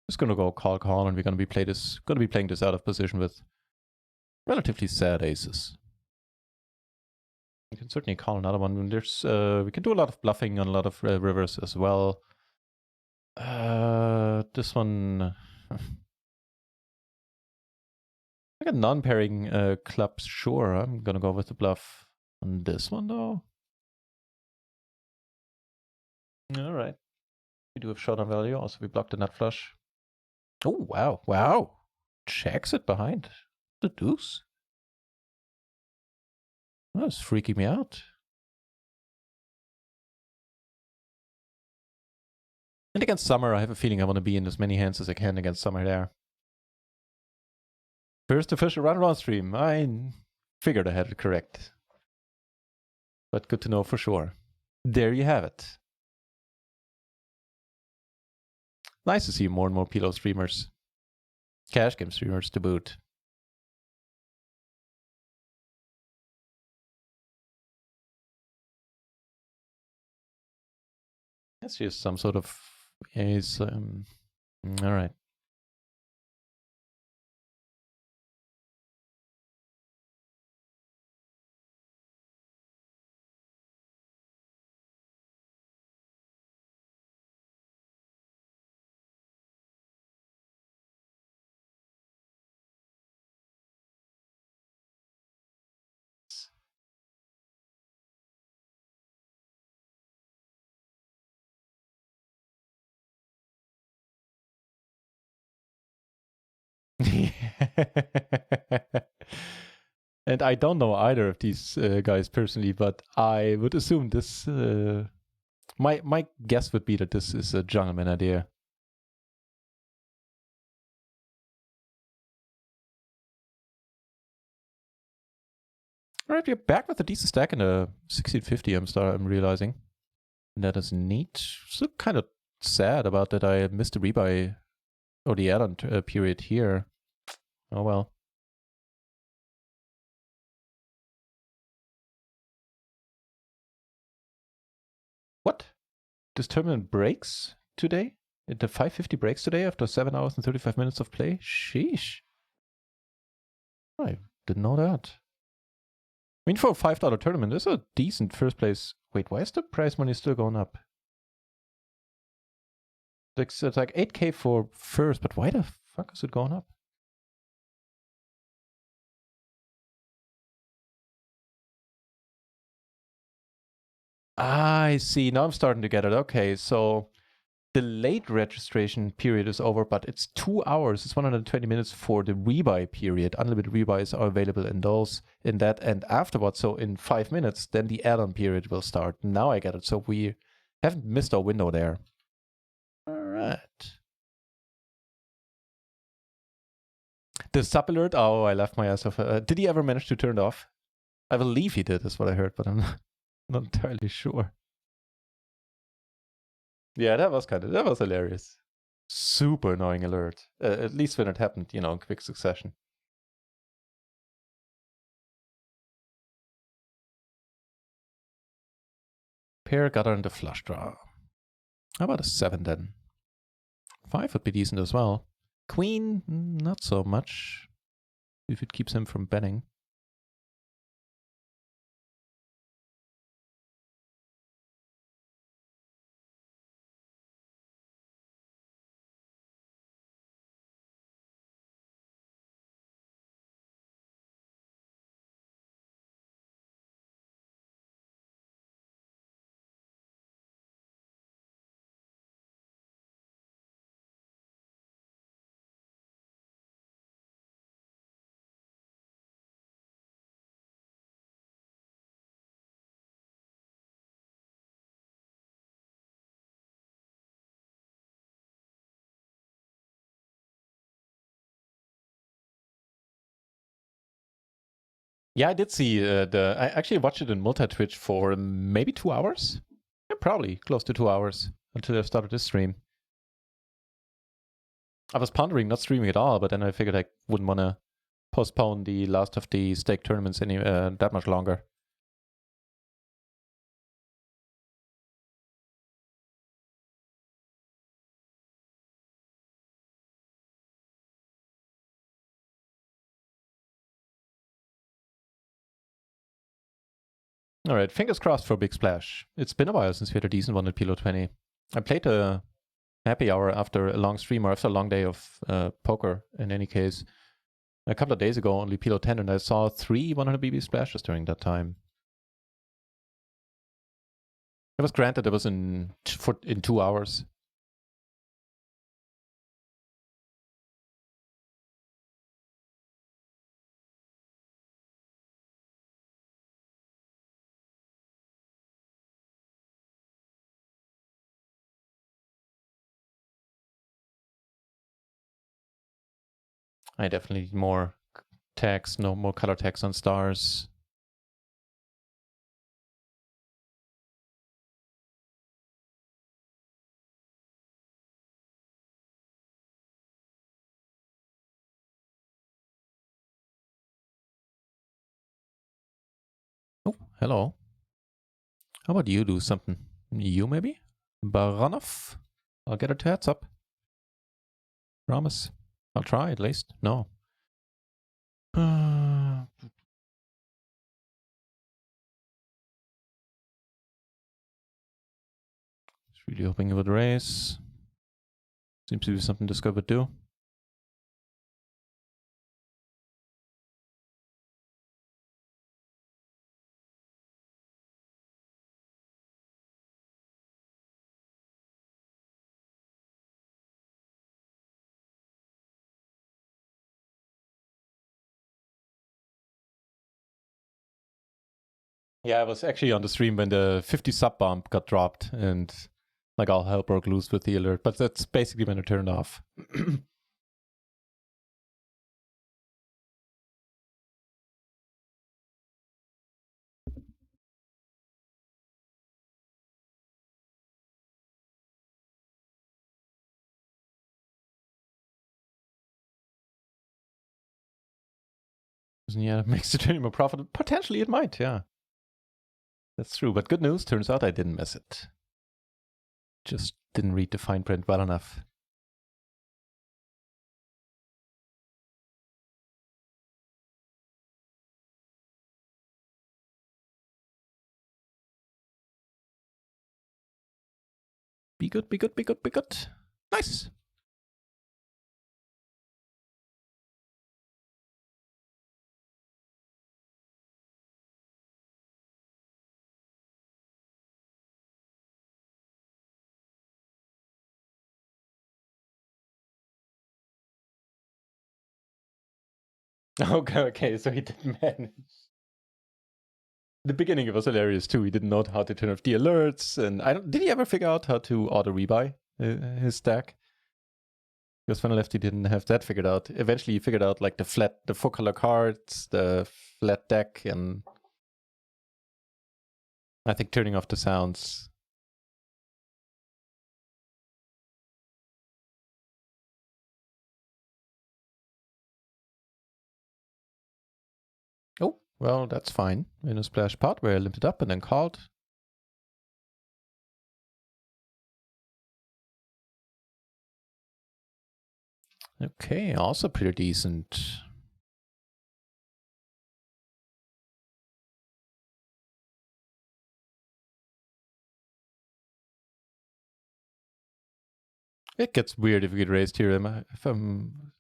Just gonna go call, and we're gonna be playing this out of position with relatively sad aces. We can certainly call another one. There's we can do a lot of bluffing on a lot of rivers as well. This one, I got non-pairing clubs. Sure, I'm gonna go with the bluff on this one though. All right, we do have showdown value. Also, we block the nut flush. Oh wow! Checks it behind the deuce. That's freaking me out. And against Summer, I have a feeling I want to be in as many hands as I can against Summer there. First official run stream. I figured I had it correct. But good to know for sure. There you have it. Nice to see more and more PLO streamers. Cash game streamers to boot. That's just some sort of ace. All right. And I don't know either of these guys personally, but I would assume this. My guess would be that this is a Jungleman idea. All right, we're back with a decent stack in a 1650. I'm realizing that is neat. Still kind of sad about that. I missed the rebuy or the add-on period here. Oh well. What? This tournament breaks today? The 550 breaks today after 7 hours and 35 minutes of play? Sheesh. I Didn't know that. I mean, for a $5 tournament, this is a decent first place. Wait, why is the prize money still going up? It's like 8K for first, but why the fuck is it going up? I see. Now I'm starting to get it. Okay, so the late registration period is over, but it's 2 hours. It's 120 minutes for the rebuy period. Unlimited rebuys are available in that, and afterwards, so in 5 minutes, then the add-on period will start. Now I get it. So we haven't missed our window there. All right. The sub alert. Oh, I left my ass off. Did he ever manage to turn it off? I believe he did. Is what I heard, but I'm not entirely sure. Yeah, that was hilarious. Super annoying alert. At least when it happened, in quick succession. Pair, gutter, and a flush draw. How about a 7 then? 5 would be decent as well. Queen, not so much. If it keeps him from betting. Yeah, I did see I actually watched it in multi-Twitch for maybe 2 hours. Yeah, probably close to 2 hours until I started this stream. I was pondering not streaming at all, but then I figured I wouldn't want to postpone the last of the stake tournaments that much longer. All right, fingers crossed for a big splash. It's been a while since we had a decent one at PLO 20. I played a happy hour after a long stream or after a long day of poker, in any case. A couple of days ago, only PLO 10, and I saw 3 100 BB splashes during that time. It was granted it was in 2 hours. I definitely need more text, no more color text on stars. Oh, hello. How about you do something? You maybe? Baranov? I'll get her to heads up. Promise. I'll try at least. No. Just really hoping it would raise. Seems to be something this guy would do. Yeah, I was actually on the stream when the 50 sub bump got dropped and like all hell broke loose with the alert, but that's basically when it turned off. Yeah, it makes the journey more profitable. Potentially it might, yeah. That's true, but good news, turns out I didn't miss it. Just didn't read the fine print well enough. Be good, be good, be good, be good. Nice. Okay, so he didn't manage. The beginning it was hilarious too. He didn't know how to turn off the alerts, and did he ever figure out how to auto rebuy his stack? Because when I left, he didn't have that figured out. Eventually, he figured out like the 4-color cards, the flat deck, and I think turning off the sounds. Oh, well, that's fine. In a splash pot where I limped it up and then called. Okay, also pretty decent. It gets weird if we get raised here. If I'm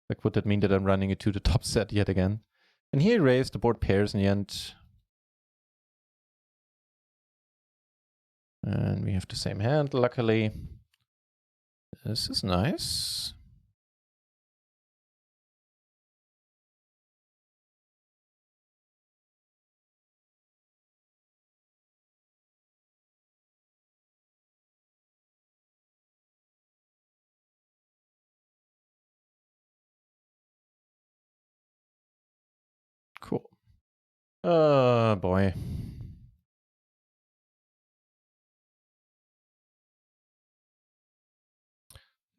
like, would that mean that I'm running it to the top set yet again? And here raised, the board pairs in the end. And we have the same hand, luckily. This is nice. Cool. Boy.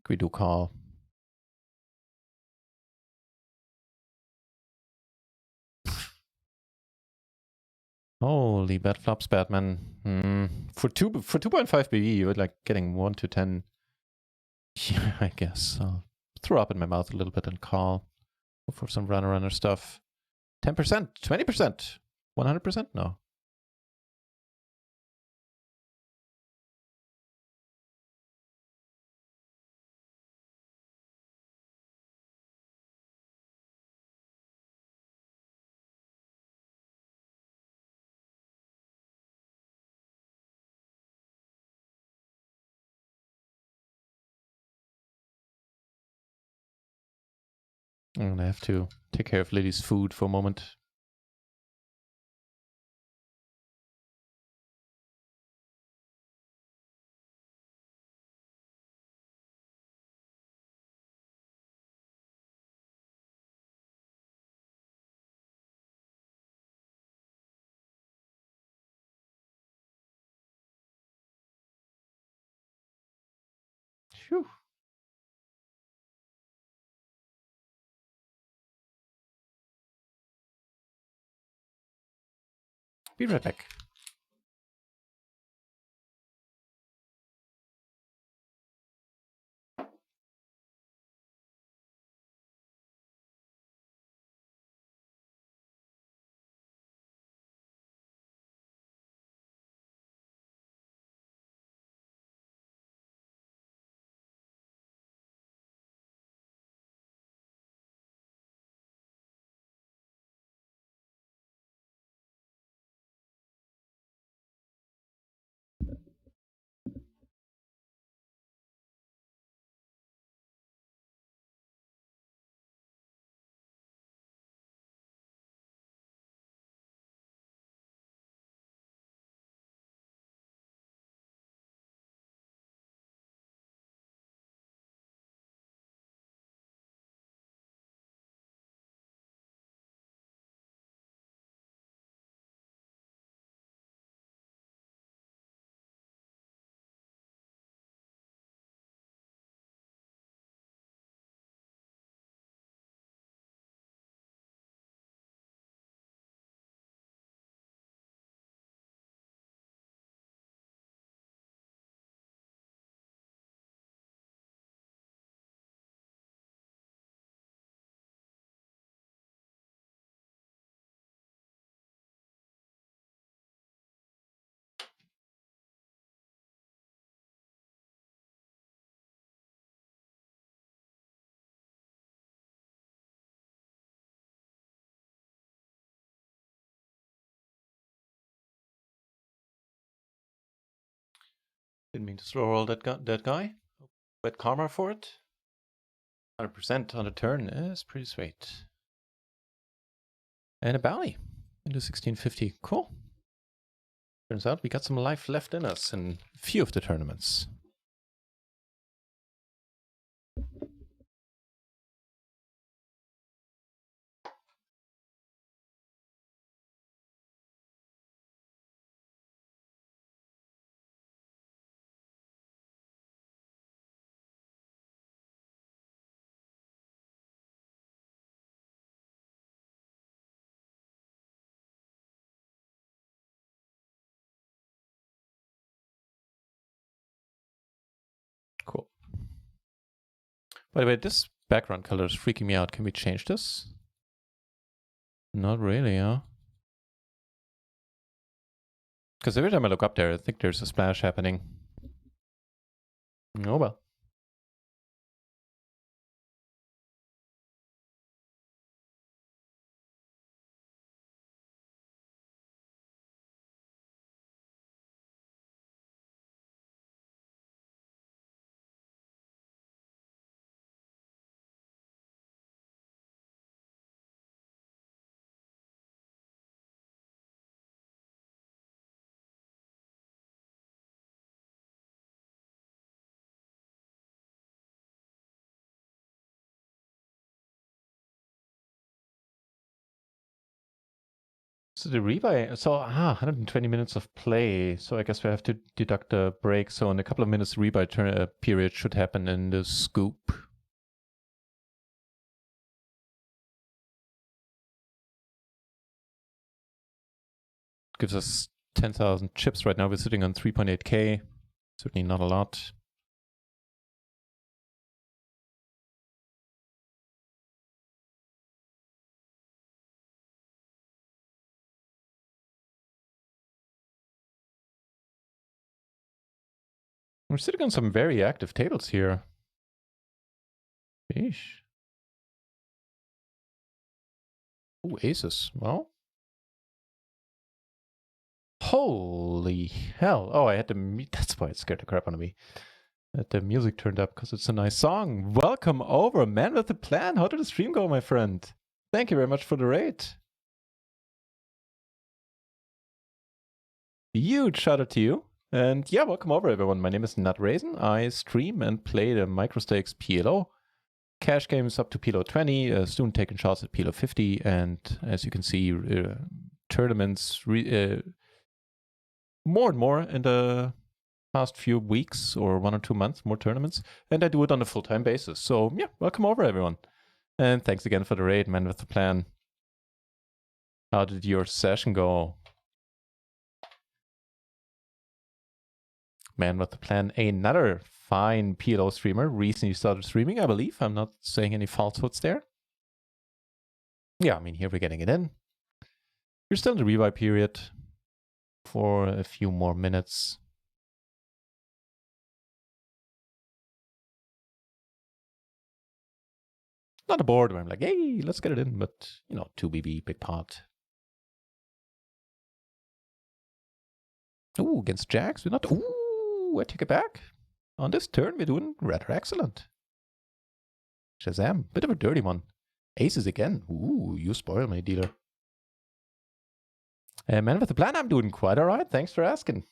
We do call. Holy bad flops, Batman. For 2.5 BV, you're like getting 1 to 10. Yeah, I guess. I'll throw up in my mouth a little bit and call. Go for some runner stuff. 10%, 20%, 100%? No. I'm gonna have to take care of Lily's food for a moment. Phew. Be right back. Didn't mean to throw all that guy. But karma for it. 100% on the turn is pretty sweet. And a bounty into 1650. Cool. Turns out we got some life left in us in a few of the tournaments. Cool. By the way, this background color is freaking me out. Can we change this? Not really, huh? Because every time I look up there, I think there's a splash happening. Oh well. So the rebuy, so 120 minutes of play. So I guess we have to deduct a break. So in a couple of minutes, the rebuy period should happen in the scoop. Gives us 10,000 chips right now. We're sitting on 3.8k. Certainly not a lot. We're sitting on some very active tables here. Sheesh. Ooh, aces. Well. Holy hell. Oh, I had to that's why it scared the crap out of me. That the music turned up because it's a nice song. Welcome over, man with the plan. How did the stream go, my friend? Thank you very much for the raid. Huge shout out to you. And yeah, welcome over, everyone. My name is NutRaisin. I stream and play the microstakes PLO. Cash games up to PLO 20, soon taking shots at PLO 50. And as you can see, tournaments more and more in the past few weeks or 1 or 2 months, more tournaments. And I do it on a full-time basis. So yeah, welcome over, everyone. And thanks again for the raid, man with the plan. How did your session go? Man with the plan, another fine PLO streamer, recently started streaming, I believe. I'm not saying any falsehoods there. Yeah, I mean, here we're getting it in. We're still in the rebuy period for a few more minutes. Not a board where I'm like, hey, let's get it in, but, you know, 2BB, big pot. Ooh, against jacks, we're not, ooh, I take it back. On this turn, we're doing rather excellent. Shazam, bit of a dirty one. Aces again. Ooh, you spoil me, dealer. Man with the plan, I'm doing quite all right. Thanks for asking.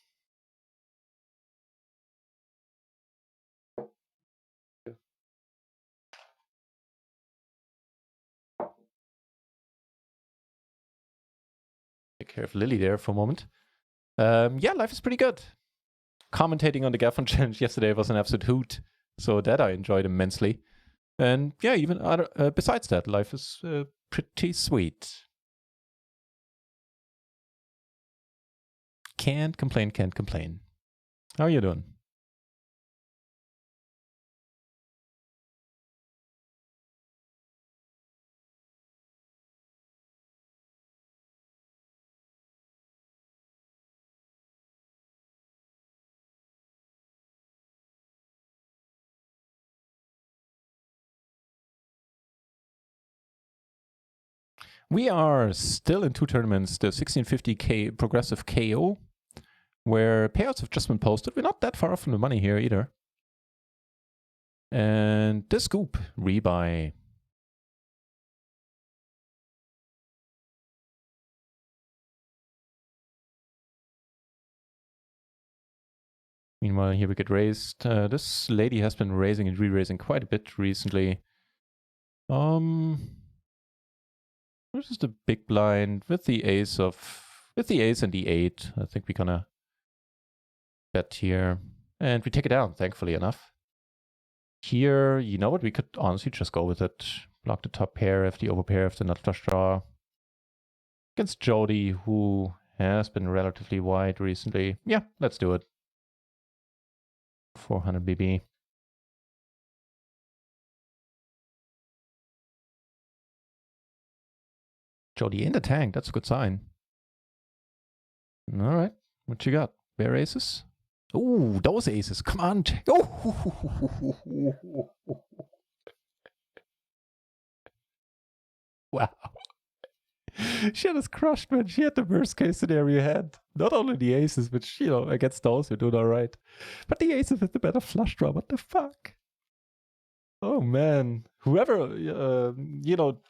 Take care of Lily there for a moment. Yeah, life is pretty good. Commentating on the Gaffon challenge yesterday was an absolute hoot. So that I enjoyed immensely. And yeah, even besides that, life is pretty sweet. Can't complain, can't complain. How are you doing? We are still in 2 tournaments, the 1650K progressive KO where payouts have just been posted. We're not that far off from the money here either. And this scoop, rebuy. Meanwhile, here we get raised. This lady has been raising and re-raising quite a bit recently. This is the big blind with the ace and the 8. I think we're gonna bet here. And we take it down, thankfully enough. Here, you know what? We could honestly just go with it. Block the top pair if the overpair of the nut flush draw. Against Jody, who has been relatively wide recently. Yeah, let's do it. 400 BB. Jody in the tank, that's a good sign. All right, what you got? Bare aces? Ooh, those aces, come on. Oh. Wow. She had us crushed, man. She had the worst case scenario had. Not only the aces, which, you know, against those, we're doing all right. But the aces with the better flush draw. What the fuck? Oh, man. Whoever, you know,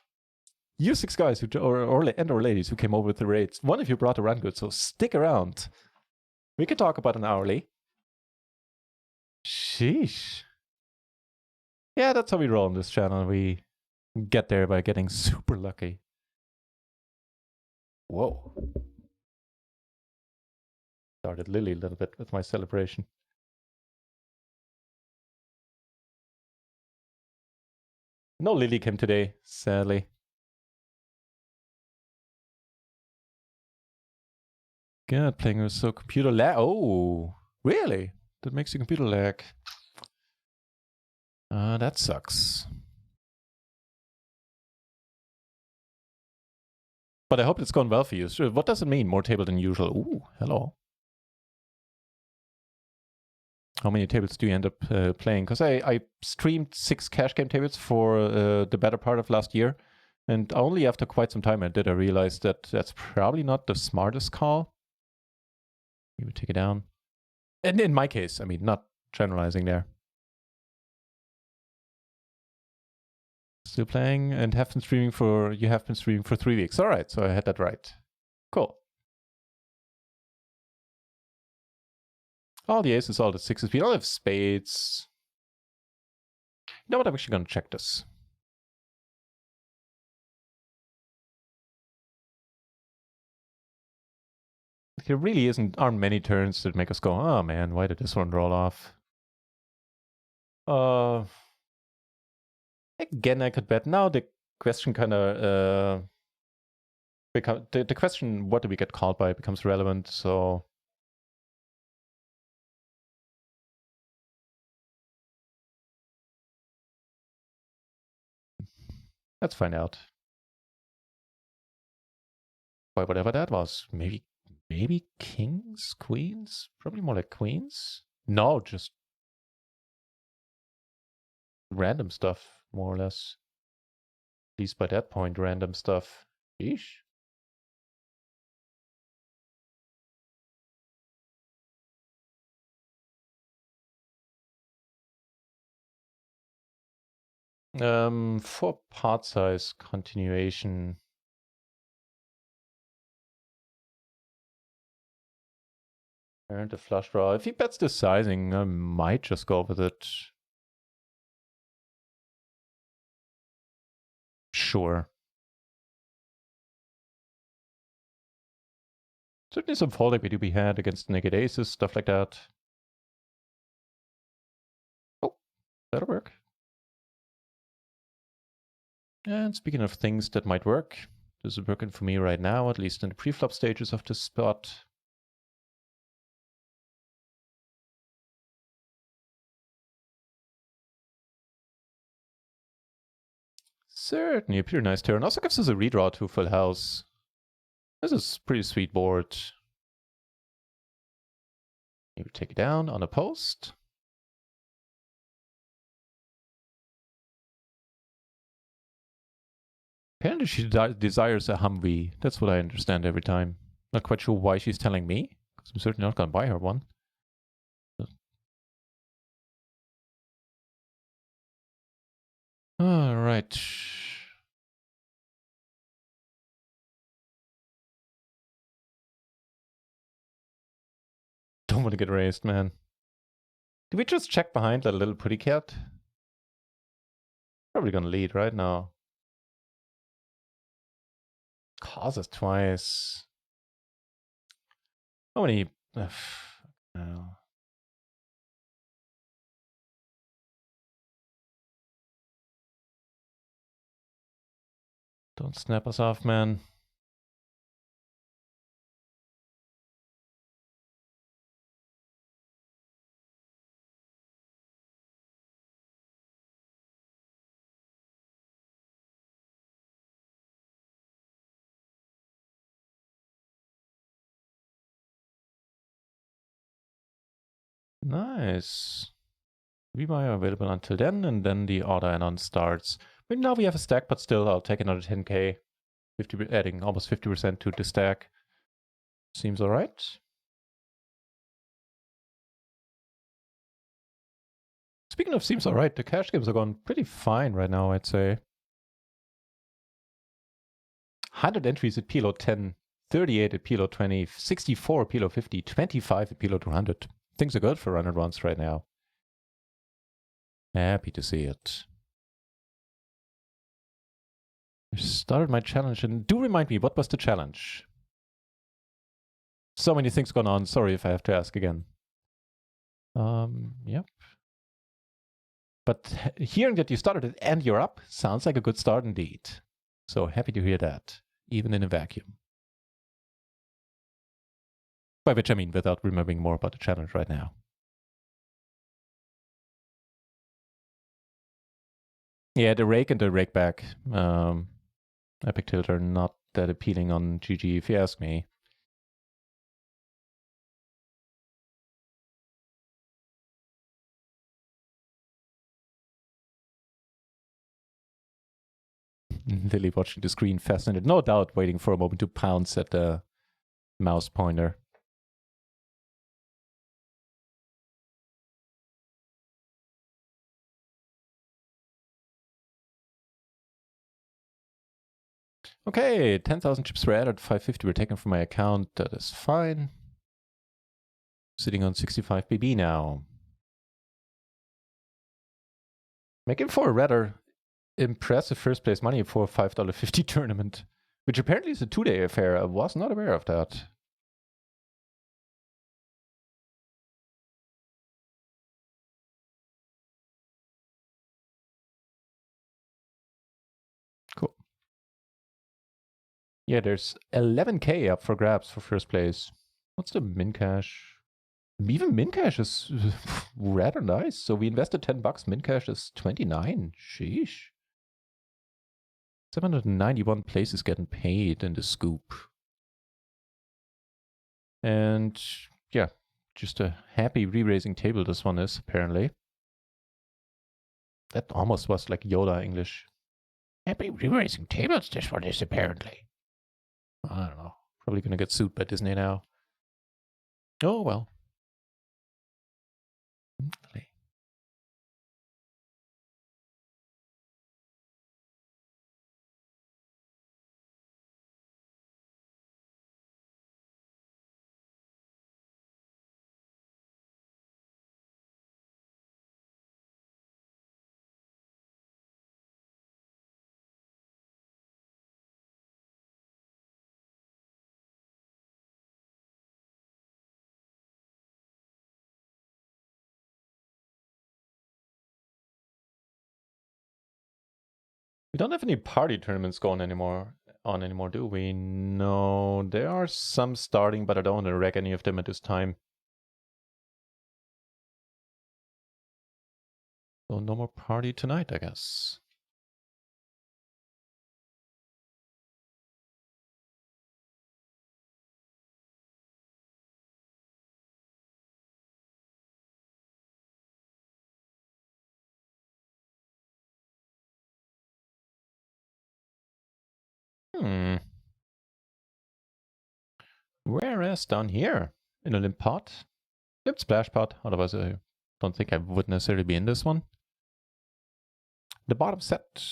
you 6 guys who, or ladies who came over with the raids, one of you brought a run good, so stick around. We can talk about an hourly. Sheesh. Yeah, that's how we roll on this channel. We get there by getting super lucky. Whoa. Started Lily a little bit with my celebration. No Lily came today, sadly. God, playing with so computer lag. Oh, really? That makes you computer lag. That sucks. But I hope it's gone well for you. So what does it mean? More table than usual. Ooh, hello. How many tables do you end up playing? Because I streamed 6 cash game tables for the better part of last year. And only after quite some time I realize that that's probably not the smartest call. You would take it down. And in my case, I mean, not generalizing there. Still playing and you have been streaming for 3 weeks. All right, so I had that right. Cool. All the aces, all the 6s. We don't have spades. You know what? I'm actually going to check this. There really aren't many turns that make us go, oh man, why did this one roll off? Again, I could bet. Now the question kind of the question, what do we get called by, becomes relevant. So let's find out. By whatever that was, maybe kings, queens, probably more like queens. No, just random stuff, more or less. At least by that point, random stuff. Yeesh. For part size continuation. And the flush draw. If he bets the sizing, I might just go with it. Sure. Certainly some folding we do be had against naked aces, stuff like that. Oh, that'll work. And speaking of things that might work, this is working for me right now, at least in the pre-flop stages of this spot. Certainly a pretty nice turn. Also gives us a redraw to full house. This is a pretty sweet board. You take it down on a post. Apparently she desires a Humvee. That's what I understand every time. Not quite sure why she's telling me, I'm certainly not gonna buy her one. All right. Don't want to get raised, man. Do we just check behind that little pretty cat? Probably gonna lead right now. Causes twice. How many? No. Don't snap us off, man. Nice. Rebuy are available until then, and then the order add-on starts. But now we have a stack, but still, I'll take another 10k. Adding almost 50% to the stack. Seems alright. Speaking of seems alright, the cash games are going pretty fine right now, I'd say. 100 entries at PLO 10, 38 at PLO 20, 64 at PLO 50, 25 at PLO 200. Things are good for run and runs right now. Happy to see it. I started my challenge, and do remind me, what was the challenge? So many things going on. Sorry if I have to ask again. Yep. But hearing that you started it and you're up sounds like a good start indeed. So happy to hear that, even in a vacuum. By which I mean without remembering more about the challenge right now. Yeah, the rake and the rake back. Epic Tilt are not that appealing on GG, if you ask me. Lily watching the screen, fascinated, no doubt waiting for a moment to pounce at the mouse pointer. Okay, 10,000 chips were added, 550 were taken from my account. That is fine. Sitting on 65 BB now. Making for a rather impressive first place money for a $5.50 tournament, which apparently is a 2-day affair. I was not aware of that. Cool. Yeah, there's 11k up for grabs for first place. What's the min cash? Even min cash is rather nice. So we invested $10. Min cash is 29. Sheesh. 791 places getting paid in the scoop. And yeah, just a happy re-raising table this one is, apparently. That almost was like Yoda English. Happy re-raising tables this one is, apparently. I don't know. Probably gonna get sued by Disney now. Oh well. We don't have any party tournaments going anymore, do we? No, there are some starting, but I don't want to wreck any of them at this time. So no more party tonight, I guess. Whereas down here, in a limp pot. Limp splash pot, otherwise I don't think I would necessarily be in this one. The bottom set.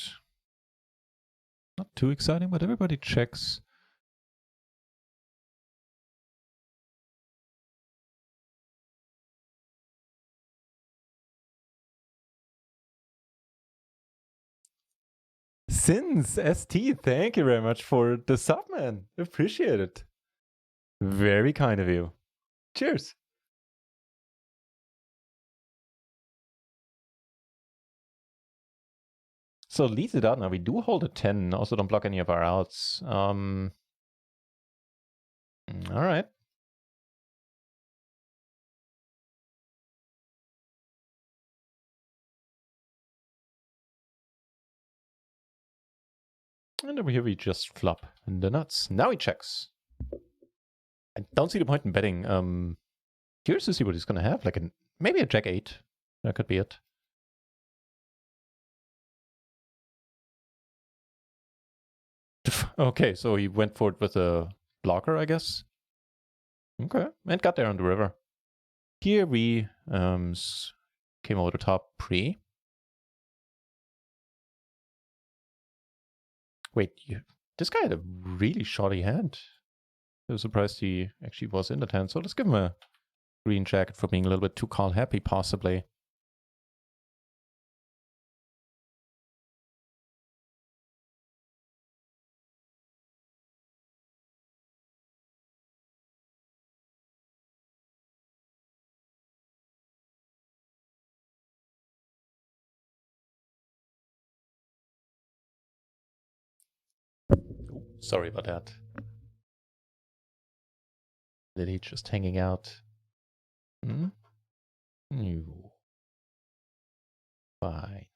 Not too exciting, but everybody checks. Sins ST, thank you very much for the sub, man. Appreciate it. Very kind of you. Cheers. So leads it out now. We do hold a 10. Also don't block any of our outs. All right. And over here we just flop the nuts. Now he checks. I don't see the point in betting. Curious to see what he's gonna have. Like maybe a jack 8. That could be it. Okay, so he went for it with a blocker, I guess. Okay, and got there on the river. Here we came over the top pre. Wait, this guy had a really shoddy hand. I was surprised he actually was in that hand. So let's give him a green jacket for being a little bit too call happy, possibly. Sorry about that. Did he just hanging out? You. Fine.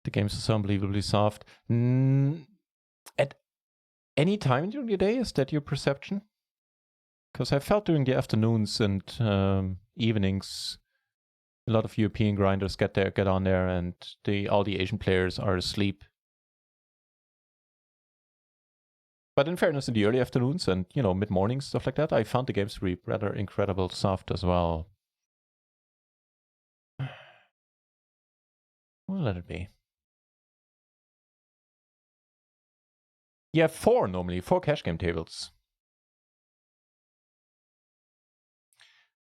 The game's so unbelievably soft. At any time during the day, is that your perception? Because I felt during the afternoons and evenings, a lot of European grinders get on there, and all the Asian players are asleep. But in fairness, in the early afternoons and mid mornings, stuff like that, I found the games to be rather incredible soft as well. Well, let it be. You have 4 normally, 4 cash game tables.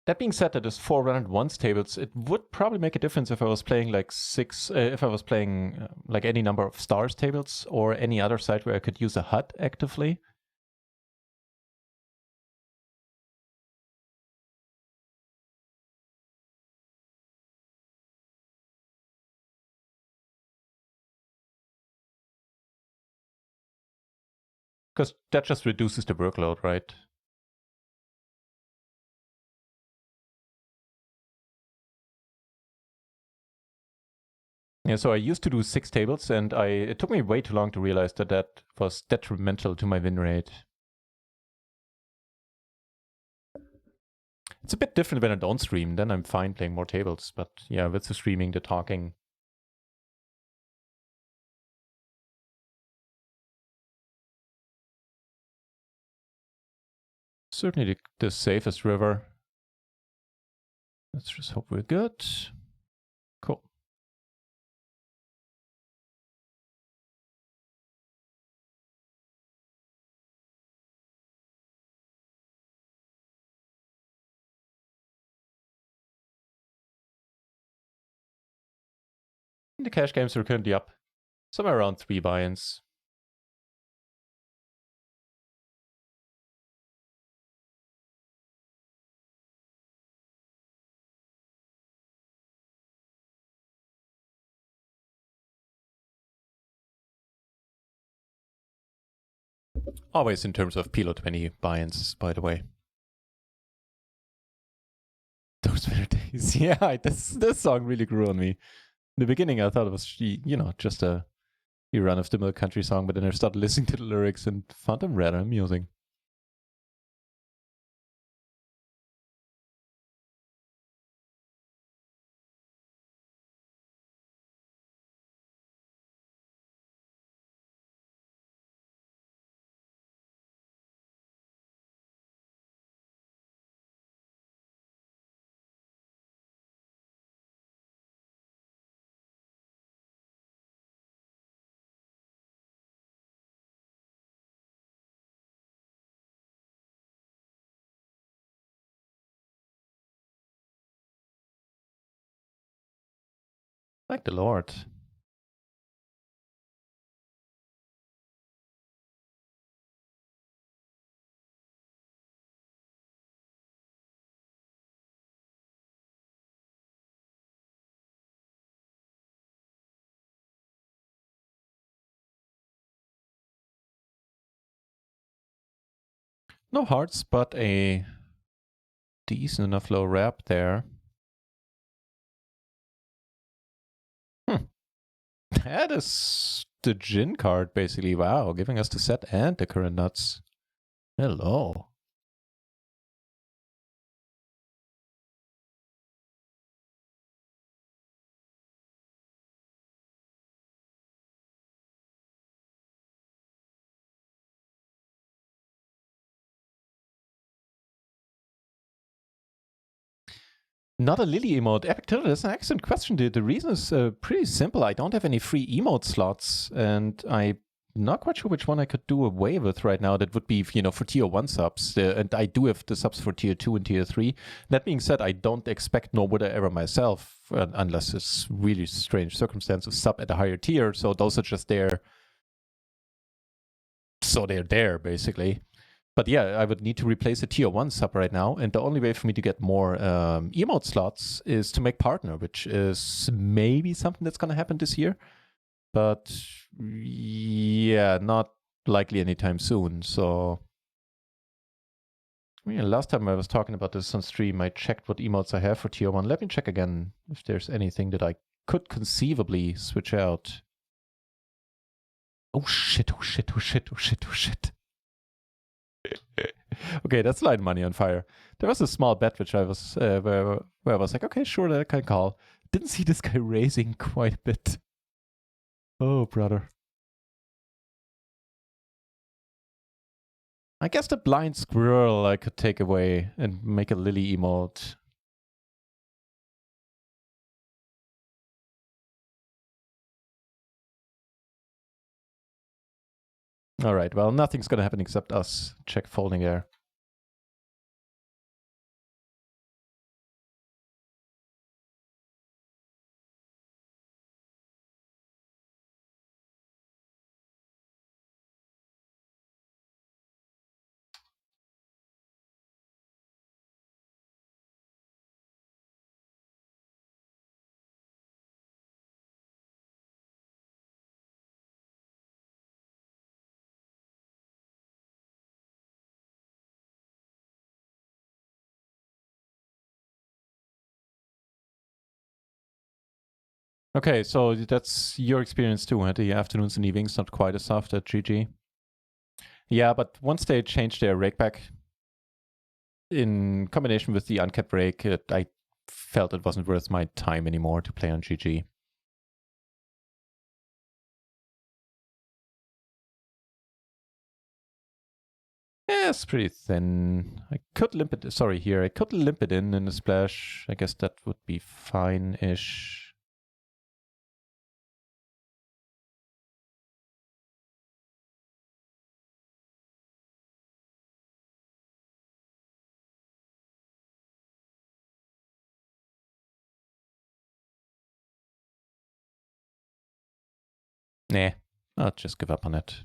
That being said, that is 4 run-at-once tables. It would probably make a difference if I was playing like 6, if I was playing like any number of stars tables or any other site where I could use a HUD actively. Because that just reduces the workload, right? Yeah, so I used to do 6 tables, and it took me way too long to realize that was detrimental to my win rate. It's a bit different when I don't stream, then I'm fine playing more tables, but yeah, with the streaming, the talking. Certainly the safest river. Let's just hope we're good. Cool. The cash games are currently up somewhere around 3 buy-ins. Always in terms of PLO 20 buy-ins, by the way. Those better days. Yeah, this song really grew on me. In the beginning, I thought it was, just a run-of-the-mill country song, but then I started listening to the lyrics and found them rather amusing. Thank the Lord. No hearts, but a decent enough low rep there. That is the Jin card, basically. Wow, giving us the set and the current nuts. Hello. Not a Lily emote. Epic Tilde, that's an excellent question. The reason is pretty simple. I don't have any free emote slots, and I'm not quite sure which one I could do away with right now. That would be, for tier 1 subs. And I do have the subs for tier 2 and tier 3. That being said, I don't expect, nor would I ever myself, unless it's really strange circumstances, sub at a higher tier. So those are just there. So they're there, basically. But yeah, I would need to replace a tier 1 sub right now. And the only way for me to get more emote slots is to make partner, which is maybe something that's going to happen this year. But yeah, not likely anytime soon. So last time I was talking about this on stream, I checked what emotes I have for tier 1. Let me check again if there's anything that I could conceivably switch out. Oh shit, oh shit, oh shit, oh shit, oh shit. Okay, that's light money on fire. There was a small bet which I was where I was like, okay, sure, that I can call. Didn't see this guy raising quite a bit. Oh, brother. I guess the blind squirrel I could take away and make a lily emote. All right, well, nothing's gonna happen except us. Check folding there. Okay, so that's your experience too, huh? The afternoons and evenings not quite as soft at GG. Yeah, but once they changed their rakeback in combination with the uncapped rake, I felt it wasn't worth my time anymore to play on GG. Yeah, it's pretty thin. I could limp it. Sorry, here. I could limp it in a splash. I guess that would be fine-ish. Nah, I'll just give up on it.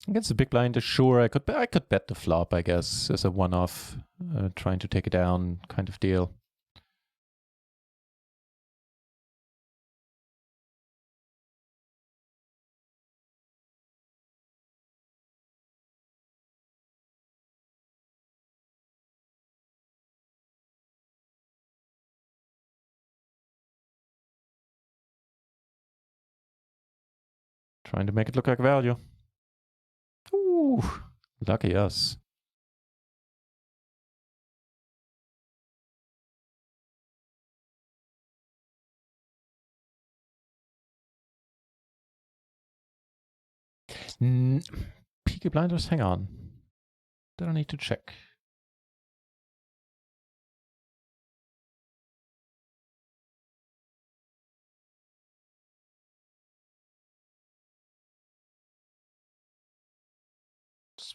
Against the big blind, sure, I could bet the flop, I guess, as a one-off, trying to take it down kind of deal. Trying to make it look like value. Ooh, lucky us. Peaky Blinders, hang on. Then I need to check.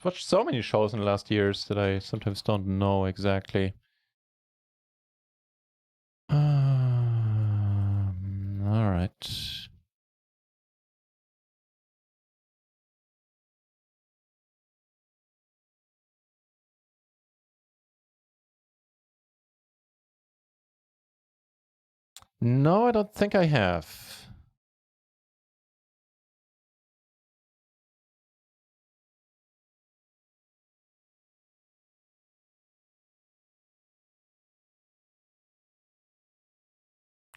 watched so many shows in the last years that I sometimes don't know exactly. All right. No, I don't think I have.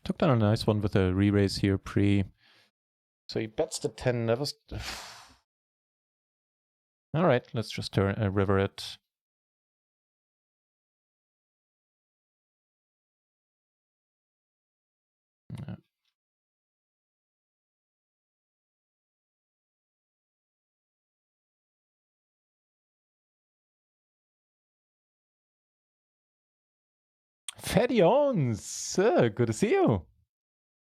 Took down a nice one with a re-raise here pre. So he bets the 10. That was... All right, let's just turn river it. Yeah. Fatty Owns! Good to see you.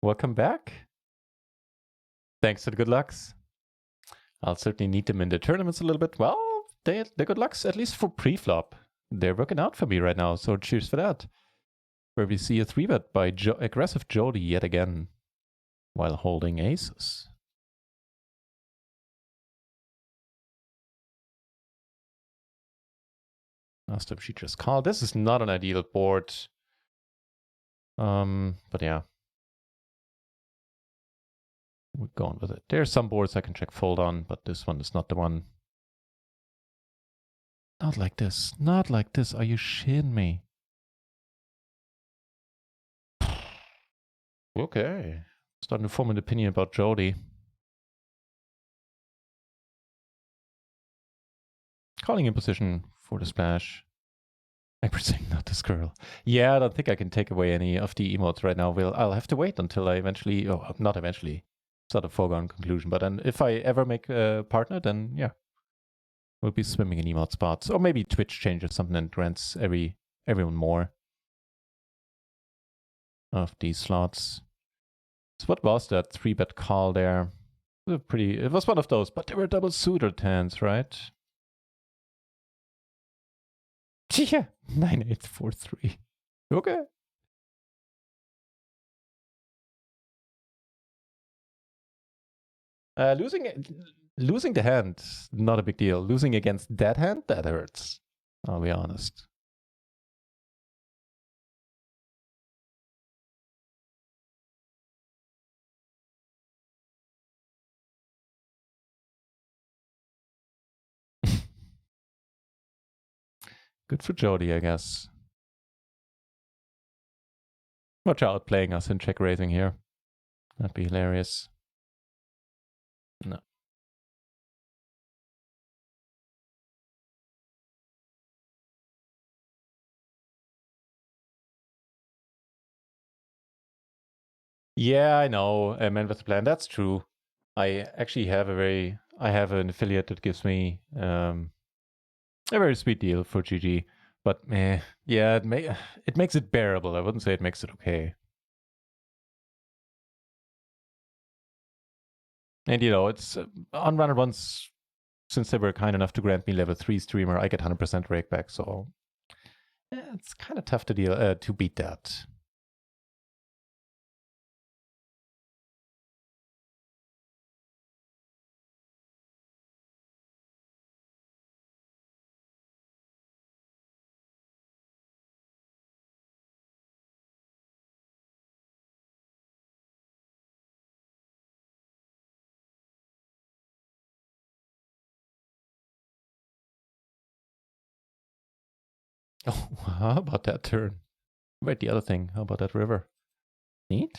Welcome back. Thanks for the good lucks. I'll certainly need them in the tournaments a little bit. Well, they're good lucks, at least for pre-flop. They're working out for me right now, so cheers for that. Where we see a 3-bet by aggressive Jody yet again, while holding aces. Last time she just called. This is not an ideal board. But yeah. We're going with it. There's some boards I can check fold on, but this one is not the one. Not like this. Not like this. Are you shitting me? Okay. Starting to form an opinion about Jody. Calling in position for the splash. I'm saying not this girl. Yeah, I don't think I can take away any of the emotes right now. I'll have to wait until I eventually, oh, not eventually. It's not a foregone conclusion, but then if I ever make a partner, then yeah. We'll be swimming in emote spots. Or maybe Twitch changes something and grants everyone more of these slots. So what was that 3-bet call there? It was one of those, but they were double suited hands, right? Yeah, 9-8-4-3. Okay. Losing the hand, not a big deal. Losing against that hand, that hurts. I'll be honest. Good for Jody, I guess. Watch out playing us in check raising here. That'd be hilarious. No. Yeah, I know. A man with a plan. That's true. I actually have I have an affiliate that gives me a very sweet deal for GG. But yeah, it makes it bearable. I wouldn't say it makes it okay. And you know, it's on runner ones, since they were kind enough to grant me level 3 streamer, I get 100% rake back. So yeah, it's kind of tough to beat that. Oh, how about that turn? Wait, the other thing. How about that river? Neat.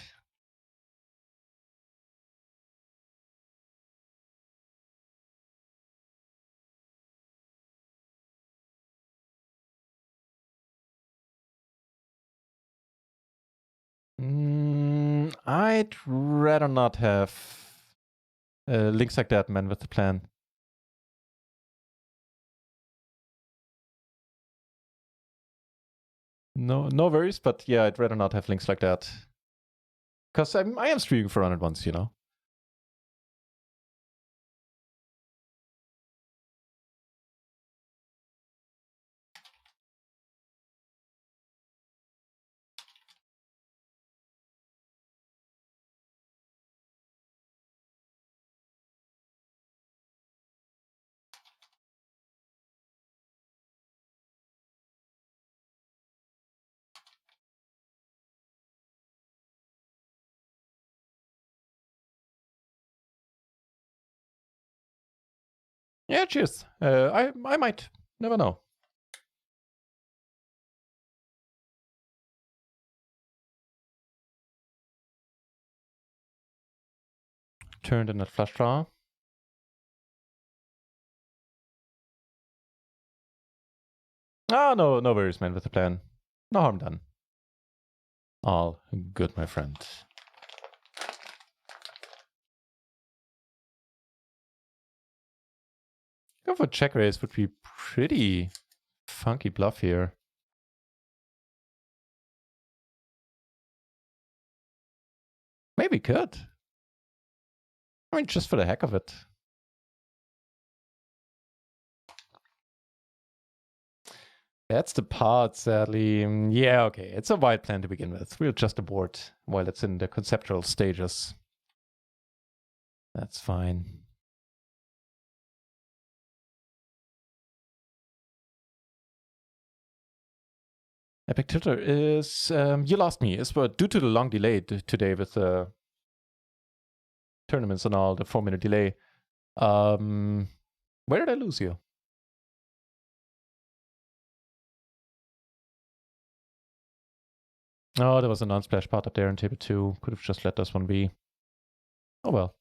I'd rather not have links like that, man, with the plan. No worries, but yeah, I'd rather not have links like that. Because I am streaming for 100 once, you know. Yeah, cheers. I might. Never know. Turned in that flush draw. Ah, no worries, man, with the plan. No harm done. All good, my friend. Go for check raise would be pretty funky bluff here. Maybe could. I mean, just for the heck of it. That's the part, sadly. Yeah, okay. It's a wild plan to begin with. We'll just abort while it's in the conceptual stages. That's fine. Epic Twitter is... you lost me. It's due to the long delay today with the tournaments and all, the 4-minute delay. Where did I lose you? Oh, there was a non-splash part up there in table 2. Could have just let this one be. Oh well.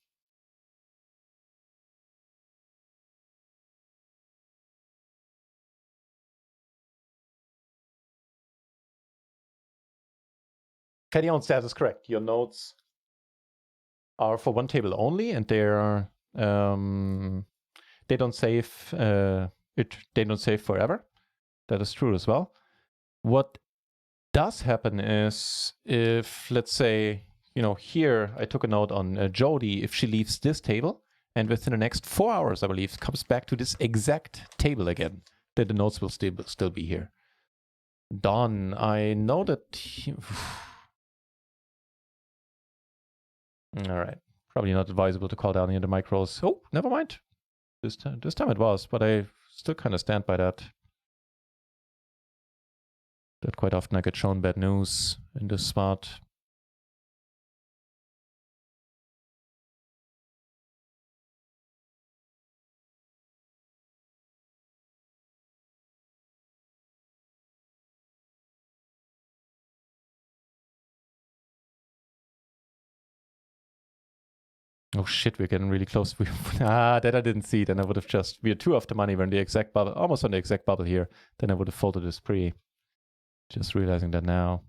Fedion stats is correct. Your notes are for one table only, and they're they don't save they don't save forever. That is true as well. What does happen is if, let's say, you know, here I took a note on Jody, if she leaves this table and within the next 4 hours, I believe, comes back to this exact table again, then the notes will still be here. Don, I know that all right, probably not advisable to call down here the micros. Oh, never mind. This time it was, but I still kind of stand by that. That quite often I get shown bad news in this spot. Oh shit, we're getting really close. That I didn't see. Then I would have just... We're 2 off the money. We're in the exact bubble, almost on the exact bubble here. Then I would have folded this pre. Just realizing that now.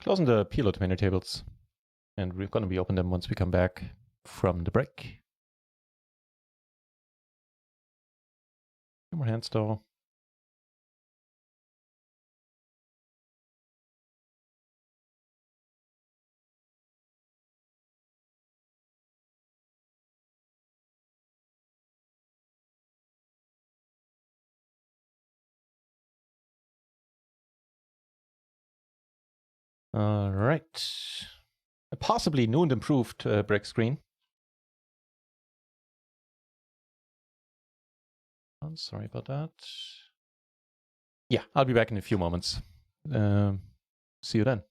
Closing the PLO to many tables. And we're going to be open them once we come back from the break. No more hands though. All right. A possibly new and improved break screen. I'm sorry about that. Yeah, I'll be back in a few moments. See you then.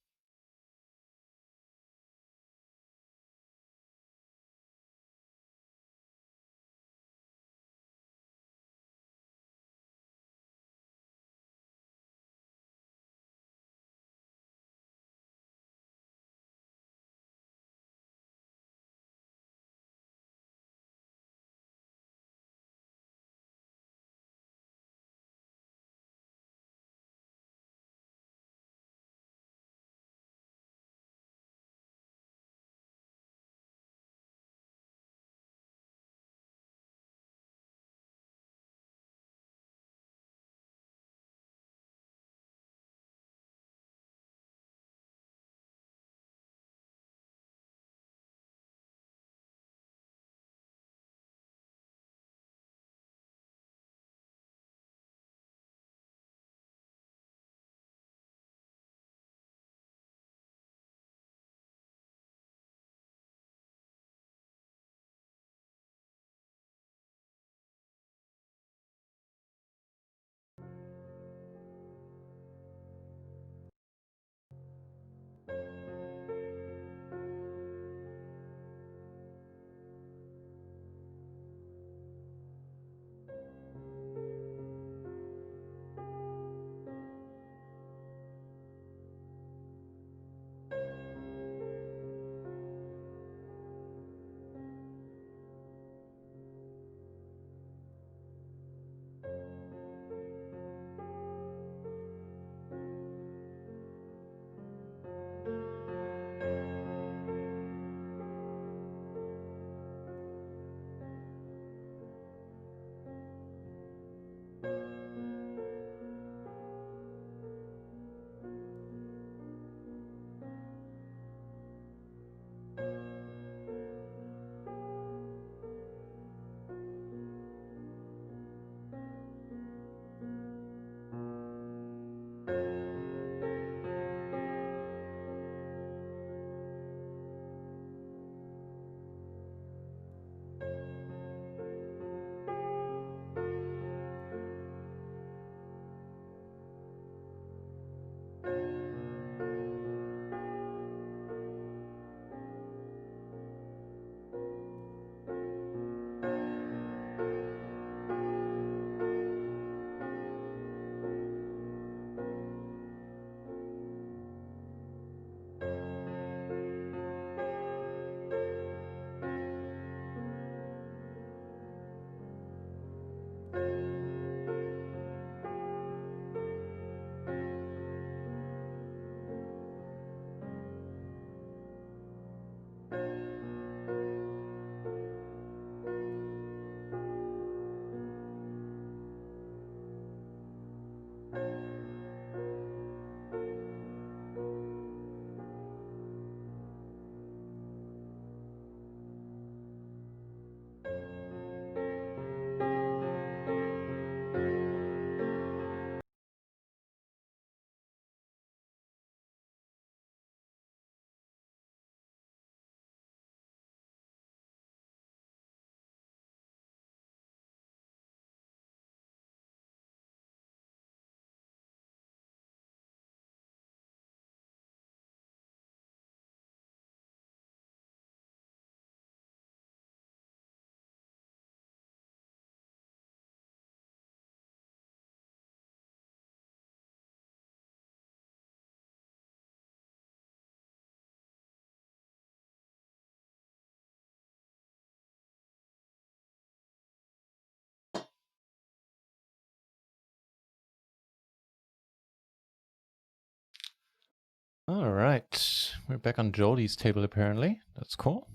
All right, we're back on Jody's table apparently. That's cool.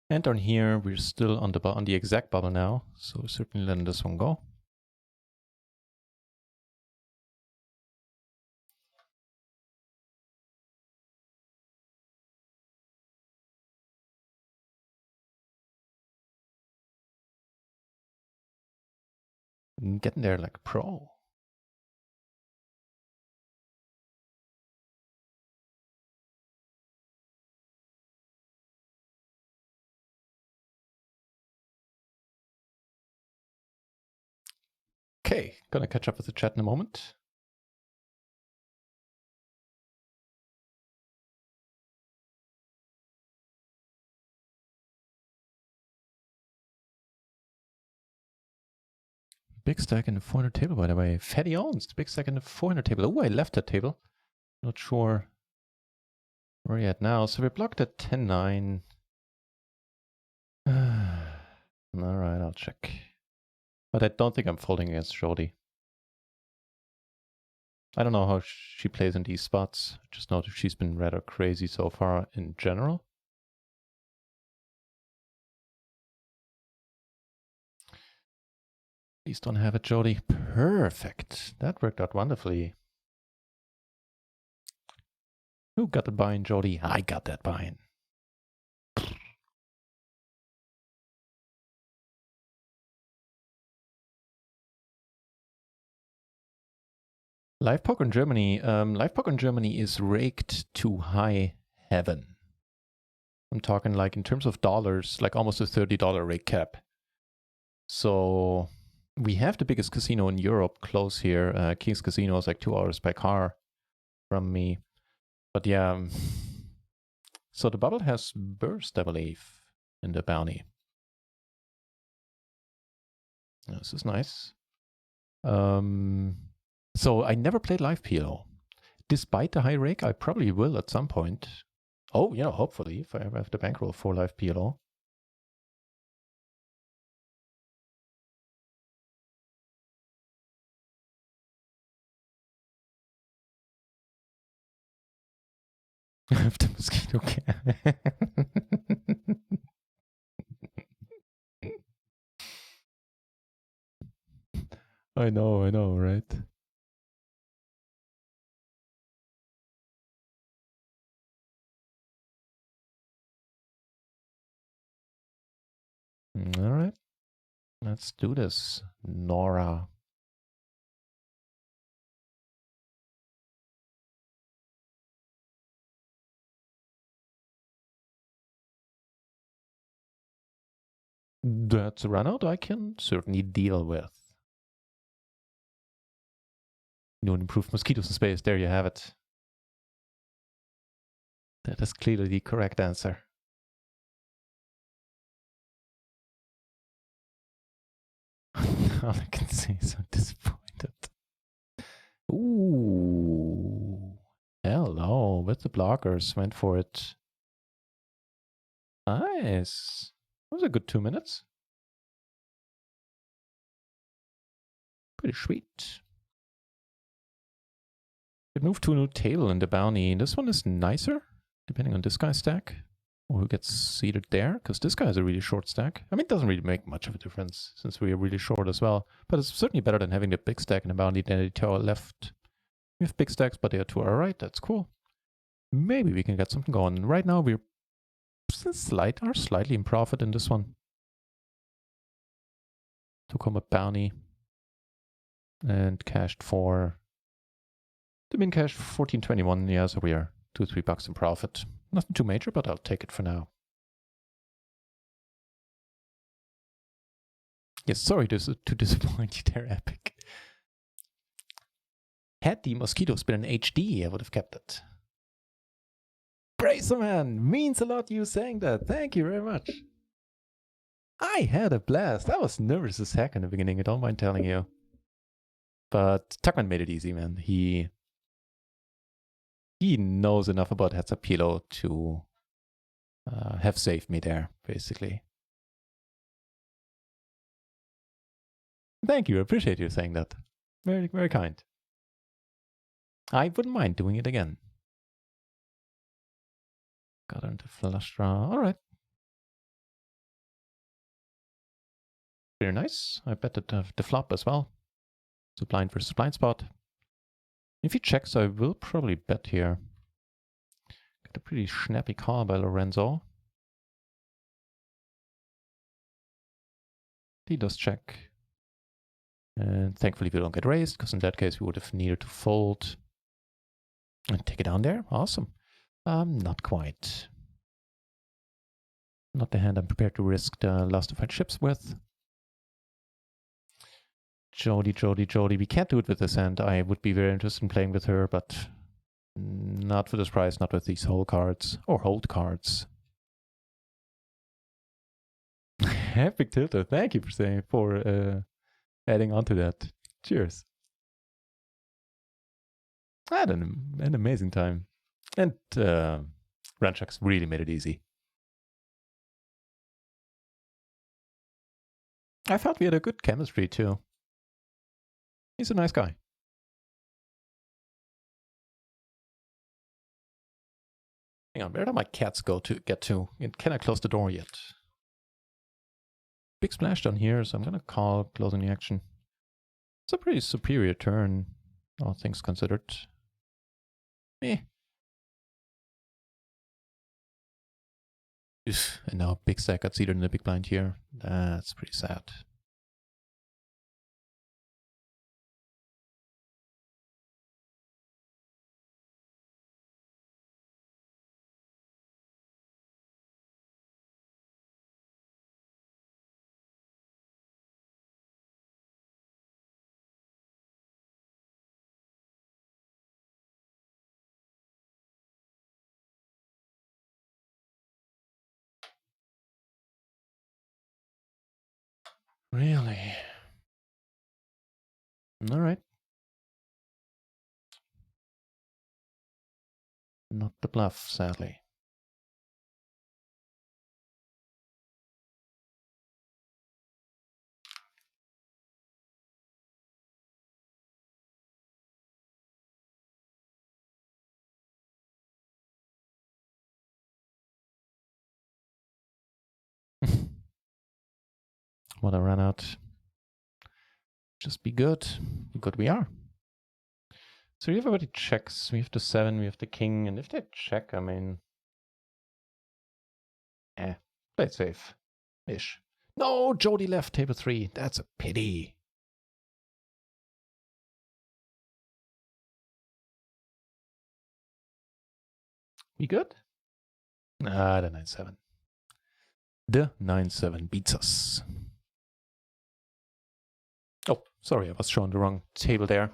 And on here, we're still on the exact bubble now, so certainly letting this one go. Getting there like a pro. Okay, gonna catch up with the chat in a moment. Big stack in the 400 table, by the way. Fatty owns the big stack in the 400 table. Oh, I left that table. Not sure where we're at now. So we're blocked at 10-9. All right, I'll check. But I don't think I'm folding against Jody. I don't know how she plays in these spots. I just know that she's been rather crazy so far in general. Please don't have it, Jody. Perfect. That worked out wonderfully. Who got the buy-in, Jody? I got that buy-in. Live poker in Germany. Live poker in Germany is raked to high heaven. I'm talking like in terms of dollars, like almost a $30 rake cap. So we have the biggest casino in Europe close here. King's Casino is like 2 hours by car from me. But yeah, so the bubble has burst, I believe, in the bounty. This is nice. So I never played live PLO. Despite the high rake, I probably will at some point. Oh, yeah, hopefully, if I ever have the bankroll for live PLO. Have the mosquito can. I know, right? All right, let's do this, Nora. That's a runout I can certainly deal with. New and improved mosquitoes in space. There you have it. That is clearly the correct answer. All I can say is I'm disappointed. Ooh. Hello. With the blockers. Went for it. Nice. That was a good 2 minutes. Pretty sweet. Could move to a new table in the bounty. This one is nicer, depending on this guy's stack. Or who gets seated there, because this guy has a really short stack. I mean, it doesn't really make much of a difference, since we are really short as well. But it's certainly better than having the big stack in the bounty than to our left. We have big stacks, but they are to our right. That's cool. Maybe we can get something going. Right now, we're slightly in profit in this one. Took home a bounty. And cashed for... The min cash 1421, yeah, so we are $2-3 in profit. Nothing too major, but I'll take it for now. Yes, sorry to disappoint you there, Epic. Had the mosquitoes been in HD, I would have kept it. Bracer man, means a lot you saying that. Thank you very much. I had a blast. I was nervous as heck in the beginning, I don't mind telling you. But Tuckman made it easy, man. He knows enough about heads up PLO to have saved me there, basically. Thank you, I appreciate you saying that. Very, very kind. I wouldn't mind doing it again. Got into flush draw. All right. Very nice. I bet that the flop as well. So blind versus blind spot. If he checks, I will probably bet here. Got a pretty snappy call by Lorenzo. He does check. And thankfully we don't get raised, because in that case we would have needed to fold. And take it down there. Awesome. Not quite. Not the hand I'm prepared to risk the last of my chips with. Jody. We can't do it with this hand. I would be very interested in playing with her, but not for this price, not with these whole cards. Or hold cards. Epic Tilter. Thank you for adding on to that. Cheers. I had an amazing time. And Ranchak's really made it easy. I thought we had a good chemistry too. He's a nice guy. Hang on, where do my cats go to get to? Can I close the door yet? Big splash down here, so I'm gonna call closing the action. It's a pretty superior turn, all things considered. Eh. And now big stack got seated in the big blind here. That's pretty sad. Really? All right. Not the bluff, sadly. What I ran out. Just be good. Good we are. So if everybody checks, we have the 7, we have the king, and if they check, I mean... play it safe-ish. No, Jody left table 3. That's a pity. We good? Ah, the 9-7. The 9-7 beats us. Oh, sorry, I was showing the wrong table there.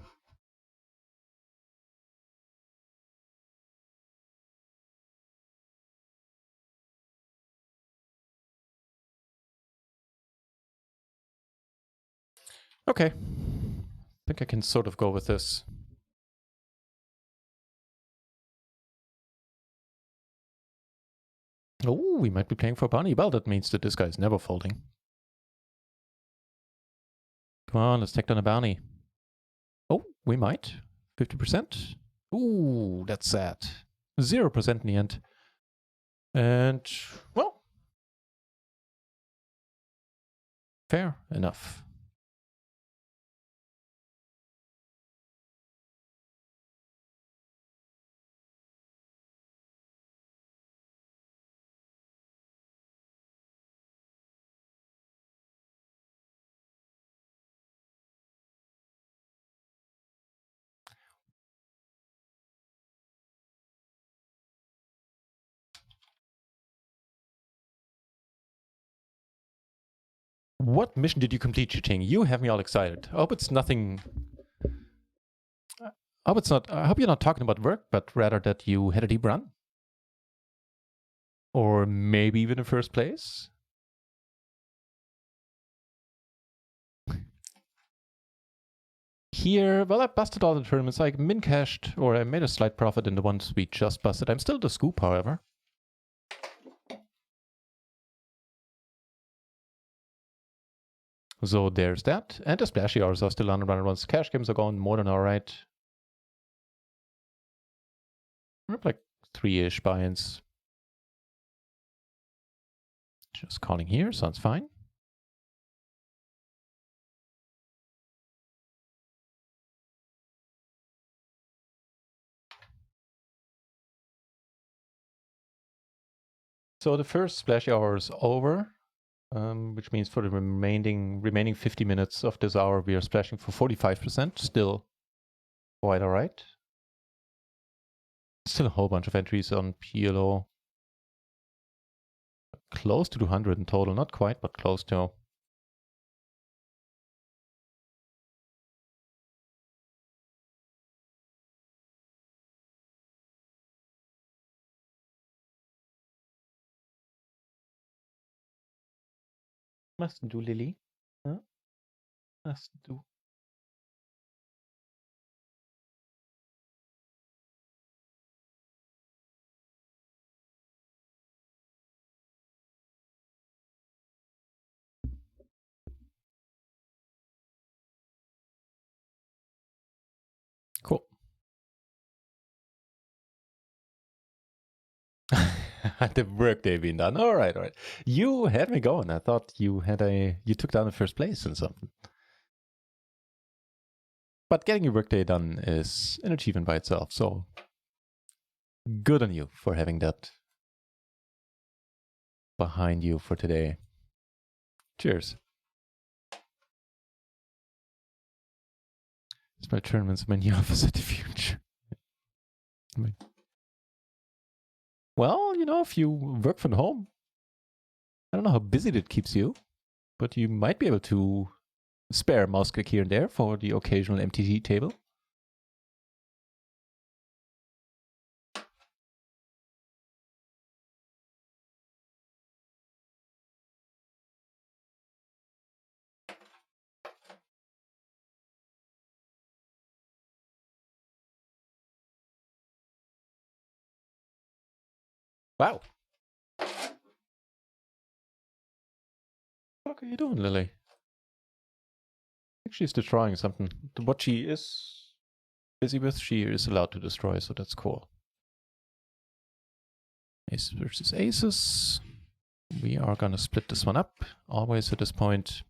Okay. I think I can sort of go with this. Oh, we might be playing for bounty. Well, that means that this guy is never folding. Come on, let's take down a bounty. Oh, we might. 50%. Ooh, that's sad. 0% in the end. And, well, fair enough. What mission did you complete, Chiting? You have me all excited. I hope it's nothing. I hope it's not. I hope you're not talking about work, but rather that you had a deep run, or maybe even in first place. Here, well, I busted all the tournaments. I min cashed, or I made a slight profit in the ones we just busted. I'm still the scoop, however. So there's that. And the splashy hours are still on the run runs. Cash games are going more than alright. We're like 3-ish buy-ins. Just calling here, sounds fine. So the first splashy hour is over, which means for the remaining 50 minutes of this hour, we are splashing for 45%. Still quite alright. Still a whole bunch of entries on PLO. Close to 200 in total, not quite, but close to. Must do, Lily. Huh? Must do. Cool. The workday being done. All right, all right. You had me going. I thought you took down the first place and something. But getting your workday done is an achievement by itself. So good on you for having that behind you for today. Cheers. It's my tournaments menu office at the future. Well, you know, if you work from home, I don't know how busy that keeps you, but you might be able to spare a mouse click here and there for the occasional MTT table. Wow. What are you doing, Lily? I think she's destroying something. What she is busy with, she is allowed to destroy, so that's cool. Aces versus aces. We are gonna split this one up, always at this point.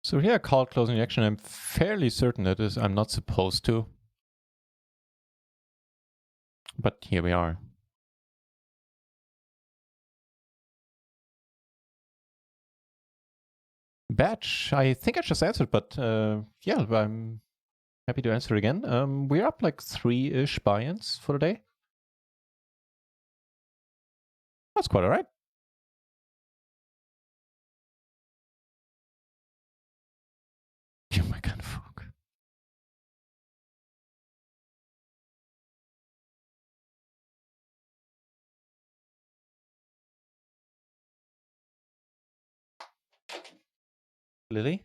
So here I called closing action. I'm fairly certain that I'm not supposed to. But here we are. Batch, I think I just answered, but yeah, I'm happy to answer again. We're up like 3-ish buy-ins for the day. That's quite all right. Oh my god, fuck. Lily?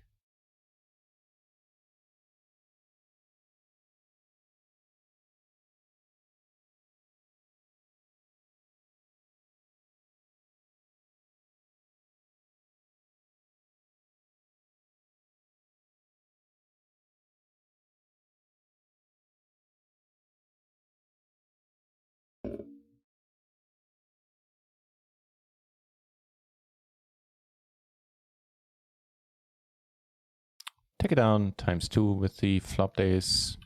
Take it down ×2 with the flop days.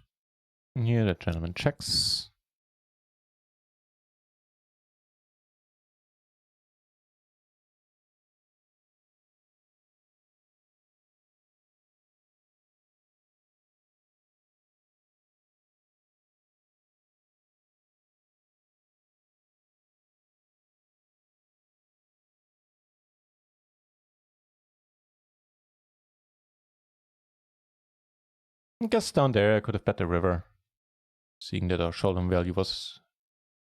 Here the gentleman checks. I guess down there I could have bet the river, seeing that our showdown value was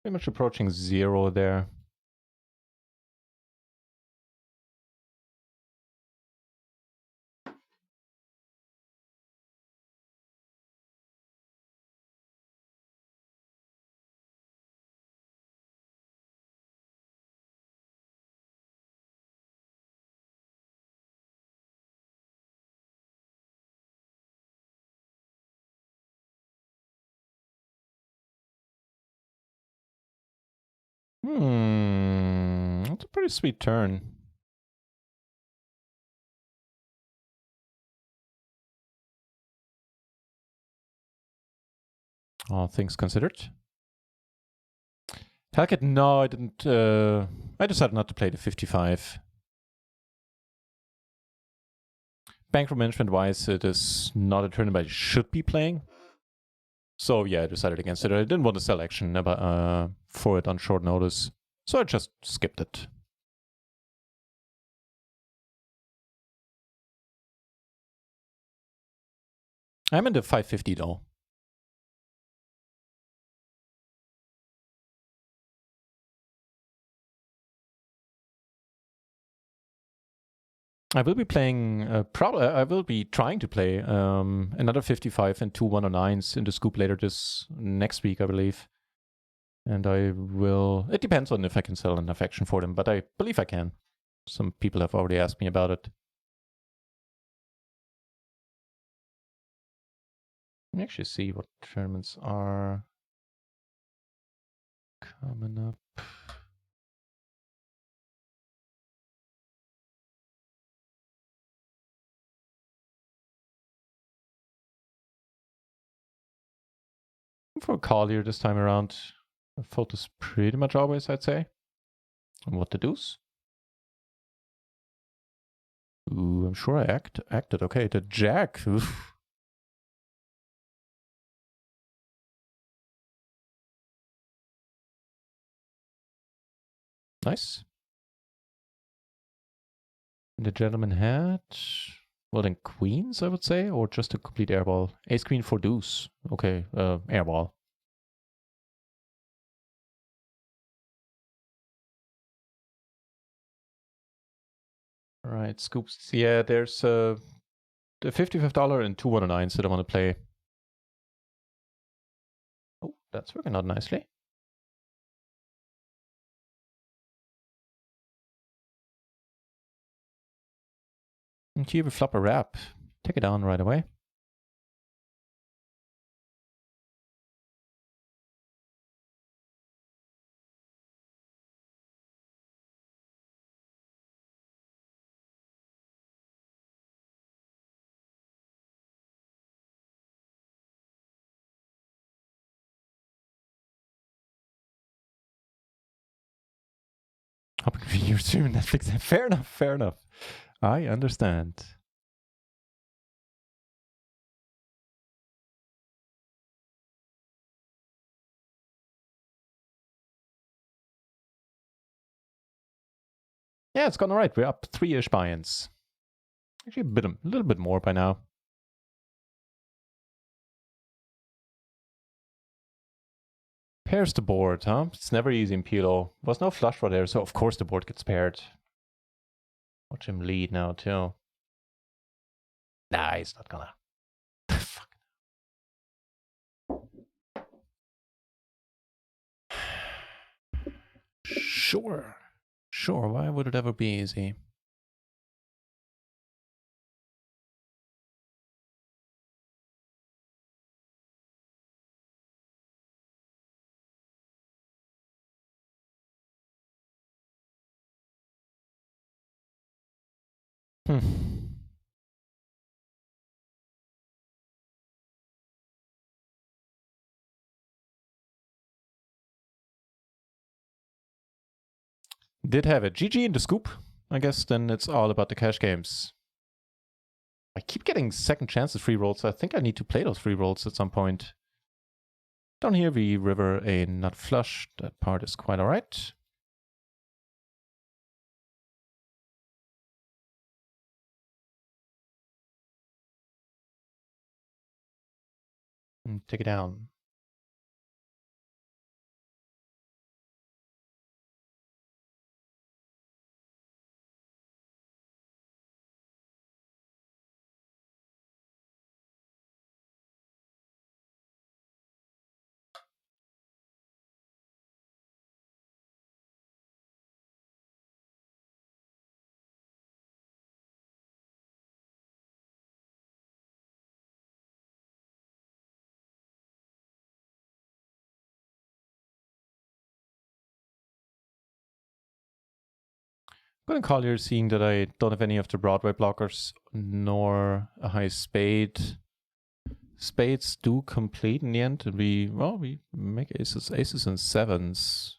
pretty much approaching 0 there. That's a pretty sweet turn. All things considered. Talcott, no, I didn't. I decided not to play the 55. Bankroll management wise, it is not a tournament I should be playing. So yeah, I decided against it. I didn't want to sell action for it on short notice. So I just skipped it. I'm in the 550 though. I will be playing, I will be trying to play another 55 and 2 109s in the scoop later this next week, I believe. And I will, it depends on if I can sell enough action for them, but I believe I can. Some people have already asked me about it. Let me actually see what tournaments are coming up. For a Collier this time around, I focus pretty much always, I'd say. And what the deuce? Ooh, I'm sure I acted. Okay, the jack. Oof. Nice. The gentleman had, well then queens, I would say, or just a complete airball. Ace queen for deuce. Okay, airball. All right, scoops. Yeah, there's the $55 and 2 109s that I want to play. Oh, that's working out nicely. And here we flop a wrap. Take it down right away. Hoping for your stream Netflix. Fair enough, fair enough. I understand. Yeah, it's gone all right. We're up 3-ish buy-ins. Actually, a little bit more by now. Pairs the board, huh? It's never easy in PLO. Was no flush draw there, so of course the board gets paired. Watch him lead now, too. Nah, he's not gonna. Fuck. Sure. Sure, why would it ever be easy? Did have it. GG in the scoop. I guess then it's all about the cash games. I keep getting second chances free rolls. So I think I need to play those free rolls at some point. Down here we river a nut flush. That part is quite alright. Take it down. I'm gonna call here seeing that I don't have any of the Broadway blockers, nor a high spade. Spades do complete in the end, and we make aces and sevens.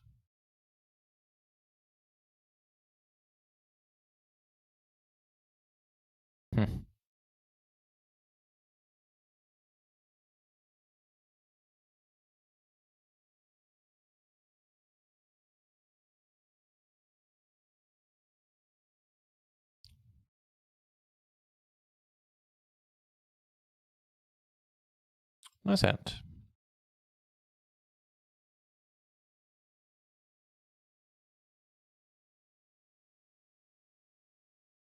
Nice hand.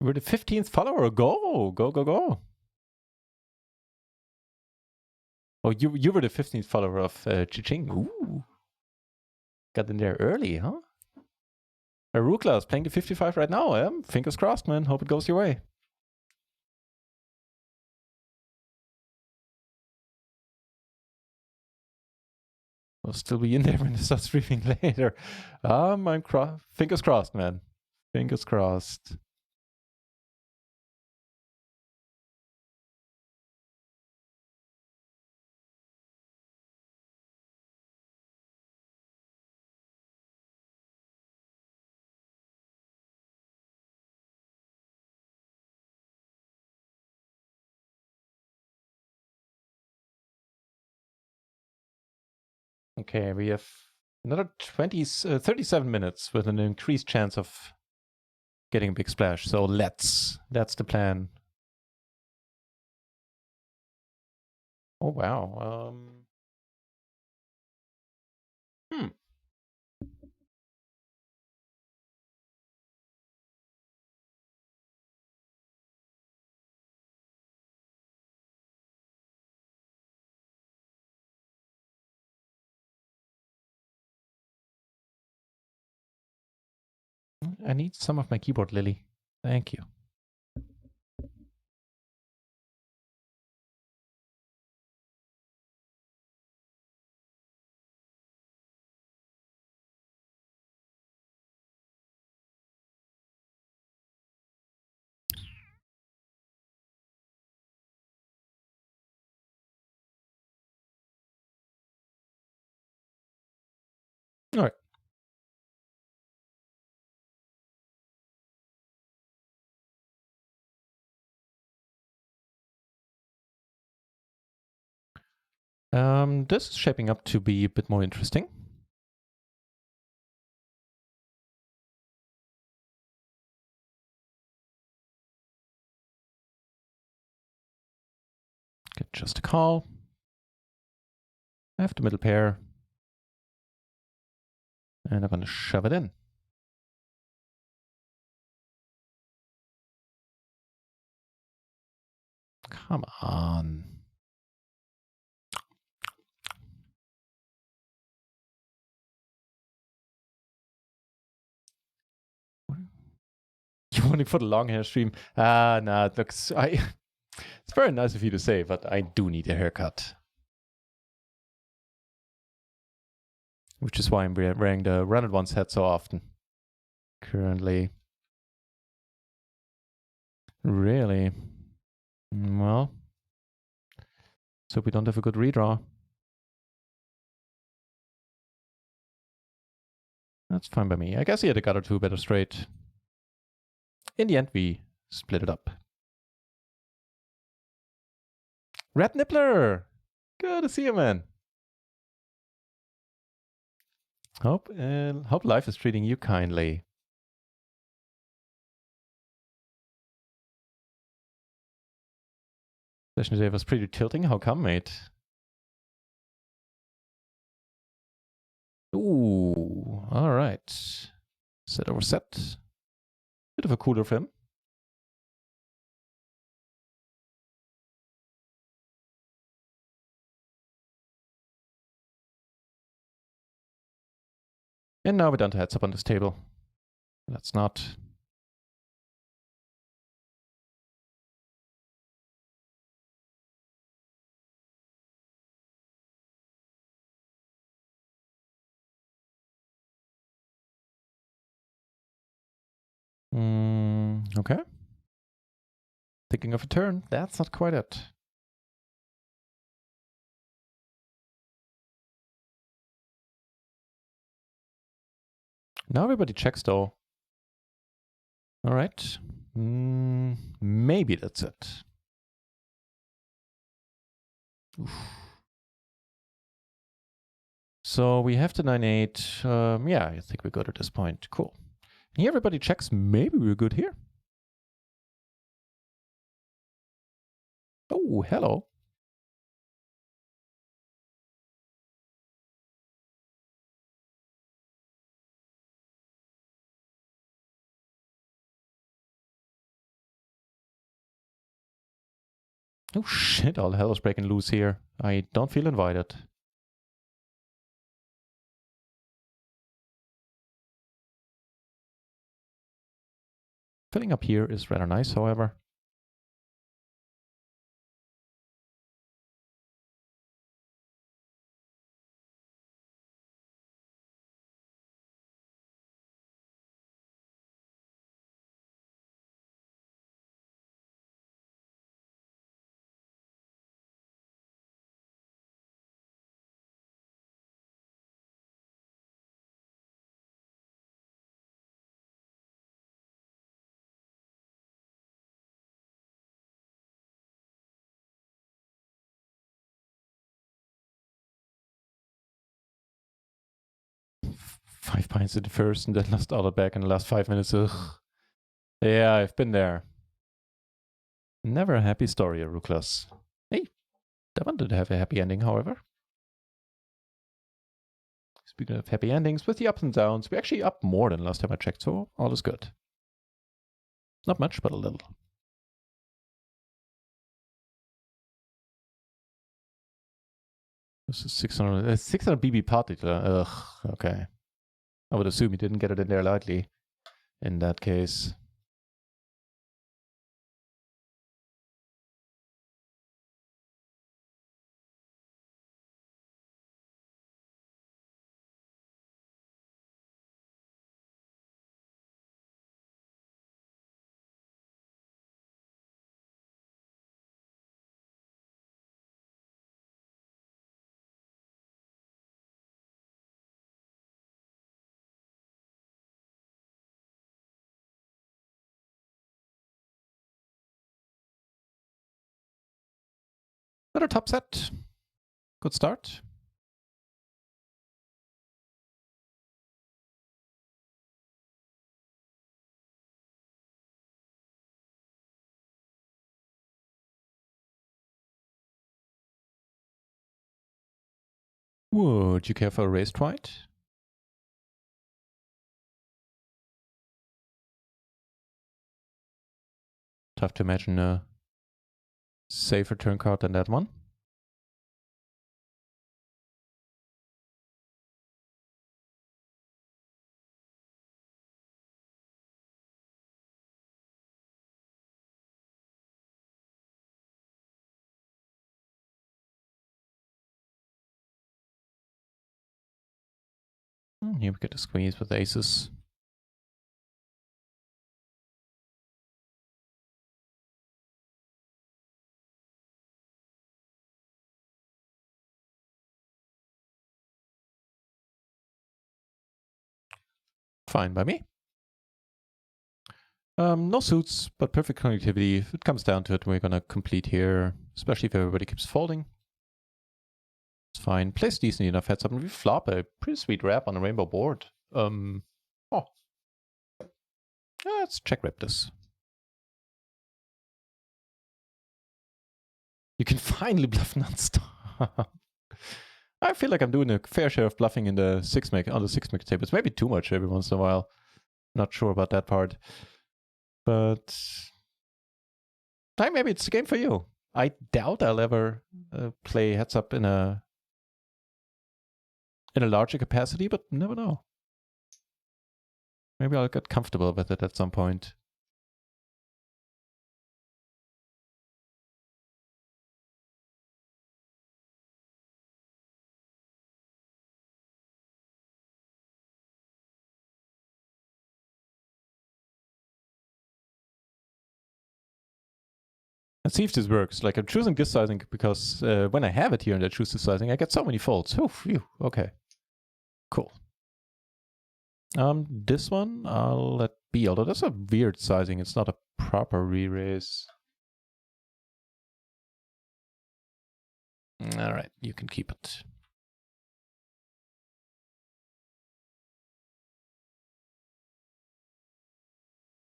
We're the 15th follower. Go, go, go, go. Oh, you were the 15th follower of Chiching. Ooh. Got in there early, huh? Arukla is playing the 55 right now. Fingers crossed, man. Hope it goes your way. We'll still be in there when it starts streaming later. Fingers crossed, man. Fingers crossed. Okay, we have another 37 minutes with an increased chance of getting a big splash. So that's the plan. Oh, wow. I need some of my keyboard, Lily. Thank you. All right. This is shaping up to be a bit more interesting. Get just a call. I have the middle pair. And I'm going to shove it in. Come on. You want to put a long hair stream? Nah, it looks... It's very nice of you to say, but I do need a haircut. Which is why I'm wearing the Run It Once hat so often. Currently. Really? Well. So we don't have a good redraw. That's fine by me. I guess he had a gut or two better straight. In the end, we split it up. Red Nippler! Good to see you, man. Hope life is treating you kindly. Session today was pretty tilting. How come, mate? Ooh, all right. Set over set. Bit of a cooler for him. And now we're down to heads up on this table. That's not. Okay. Thinking of a turn. That's not quite it. Now everybody checks though. All right. Maybe that's it. Oof. So we have the 9-8. Yeah, I think we're good at this point. Cool. And here everybody checks. Maybe we're good here. Oh, hello. Oh shit, all hell is breaking loose here. I don't feel invited. Filling up here is rather nice, however. Five pints in the first and then lost all it back in the last 5 minutes. Ugh. Yeah, I've been there. Never a happy story, Aruklas. Hey, that one did have a happy ending, however. Speaking of happy endings, with the ups and downs, we're actually up more than last time I checked, so all is good. Not much, but a little. This is 600 BB party. Ugh, okay. I would assume he didn't get it in there lightly. In that case. Another top set. Good start. Would you care for a raised white? Tough to imagine a safer turn card than that one. Here we get a squeeze with aces. Fine by me. No suits, but perfect connectivity. If it comes down to it, we're gonna complete here, especially if everybody keeps folding. It's fine. Plays decent enough heads up, and we flop a pretty sweet wrap on a rainbow board. Let's check rep this. You can finally bluff nonstop. I feel like I'm doing a fair share of bluffing in the on the 6-maker tables. Maybe too much every once in a while. Not sure about that part. But maybe it's a game for you. I doubt I'll ever play heads up in a larger capacity, but never know. Maybe I'll get comfortable with it at some point. Let's see if this works. Like, I'm choosing this sizing because when I have it here and I choose this sizing, I get so many folds. Oh, phew. Okay. Cool. This one I'll let be, although that's a weird sizing. It's not a proper re-raise. All right, you can keep it.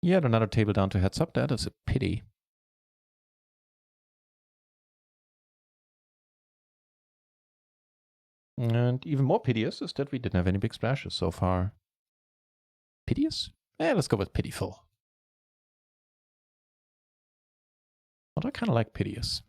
Yet another table down to heads up. That is a pity. And even more piteous is that we didn't have any big splashes so far. Piteous? Let's go with pitiful. But I kind of like piteous.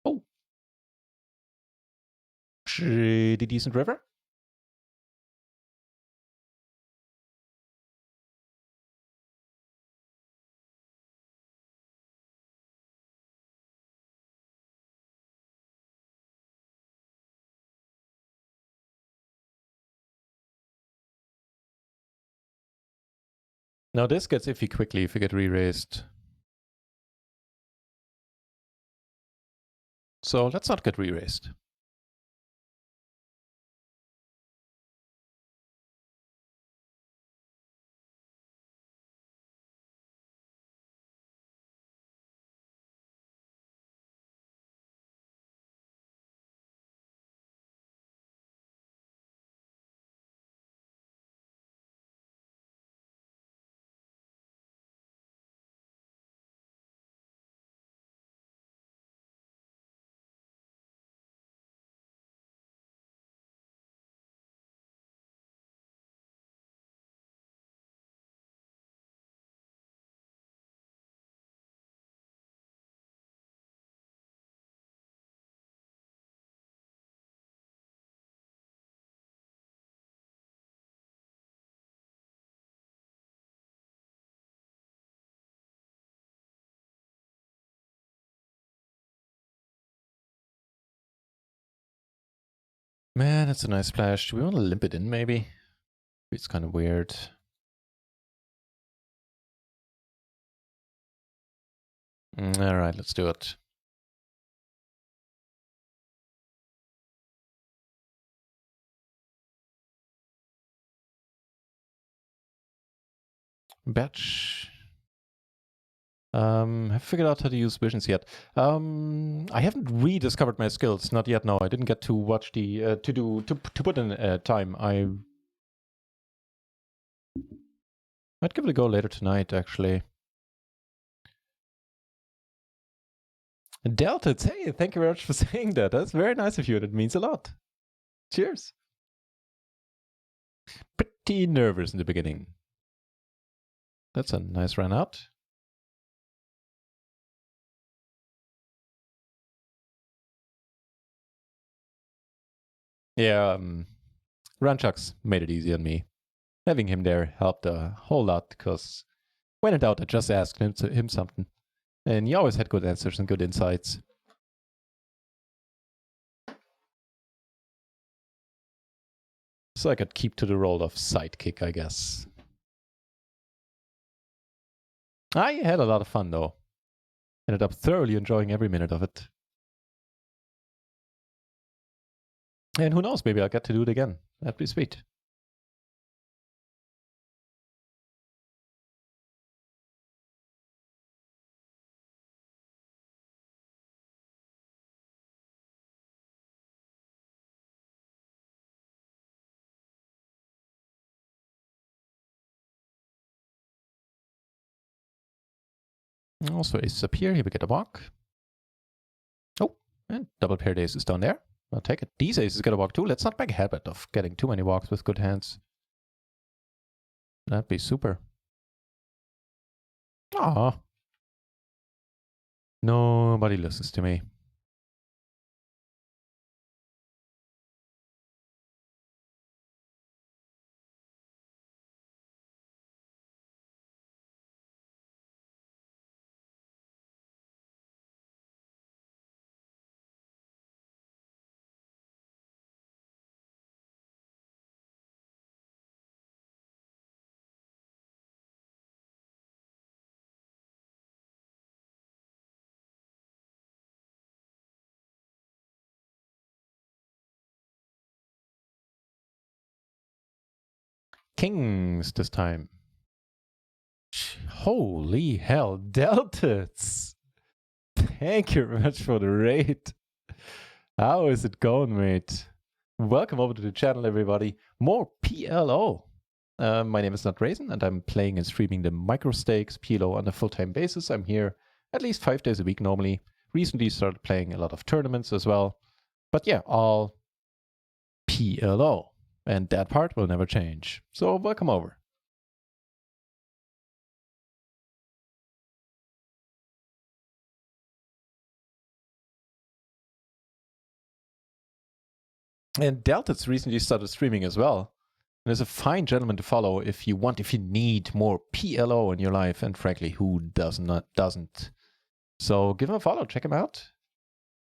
Oh. Pretty decent river. Now this gets iffy quickly if you get re-raised. So let's not get re-raised. Man, it's a nice splash. Do we want to limp it in, maybe? It's kind of weird. All right, let's do it. Batch. Have figured out how to use visions yet. I haven't rediscovered my skills, not yet. No, I didn't get to watch the to put in time. I might give it a go later tonight, actually. Delta, hey, thank you very much for saying that. That's very nice of you. That means a lot. Cheers. Pretty nervous in the beginning. That's a nice run out. Yeah, Ranchucks made it easy on me. Having him there helped a whole lot, because when in doubt, I just asked him something. And he always had good answers and good insights. So I could keep to the role of sidekick, I guess. I had a lot of fun, though. Ended up thoroughly enjoying every minute of it. And who knows, maybe I'll get to do it again. That'd be sweet. Also, aces up here. Here we get a walk. Oh, and double paired aces down there. I'll take it. These aces get a walk too. Let's not make a habit of getting too many walks with good hands. That'd be super. Aw. Nobody listens to me. Kings this time. Holy hell, deltas! Thank you very much for the raid. How is it going, mate? Welcome over to the channel, everybody. More PLO. My name is NutRaisin, and I'm playing and streaming the micro stakes PLO on a full-time basis. I'm here at least 5 days a week normally. Recently started playing a lot of tournaments as well. But yeah, all PLO. And that part will never change. So welcome over. And Delta's recently started streaming as well. And is a fine gentleman to follow if you need more PLO in your life. And frankly, who doesn't? So give him a follow, check him out.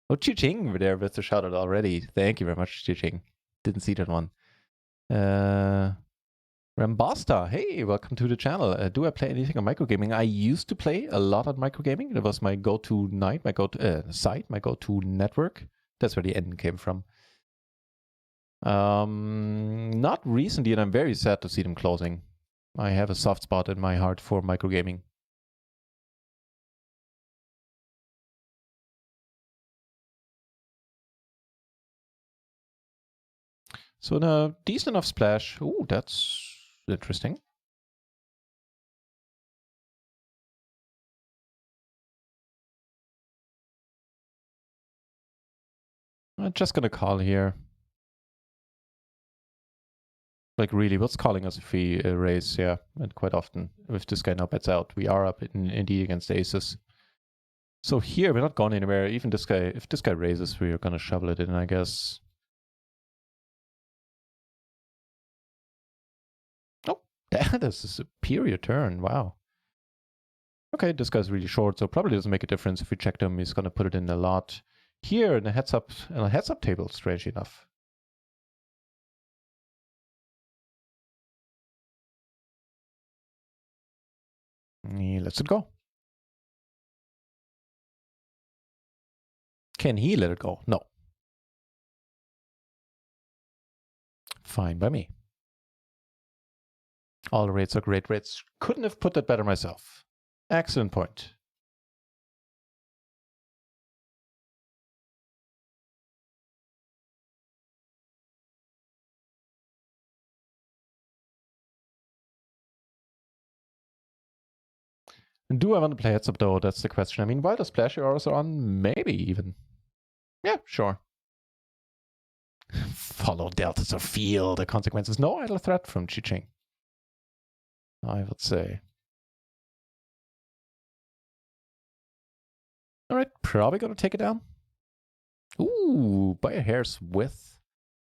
Oh, Chi-Ching there with the shout out already. Thank you very much, Chi-Ching. Didn't see that one. Rambasta, hey, welcome to the channel. Do I play anything on microgaming? I used to play a lot on microgaming. That was my go-to night, my go-to site, my go-to network. That's where the end came from. Not recently, and I'm very sad to see them closing. I have a soft spot in my heart for microgaming. So a decent enough splash. Ooh, that's interesting. I'm just gonna call here. Like really, what's calling us if we raise? Yeah, and quite often if this guy now bets out, we are up indeed against aces. So here we're not going anywhere. Even this guy, if this guy raises, we're gonna shovel it in, I guess. Oh, that is a superior turn. Wow. Okay, this guy's really short, so probably doesn't make a difference if we check him. He's gonna put it in a lot. Here in a heads up table, strange enough. He lets it go. Can he let it go? No. Fine by me. All rates are great rates. Couldn't have put that better myself. Excellent point. Do I want to play heads up though? That's the question. I mean, while the splash arrows are on, maybe even. Yeah, sure. Follow deltas or feel the consequences. No idle threat from Chi-Ching, I would say. All right, probably gonna take it down. Ooh, by a hair's width.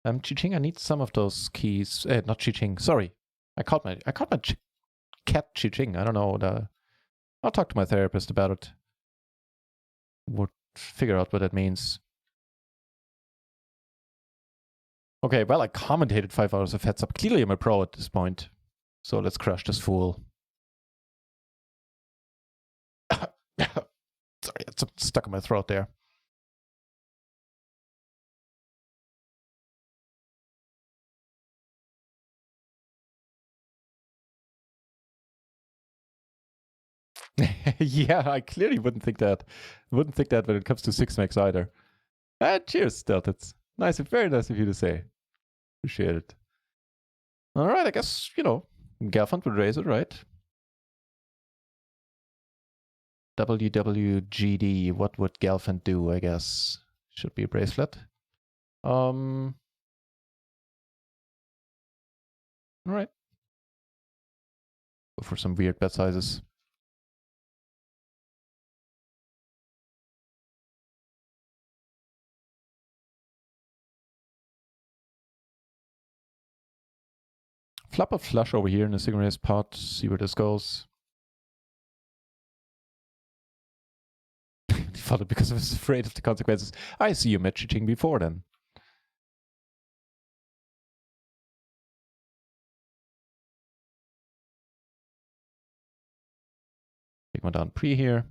Chi-Ching, I need some of those keys. Not Chi-Ching. Sorry, I caught my cat Chi-Ching. I don't know. I'll talk to my therapist about it. We'll figure out what that means. Okay, well, I commentated 5 hours of heads up. Clearly, I'm a pro at this point. So let's crush this fool. Sorry, it's stuck in my throat there. Yeah, I clearly wouldn't think that. Wouldn't think that when it comes to 6-max either. Cheers, Deltits. Nice, very nice of you to say. Appreciate it. All right, I guess, Gelfand would raise it, right? WWGD, what would Gelfand do, I guess? Should be a bracelet. All right. Go for some weird bet sizes. Flop a flush over here in the synchronous pot, see where this goes. He followed because I was afraid of the consequences. I see you met Chi-Ching before then. Take one down pre here.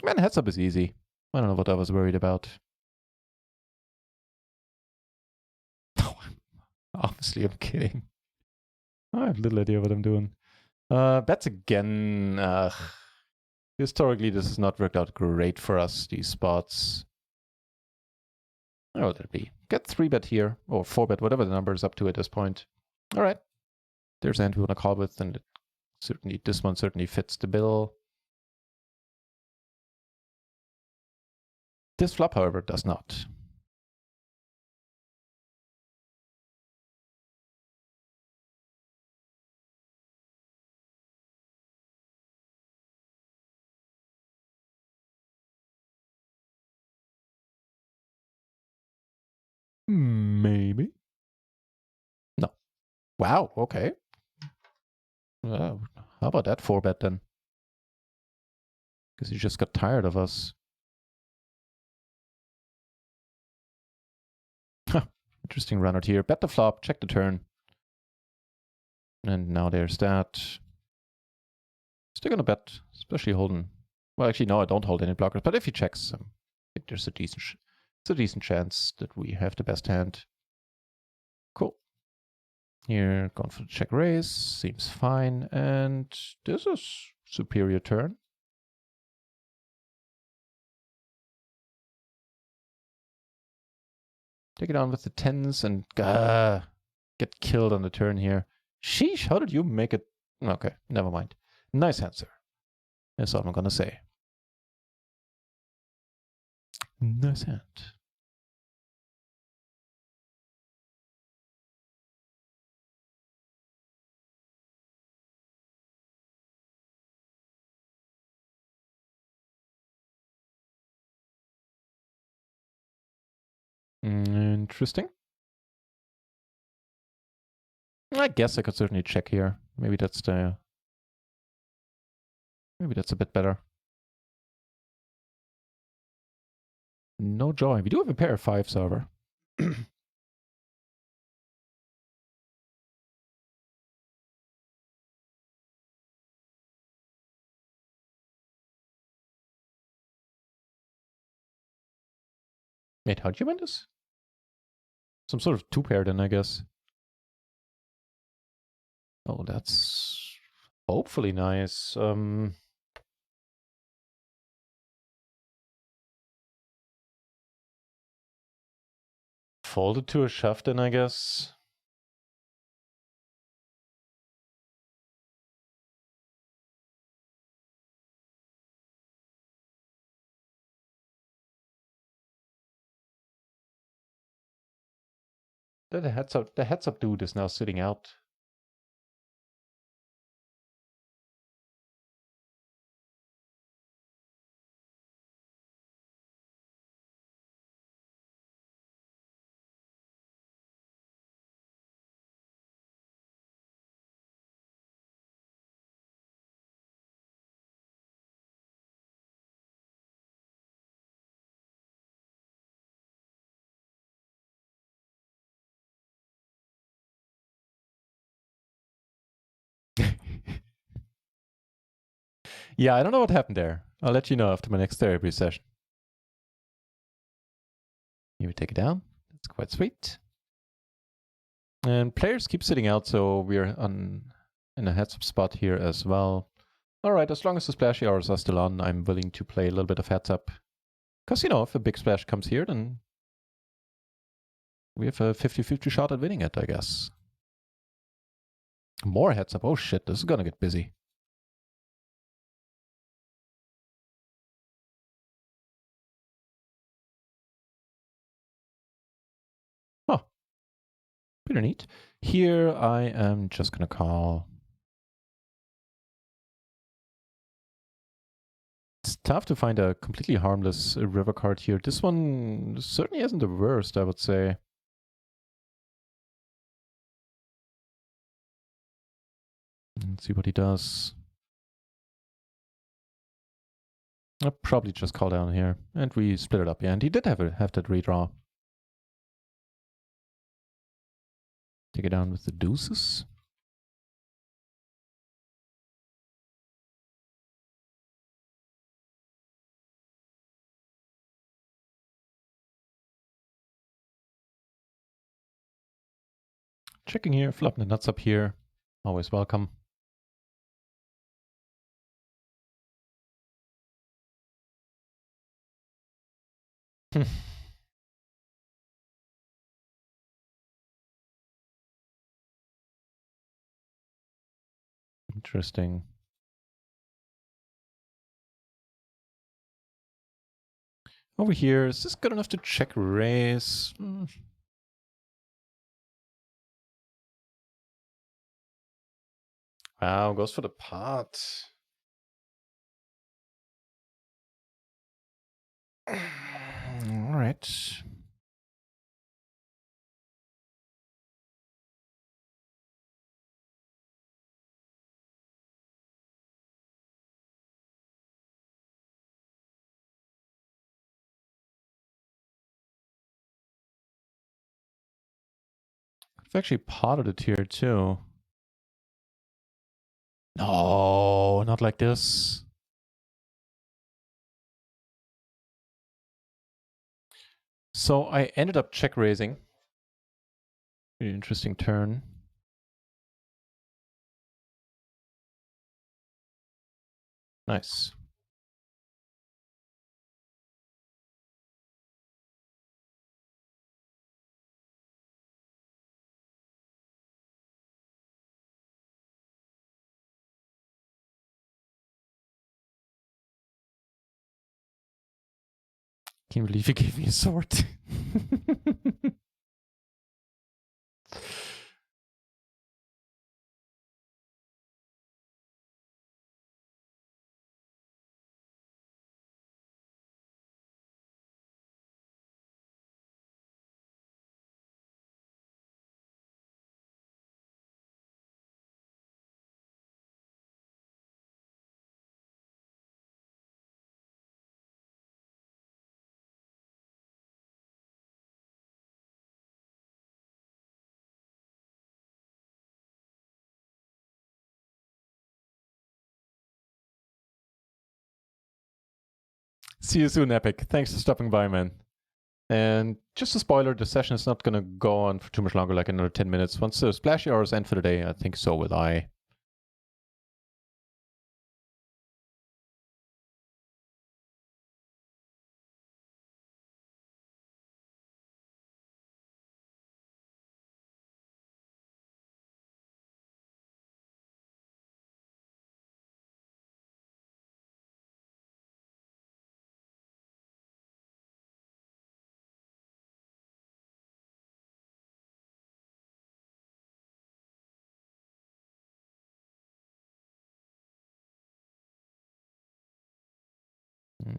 Man, heads up is easy. I don't know what I was worried about. Obviously, I'm kidding. I have little idea what I'm doing. Bets again. Historically, this has not worked out great for us, these spots. Oh, let it be. Get 3-bet here, or 4-bet, whatever the number is up to at this point. All right. There's an hand we want to call with, and this one certainly fits the bill. This flop, however, does not. Maybe. No. Wow, okay. How about that 4-bet then? Because he just got tired of us. Interesting run out here. Bet the flop, check the turn. And now there's that. Still gonna bet, especially holding. Well, actually, no, I don't hold any blockers. But if he checks, I think there's a decent chance that we have the best hand. Cool. Here, going for the check raise. Seems fine. And this is superior turn. Take it on with the 10s and get killed on the turn here. Sheesh, how did you make it? Okay, never mind. Nice hand, sir. That's all I'm gonna say. Nice hand. Interesting. I guess I could certainly check here. Maybe that's a bit better. No joy. We do have a pair of 5s, however. Wait, how'd you win this? Some sort of two-pair then, I guess. Oh, that's hopefully nice. Folded to a shove then, I guess. The heads up dude is now sitting out. Yeah, I don't know what happened there. I'll let you know after my next therapy session. You would take it down. That's quite sweet. And players keep sitting out, so we're in a heads up spot here as well. Alright, as long as the splashy hours are still on, I'm willing to play a little bit of heads up. Because, you know, if a big splash comes here, then we have a 50-50 shot at winning it, I guess. More heads up. Oh shit, this is gonna get busy. Huh. Pretty neat. Here I am just gonna call. It's tough to find a completely harmless river card here. This one certainly isn't the worst, I would say. Let's see what he does. I'll probably just call down here. And we split it up. Yeah, and he did have that redraw. Take it down with the deuces. Checking here, flopping the nuts up here. Always welcome. Interesting. Over here, is this good enough to check raise? Wow, goes for the pot. All right. I've actually potted it here too. No, not like this. So I ended up check raising. Pretty interesting turn. Nice. Can't believe he gave me a sword. See you soon, Epic. Thanks for stopping by, man. And just a spoiler, the session is not going to go on for too much longer, like another 10 minutes. Once the splashy hours end for the day, I think so will I.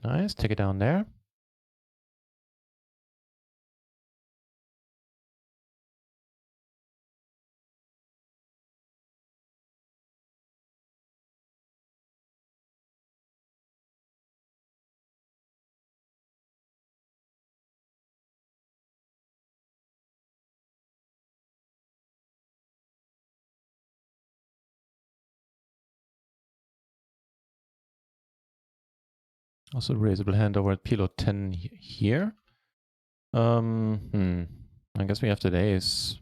Nice, take it down there. Also raisable hand over at PLO 10 here. I guess we have today's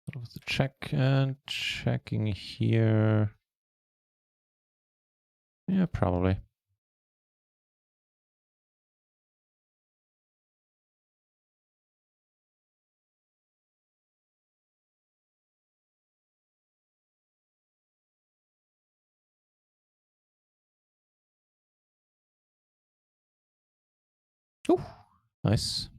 sort of the check and checking here. Yeah, probably. Ooh, nice.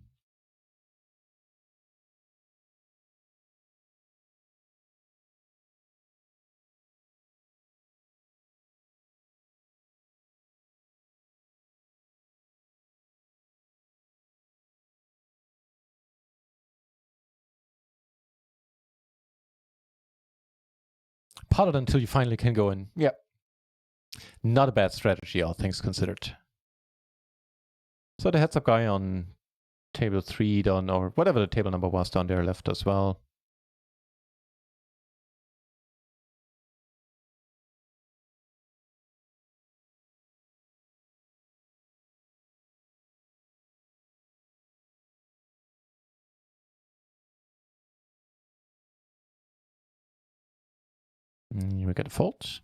Pot it until you finally can go in. Yeah. Not a bad strategy, all things considered. So the heads up guy on table 3 down, or whatever the table number was down there, left as well. We get a fold.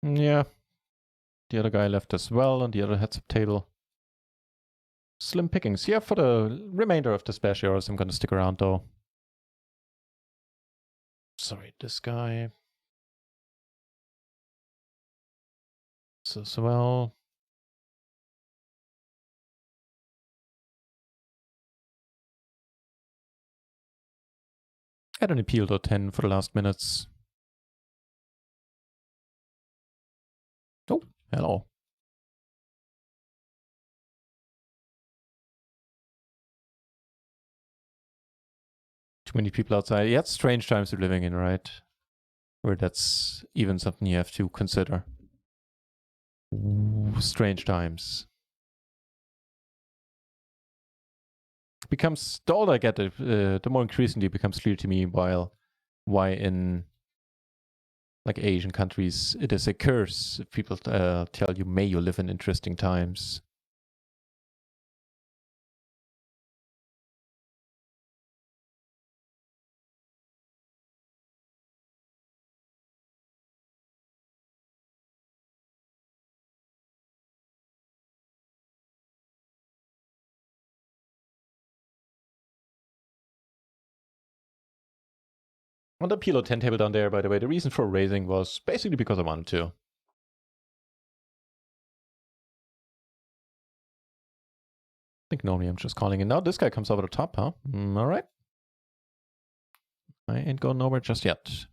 Yeah. The other guy left as well on the other heads up table. Slim pickings. Yeah, for the remainder of the splash hours, I'm going to stick around though. Sorry, this guy. So as well. Had an appeal to 10 for the last minutes. Oh, hello. Too many people outside. Yeah, it's strange times we're living in, right? Where that's even something you have to consider. Ooh, strange times. Becomes, the older I get, the more increasingly it becomes clear to me why in like Asian countries it is a curse if people tell you, may you live in interesting times. On the PLO 10 table down there, by the way, the reason for raising was basically because I wanted to. I think normally I'm just calling it. Now this guy comes over the top, huh? All right. I ain't going nowhere just yet.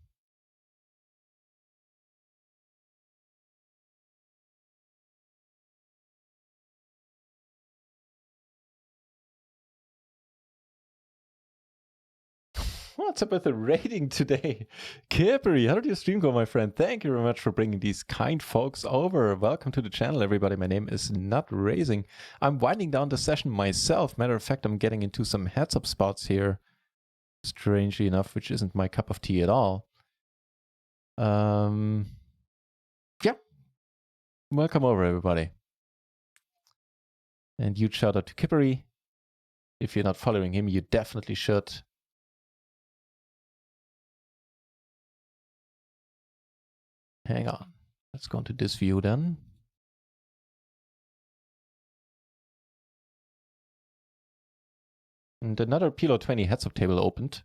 What's up with the rating today? Kippery, how did your stream go, my friend? Thank you very much for bringing these kind folks over. Welcome to the channel, everybody. My name is NutRaisin. I'm winding down the session myself. Matter of fact, I'm getting into some heads-up spots here. strangely enough, which isn't my cup of tea at all. Yeah. Welcome over, everybody. And huge shout out to Kippery. If you're not following him, you definitely should. Hang on. Let's go into this view then. And another PLO 20 heads-up table opened.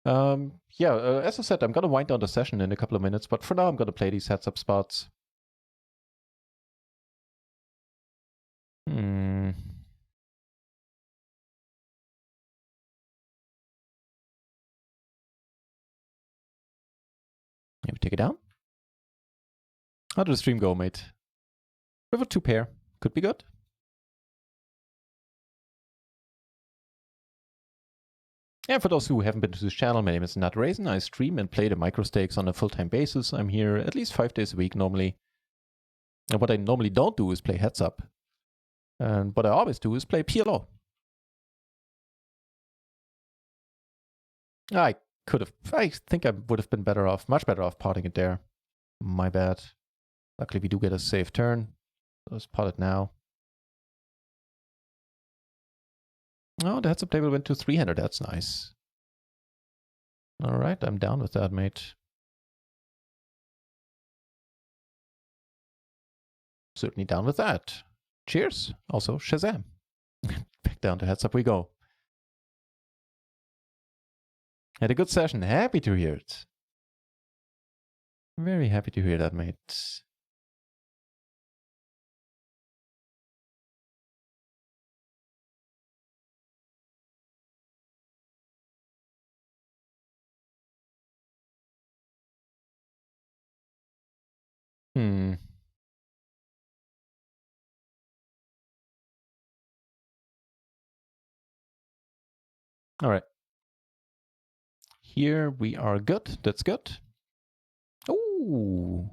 As I said, I'm going to wind down the session in a couple of minutes, but for now I'm going to play these heads-up spots. Maybe take it down. How did the stream go, mate? River 2 pair. Could be good. And for those who haven't been to this channel, my name is NutRaisin. I stream and play the micro stakes on a full-time basis. I'm here at least 5 days a week normally. And what I normally don't do is play heads up. And what I always do is play PLO. I think I would have been much better off potting it there. My bad. Luckily we do get a safe turn. Let's pot it now. Oh, the heads-up table went to 300. That's nice. All right, I'm down with that, mate. Certainly down with that. Cheers. Also, Shazam. Back down to heads-up we go. Had a good session. Happy to hear it. Very happy to hear that, mate. All right. Here we are good. That's good. Ooh.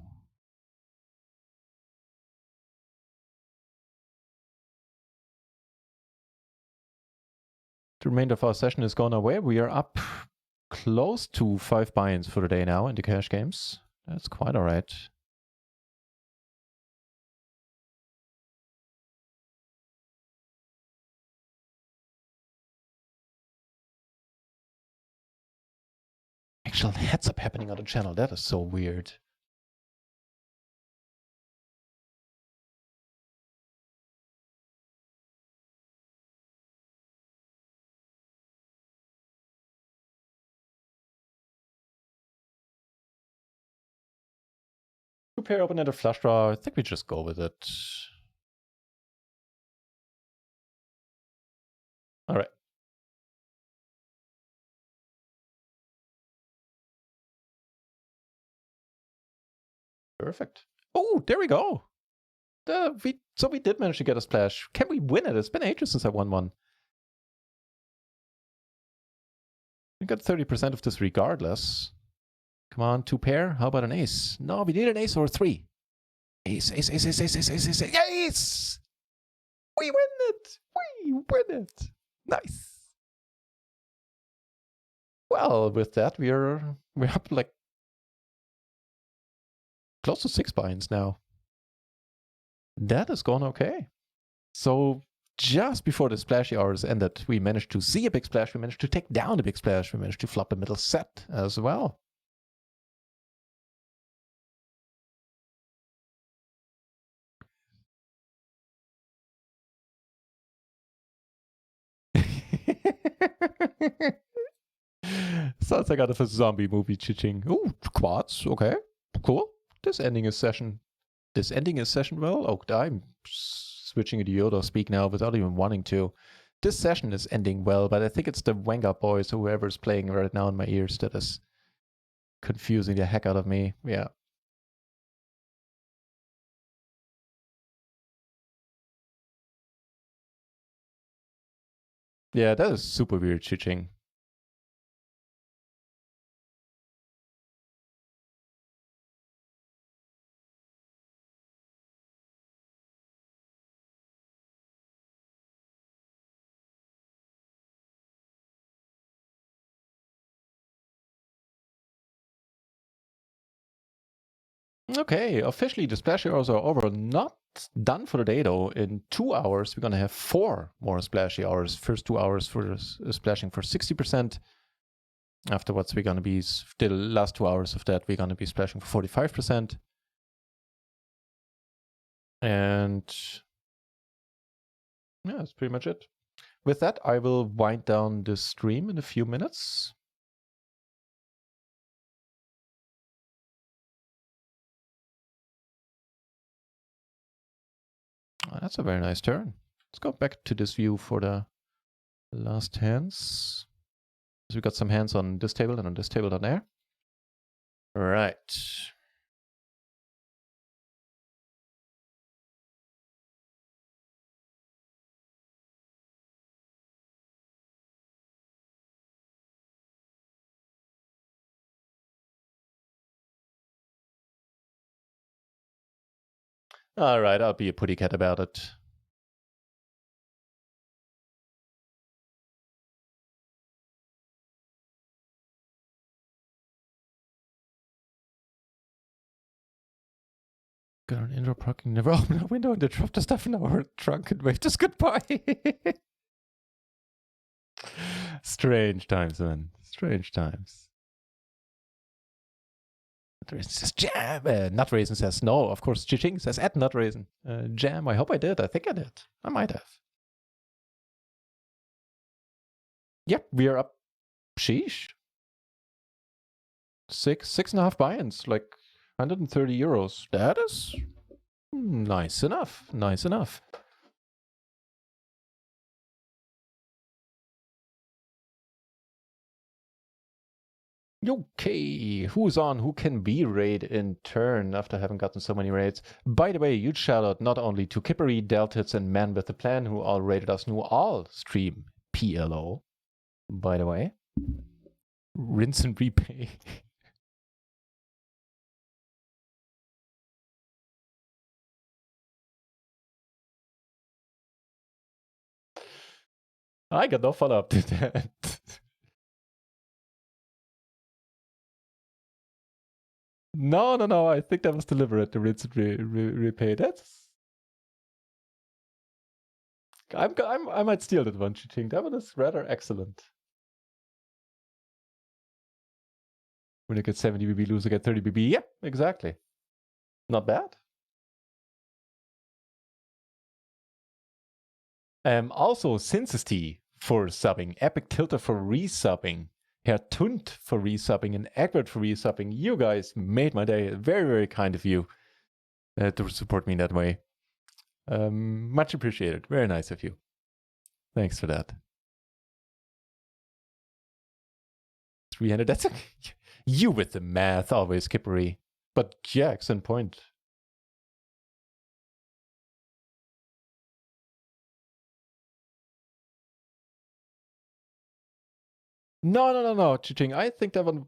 The remainder of our session is gone away. We are up close to 5 buy-ins for the day now in the cash games. That's quite all right. Actual heads up happening on the channel. That is so weird. Two pair open-ended flush draw. I think we just go with it. All right. Perfect. Oh, there we go. So we did manage to get a splash. Can we win it? It's been ages since I won one. We got 30% of this regardless. Come on, 2 pair. How about an ace? No, we need an ace or 3. Ace, ace, ace, ace, ace, ace, ace, ace, ace. Yes! We win it! We win it! Nice. Well, with that, we're up like close to 6 buy-ins now. That has gone okay. So just before the splashy hours ended, we managed to see a big splash. We managed to take down a big splash. We managed to flop the middle set as well. Sounds like out of a zombie movie, Chiching. Ooh, quads. Okay, cool. This ending is session well. Oh, I'm switching to Yoda speak now without even wanting to. This session is ending well, but I think it's the Wenger boys or whoever's playing right now in my ears that is confusing the heck out of me. Yeah. Yeah, that is super weird, Chiching. Okay, officially the splashy hours are over. Not done for the day though. In 2 hours, we're gonna have 4 more splashy hours. First 2 hours for splashing for 60%. Afterwards, we're gonna be still last 2 hours of that. We're gonna be splashing for 45%. And yeah, that's pretty much it. With that, I will wind down the stream in a few minutes. Oh, that's a very nice turn. Let's go back to this view for the last hands. So we got some hands on this table and on this table down there. All right. All right, I'll be a putty cat about it. Got an indoor parking, never open a window and they drop the stuff in our trunk and waved us goodbye. Strange times, man. Strange times. NutRaisin says jam. NutRaisin says no. Of course, Chiching says at NutRaisin. Jam. I hope I did. I think I did. I might have. Yep, we are up. Sheesh. 6.5 buy-ins, like 130 euros. That is nice enough. Nice enough. Okay, who's on? Who can be raid in turn after having gotten so many raids? By the way, huge shout out not only to Kippery, Deltits, and Man with the Plan who all raided us, who all stream PLO. By the way, rinse and repay. I got no follow up to that. No. I think that was deliberate. The rinse and repay. That's. I might steal that one, Chiching. That one is rather excellent. When you get 70 BB, lose, you get 30 BB. Yep, exactly. Not bad. Also, Syncesty for subbing, Epic Tilter for resubbing, Herr Tunt for resubbing, and Egbert for resubbing. You guys made my day. Very, very kind of you to support me in that way. Much appreciated. Very nice of you. Thanks for that. 300. That's you with the math, always, Kippery. But yeah, excellent point. No, Chiching. I think that one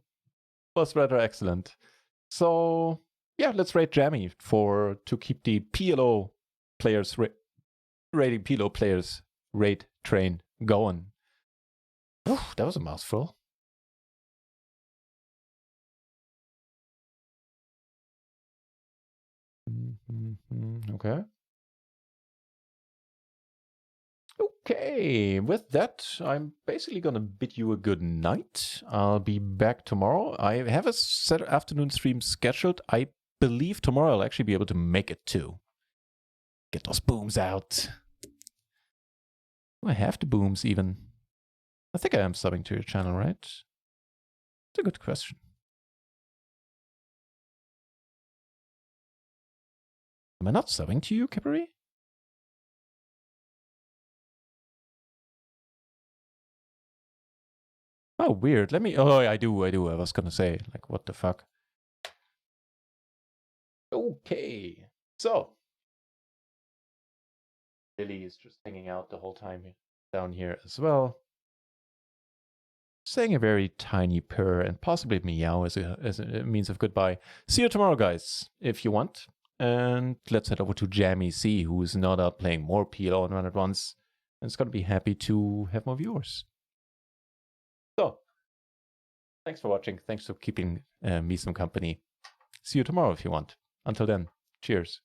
was rather excellent. So yeah, let's rate Jammy to keep the PLO players rating PLO players rate train going. Oof, that was a mouthful. Okay. Okay, with that, I'm basically gonna bid you a good night. I'll be back tomorrow. I have a set afternoon stream scheduled. I believe tomorrow I'll actually be able to make it too. Get those booms out. Do I have the booms even? I think I am subbing to your channel, right? It's a good question. Am I not subbing to you, Kippery? Oh, weird. Let me. Oh, I do. I was gonna say, like, what the fuck? Okay. So, Lily is just hanging out the whole time down here as well. Saying a very tiny purr and possibly meow as a means of goodbye. See you tomorrow, guys, if you want. And let's head over to Jammy C, who is not out playing more PLO and Run at Once. And it's going to be happy to have more viewers. So, thanks for watching. Thanks for keeping me some company. See you tomorrow if you want. Until then, cheers.